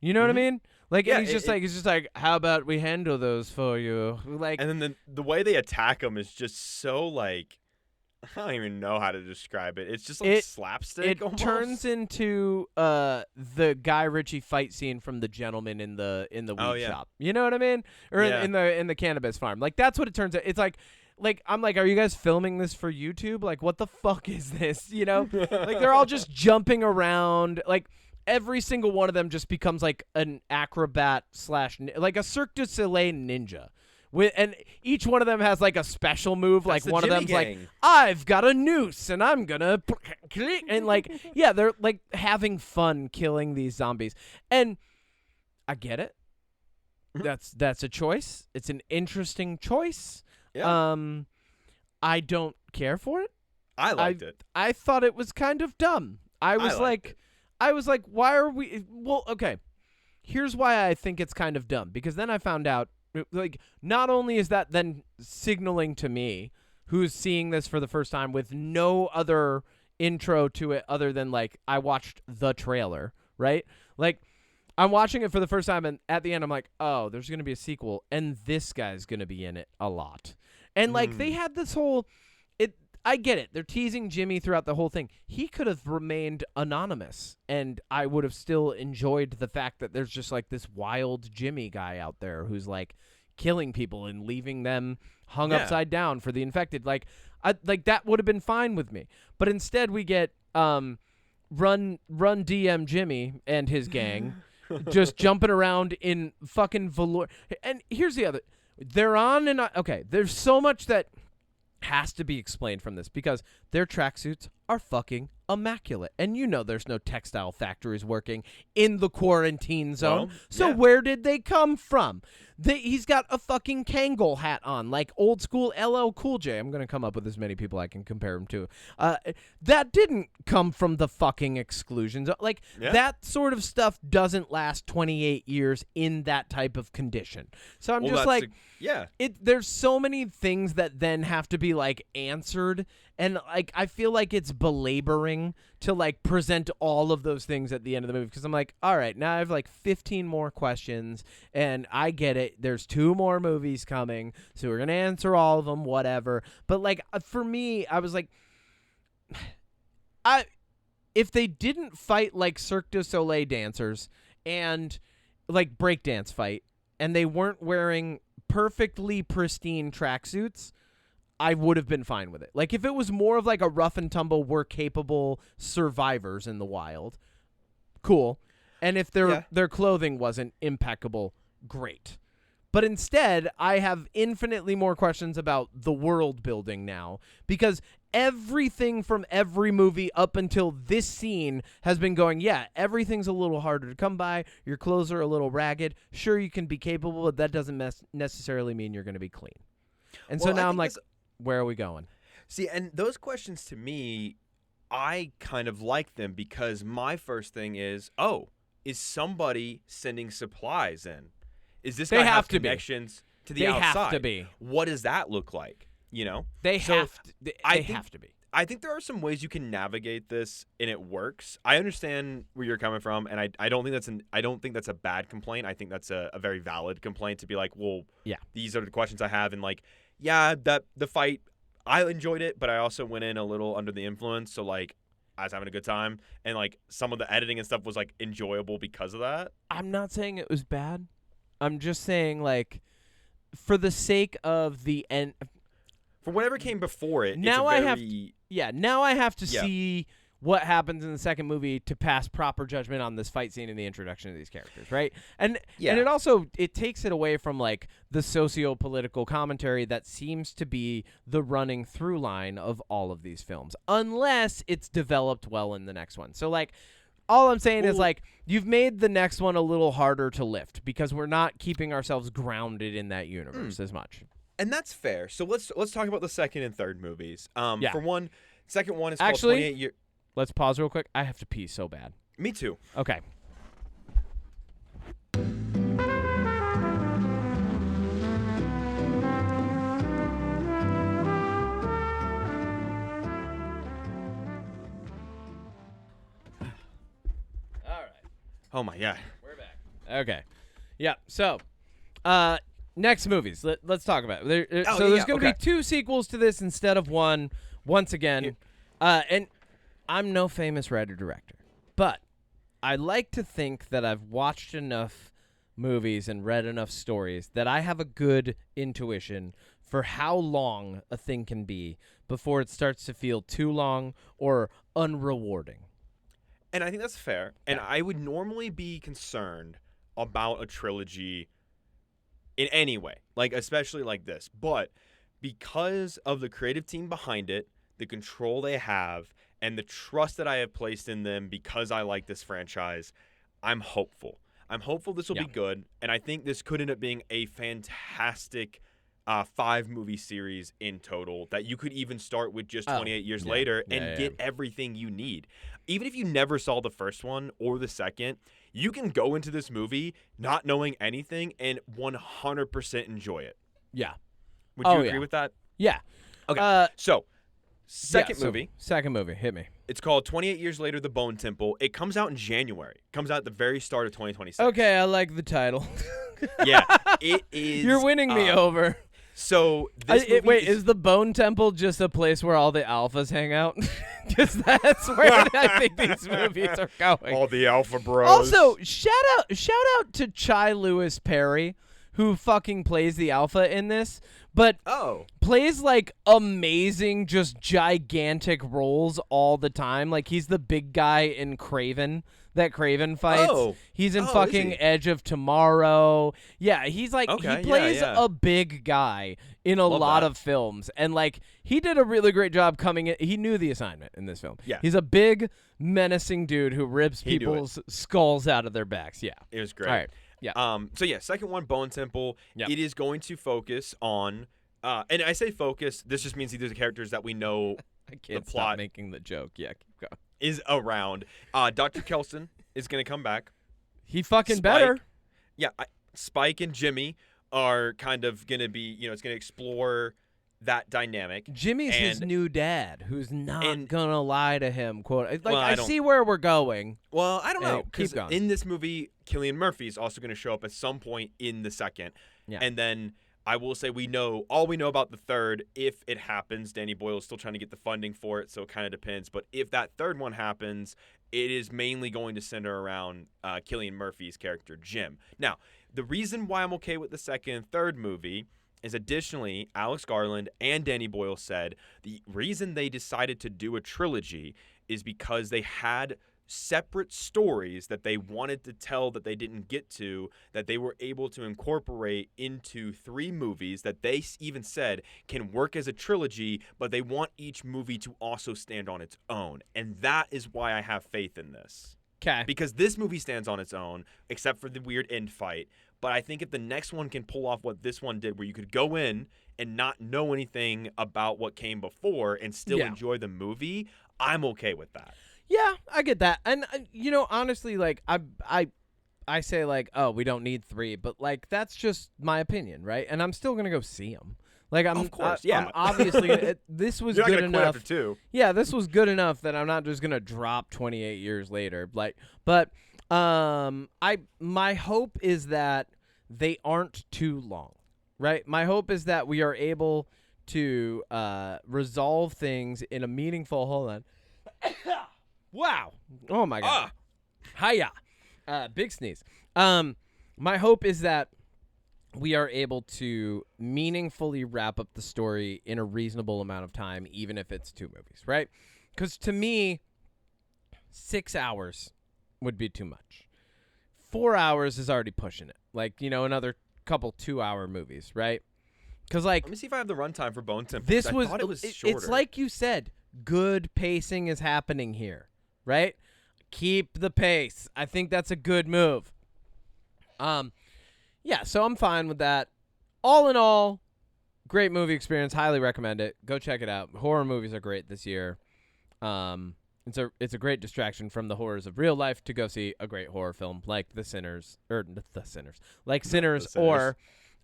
[SPEAKER 1] You know what I mean? Like,
[SPEAKER 2] yeah,
[SPEAKER 1] and he's just like, how about we handle those for you? Like,
[SPEAKER 2] and then the way they attack him is just so like, I don't even know how to describe it. It's just like slapstick.
[SPEAKER 1] It
[SPEAKER 2] almost.
[SPEAKER 1] turns into the Guy Ritchie fight scene from The Gentleman in the weed shop. You know what I mean? Or in the cannabis farm. Like, that's what it turns out. It's like I'm like, are you guys filming this for YouTube? Like, what the fuck is this? You know? Like, they're all just jumping around. Like, every single one of them just becomes like an acrobat / like a Cirque du Soleil ninja. And each one of them has like a special move.
[SPEAKER 2] That's
[SPEAKER 1] like one of them's
[SPEAKER 2] gang.
[SPEAKER 1] like, I've got a noose and I'm gonna, and like, yeah, they're like having fun killing these zombies. And I get it. That's a choice. It's an interesting choice.
[SPEAKER 2] Yeah.
[SPEAKER 1] I don't care for it.
[SPEAKER 2] I liked it.
[SPEAKER 1] I thought it was kind of dumb. I was like, why are we? Well, okay. Here's why I think it's kind of dumb. Because then I found out, like, not only is that then signaling to me, who's seeing this for the first time with no other intro to it other than, like, I watched the trailer, right? Like, I'm watching it for the first time, and at the end, I'm like, oh, there's going to be a sequel, and this guy's going to be in it a lot. And, like, they had this whole... I get it. They're teasing Jimmy throughout the whole thing. He could have remained anonymous, and I would have still enjoyed the fact that there's just like this wild Jimmy guy out there who's like killing people and leaving them hung upside down for the infected. Like that would have been fine with me. But instead, we get Run DM Jimmy and his gang just jumping around in fucking velour. And here's the other. They're on and okay. There's so much that has to be explained from this because their tracksuits are fucking immaculate. And you know there's no textile factories working in the quarantine zone.
[SPEAKER 2] Well,
[SPEAKER 1] so where did they come from? He's got a fucking Kangol hat on, like old school LL Cool J. I'm going to come up with as many people I can compare him to. That didn't come from the fucking exclusions. Like, that sort of stuff doesn't last 28 years in that type of condition. So I'm just like... There's so many things that then have to be like answered, and like I feel like it's belaboring to like present all of those things at the end of the movie because I'm like, all right, now I have like 15 more questions, and I get it. There's 2 more movies coming, so we're gonna answer all of them, whatever. But like for me, I was like, if they didn't fight like Cirque du Soleil dancers and like breakdance fight, and they weren't wearing perfectly pristine tracksuits, I would have been fine with it. Like if it was more of like a rough and tumble, we're capable survivors in the wild, cool. And if their clothing wasn't impeccable, great. But instead, I have infinitely more questions about the world building now, because everything from every movie up until this scene has been going, yeah, everything's a little harder to come by. Your clothes are a little ragged. Sure, you can be capable, but that doesn't necessarily mean you're going to be clean. And so now I'm like, where are we going?
[SPEAKER 2] See, and those questions to me, I kind of like them because my first thing is, is somebody sending supplies in? Is this guy have connections to the outside?
[SPEAKER 1] They have to be.
[SPEAKER 2] What does that look like?
[SPEAKER 1] They have to be.
[SPEAKER 2] I think there are some ways you can navigate this and it works. I understand where you're coming from, and I don't think that's a bad complaint. I think that's a very valid complaint to be like, well,
[SPEAKER 1] yeah,
[SPEAKER 2] these are the questions I have, and like, yeah, that the fight, I enjoyed it, but I also went in a little under the influence, so like I was having a good time, and like some of the editing and stuff was like enjoyable because of that.
[SPEAKER 1] I'm not saying it was bad. I'm just saying, like, for the sake of the end,
[SPEAKER 2] for whatever came before it.
[SPEAKER 1] Now I have to see what happens in the second movie to pass proper judgment on this fight scene and the introduction of these characters, right? And it also takes it away from like the socio-political commentary that seems to be the running through line of all of these films, unless it's developed well in the next one. So like, all I'm saying is, like, you've made the next one a little harder to lift because we're not keeping ourselves grounded in that universe as much.
[SPEAKER 2] And that's fair. So let's talk about the second and third movies. For one, second one is called
[SPEAKER 1] Actually,
[SPEAKER 2] 28 Years.
[SPEAKER 1] Let's pause real quick. I have to pee so bad.
[SPEAKER 2] Me too.
[SPEAKER 1] Okay.
[SPEAKER 2] Oh my God.
[SPEAKER 1] We're back. Okay. Yeah. So, next movies. Let's talk about it. There's going to be 2 sequels to this instead of 1. Once again, and I'm no famous writer-director, but I like to think that I've watched enough movies and read enough stories that I have a good intuition for how long a thing can be before it starts to feel too long or unrewarding.
[SPEAKER 2] And I think that's fair. And I would normally be concerned about a trilogy in any way, like especially like this. But because of the creative team behind it, the control they have, and the trust that I have placed in them because I like this franchise, I'm hopeful. I'm hopeful this will be good. And I think this could end up being a fantastic 5-movie series in total that you could even start with just 28 years later and get everything you need. Even if you never saw the first one or the second, you can go into this movie not knowing anything and 100% enjoy it.
[SPEAKER 1] Yeah.
[SPEAKER 2] Would you agree with that?
[SPEAKER 1] Yeah.
[SPEAKER 2] Okay. Second movie.
[SPEAKER 1] Hit me.
[SPEAKER 2] It's called 28 Years Later, The Bone Temple. It comes out in January. It comes out at the very start of 2026.
[SPEAKER 1] Okay, I like the title.
[SPEAKER 2] Yeah, it is.
[SPEAKER 1] You're winning me over.
[SPEAKER 2] So this
[SPEAKER 1] wait, is the Bone Temple just a place where all the alphas hang out? Because that's where I think these movies are going.
[SPEAKER 2] All the alpha bros.
[SPEAKER 1] Also, shout out to Chai Lewis Perry, who fucking plays the alpha in this, but plays like amazing, just gigantic roles all the time. Like he's the big guy in Craven. That Craven fights. He's in fucking Edge of Tomorrow. Yeah, he's like he plays a big guy in a lot of films, and like he did a really great job coming in. He knew the assignment in this film.
[SPEAKER 2] Yeah,
[SPEAKER 1] he's a big, menacing dude who rips people's skulls out of their backs. Yeah,
[SPEAKER 2] it was great.
[SPEAKER 1] All right. Yeah.
[SPEAKER 2] Second one, Bone Temple. Yep. It is going to focus on, and I say focus. This just means these are the characters that we know.
[SPEAKER 1] I can't
[SPEAKER 2] the plot
[SPEAKER 1] stop making the joke. Yeah, keep going.
[SPEAKER 2] Is around. Dr. Kelson is going to come back.
[SPEAKER 1] He fucking better.
[SPEAKER 2] Yeah, Spike and Jimmy are kind of going to be, it's going to explore that dynamic.
[SPEAKER 1] Jimmy's his new dad, who's not going to lie to him. Quote, like, I see where we're going.
[SPEAKER 2] Well, I don't know. Because in this movie, Cillian Murphy is also going to show up at some point in the second. Yeah. And then I will say we know about the third. If it happens, Danny Boyle is still trying to get the funding for it, so it kind of depends. But if that third one happens, it is mainly going to center around Cillian Murphy's character, Jim. Now, the reason why I'm okay with the second and third movie is additionally, Alex Garland and Danny Boyle said the reason they decided to do a trilogy is because they had separate stories that they wanted to tell that they didn't get to, that they were able to incorporate into 3 movies that they even said can work as a trilogy, but they want each movie to also stand on its own. And that is why I have faith in this.
[SPEAKER 1] Okay.
[SPEAKER 2] Because this movie stands on its own, except for the weird end fight. But I think if the next one can pull off what this one did, where you could go in and not know anything about what came before and still enjoy the movie, I'm okay with that.
[SPEAKER 1] Yeah, I get that. And, honestly, like, I say, like, oh, we don't need 3. But, like, that's just my opinion, right? And I'm still going to go see them. Like, of course, I'm obviously, this was good enough.
[SPEAKER 2] After 2.
[SPEAKER 1] Yeah, this was good enough that I'm not just going to drop 28 years later. Like, but my hope is that they aren't too long, right? My hope is that we are able to resolve things in a meaningful. Hold on. Wow. Oh my God. Hiya. Big sneeze. My hope is that we are able to meaningfully wrap up the story in a reasonable amount of time, even if it's 2 movies, right? Because to me, 6 hours would be too much. 4 hours is already pushing it. Like, another couple 2-hour movies, right? Because, like,
[SPEAKER 2] let me see if I have the runtime for Bone Temple.
[SPEAKER 1] This
[SPEAKER 2] I thought it was shorter.
[SPEAKER 1] It's like you said, good pacing is happening here, right? Keep the pace. I think that's a good move. Yeah, so I'm fine with that. All in all, great movie experience. Highly recommend it. Go check it out. Horror movies are great this year. It's a great distraction from the horrors of real life to go see a great horror film like Sinners or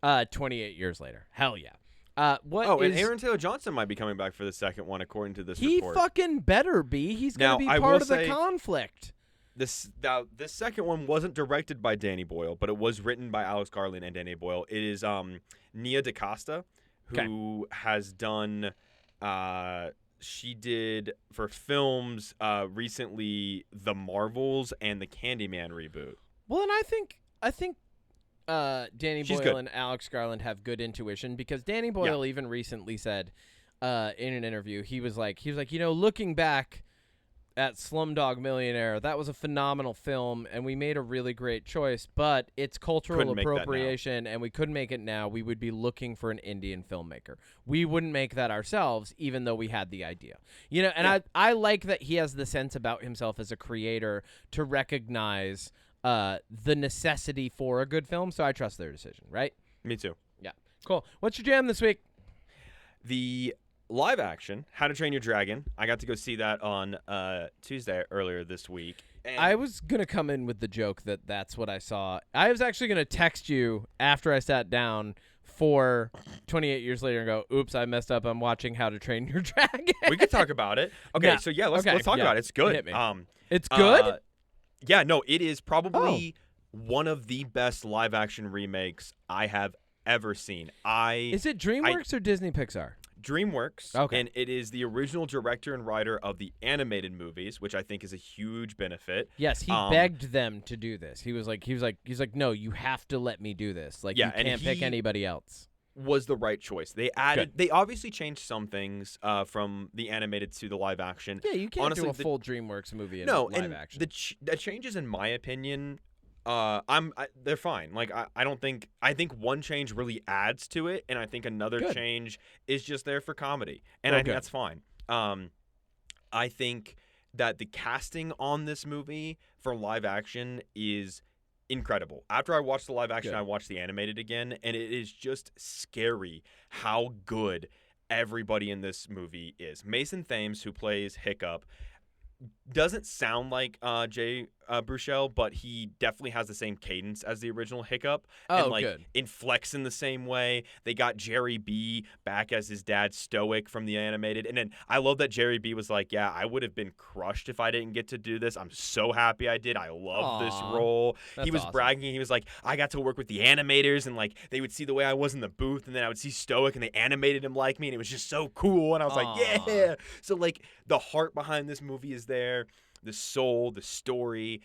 [SPEAKER 1] 28 Years Later. Hell yeah.
[SPEAKER 2] And Aaron Taylor Johnson might be coming back for the second one, according to this report.
[SPEAKER 1] He fucking better be. He's going to be part of the conflict.
[SPEAKER 2] This second one wasn't directed by Danny Boyle, but it was written by Alex Garland and Danny Boyle. It is Nia DaCosta, who has done. She did for films recently The Marvels and the Candyman reboot.
[SPEAKER 1] Well, and I think Danny Boyle and Alex Garland have good intuition, because Danny Boyle even recently said in an interview, he was like, looking back at Slumdog Millionaire, that was a phenomenal film, and we made a really great choice, but it's cultural appropriation, and we couldn't make it now. We would be looking for an Indian filmmaker. We wouldn't make that ourselves, even though we had the idea. I like that he has the sense about himself as a creator to recognize the necessity for a good film, so I trust their decision, right?
[SPEAKER 2] Me too.
[SPEAKER 1] Yeah. Cool. What's your jam this week?
[SPEAKER 2] The live action How to Train Your Dragon. I got to go see that on Tuesday earlier this week. And
[SPEAKER 1] I was going to come in with the joke that that's what I saw. I was actually going to text you after I sat down for 28 Years Later and go, oops, I messed up. I'm watching How to Train Your Dragon.
[SPEAKER 2] We could talk about it. Okay,
[SPEAKER 1] yeah.
[SPEAKER 2] So let's talk about it. It's good.
[SPEAKER 1] Hit me. It's good?
[SPEAKER 2] Yeah, no, it is probably one of the best live action remakes I have ever seen. Is it
[SPEAKER 1] DreamWorks or Disney Pixar?
[SPEAKER 2] DreamWorks,
[SPEAKER 1] okay.
[SPEAKER 2] And it is the original director and writer of the animated movies, which I think is a huge benefit.
[SPEAKER 1] Yes, he begged them to do this. He was like, no, you have to let me do this. Like, you can't pick anybody else.
[SPEAKER 2] Was the right choice. They obviously changed some things from the animated to the live action.
[SPEAKER 1] Yeah, you can't do a full DreamWorks movie in live action.
[SPEAKER 2] The changes, in my opinion, they're fine. Like, I think one change really adds to it, and I think another change is just there for comedy, and I think that's fine. I think that the casting on this movie for live action is incredible. After I watched the live action, I watched the animated again, and it is just scary how good everybody in this movie is. Mason Thames, who plays Hiccup, doesn't sound like Jay Baruchel, but he definitely has the same cadence as the original Hiccup, and inflects in the same way. They got Jerry B back as his dad, Stoic, from the animated, and then I love that Jerry B was like, "Yeah, I would have been crushed if I didn't get to do this. I'm so happy I did. I love this role." He was bragging. He was like, "I got to work with the animators, and like they would see the way I was in the booth, and then I would see Stoic, and they animated him like me, and it was just so cool." And I was like, "Yeah." So like the heart behind this movie is there. the soul, the story.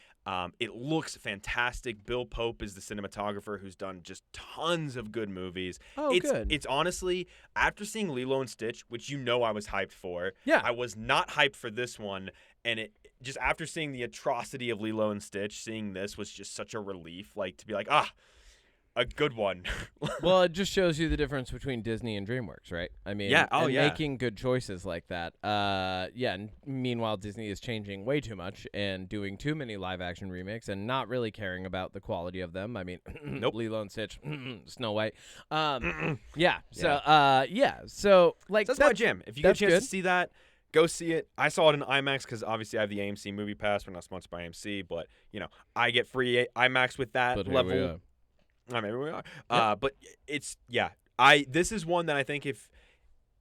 [SPEAKER 2] It looks fantastic. Bill Pope is the cinematographer who's done just tons of good movies.
[SPEAKER 1] Oh, good.
[SPEAKER 2] It's honestly, after seeing Lilo and Stitch, which I was hyped for,
[SPEAKER 1] yeah,
[SPEAKER 2] I was not hyped for this one. And it just after seeing the atrocity of Lilo and Stitch, seeing this was just such a relief. Like to be like, a good one.
[SPEAKER 1] Well, it just shows you the difference between Disney and DreamWorks, right? I mean, making good choices like that. And meanwhile, Disney is changing way too much and doing too many live-action remakes and not really caring about the quality of them. I mean,
[SPEAKER 2] nope.
[SPEAKER 1] Lilo and Stitch, Snow White. So like
[SPEAKER 2] that's my jam. If you get a chance
[SPEAKER 1] good.
[SPEAKER 2] to see that, go see it. I saw it in IMAX because obviously I have the AMC Movie Pass. We're not sponsored by AMC, but I get free IMAX with that level. I mean, we are. But it's this is one that I think if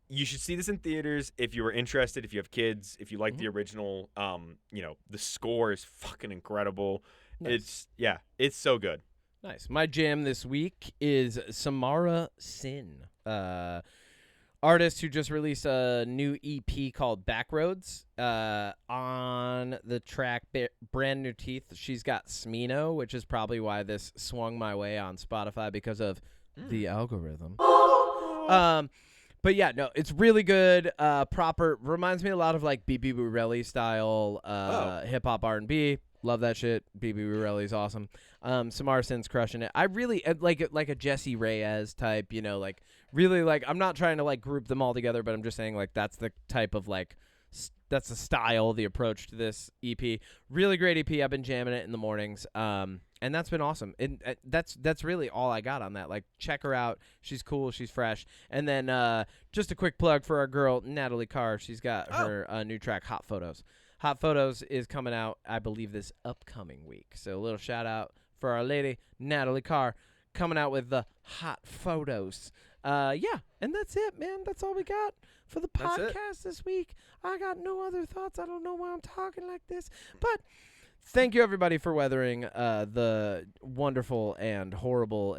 [SPEAKER 2] you should see this in theaters if you were interested, if you have kids, if you like the original. The score is fucking incredible.
[SPEAKER 1] Nice.
[SPEAKER 2] It's so good.
[SPEAKER 1] Nice. My jam this week is Samara Sin, artist who just released a new EP called Backroads. On the track Brand New Teeth, she's got Smino, which is probably why this swung my way on Spotify because of the algorithm. But yeah, no, it's really good. Proper reminds me a lot of like BB Burelli style hip hop R&B. Love that shit. BB Burelli's awesome. Samara Sin's crushing it. I really like a Jessie Reyez type, like really like I'm not trying to like group them all together, but I'm just saying like that's the type of like that's the style, the approach to this EP. Really great EP. I've been jamming it in the mornings. And that's been awesome. And that's really all I got on that. Like check her out. She's cool, she's fresh. And then just a quick plug for our girl Natalie Carr. She's got her new track Hot Photos. Hot Photos is coming out, I believe, this upcoming week. So a little shout out for our lady, Natalie Carr, coming out with the Hot Photos. And that's it, man. That's all we got for the podcast this week. I got no other thoughts. I don't know why I'm talking like this. But thank you, everybody, for weathering the wonderful and horrible,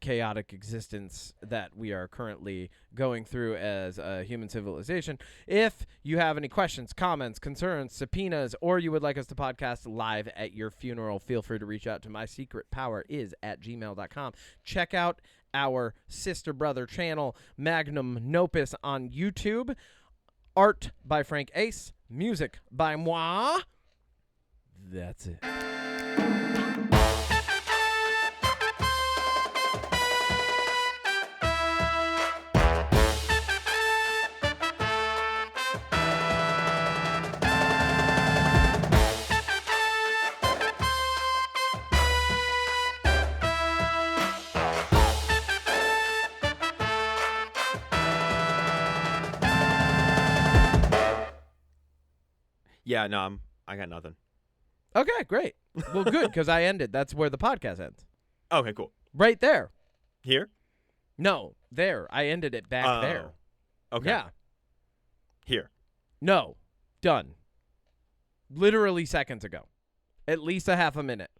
[SPEAKER 1] chaotic existence that we are currently going through as a human civilization. If you have any questions, comments, concerns, subpoenas, or you would like us to podcast live at your funeral, feel free to reach out to mysecretpoweris@gmail.com. Check out our sister brother channel, Magnum Nopus, on YouTube. Art by FrankAce. Music by moi. That's it.
[SPEAKER 2] Yeah, no, I got nothing.
[SPEAKER 1] Okay, great. Well, good, because I ended. That's where the podcast ends.
[SPEAKER 2] Okay, cool.
[SPEAKER 1] Right there.
[SPEAKER 2] Here?
[SPEAKER 1] No, there. I ended it back there.
[SPEAKER 2] Okay.
[SPEAKER 1] Yeah.
[SPEAKER 2] Here.
[SPEAKER 1] No. Done. Literally seconds ago. At least a half a minute.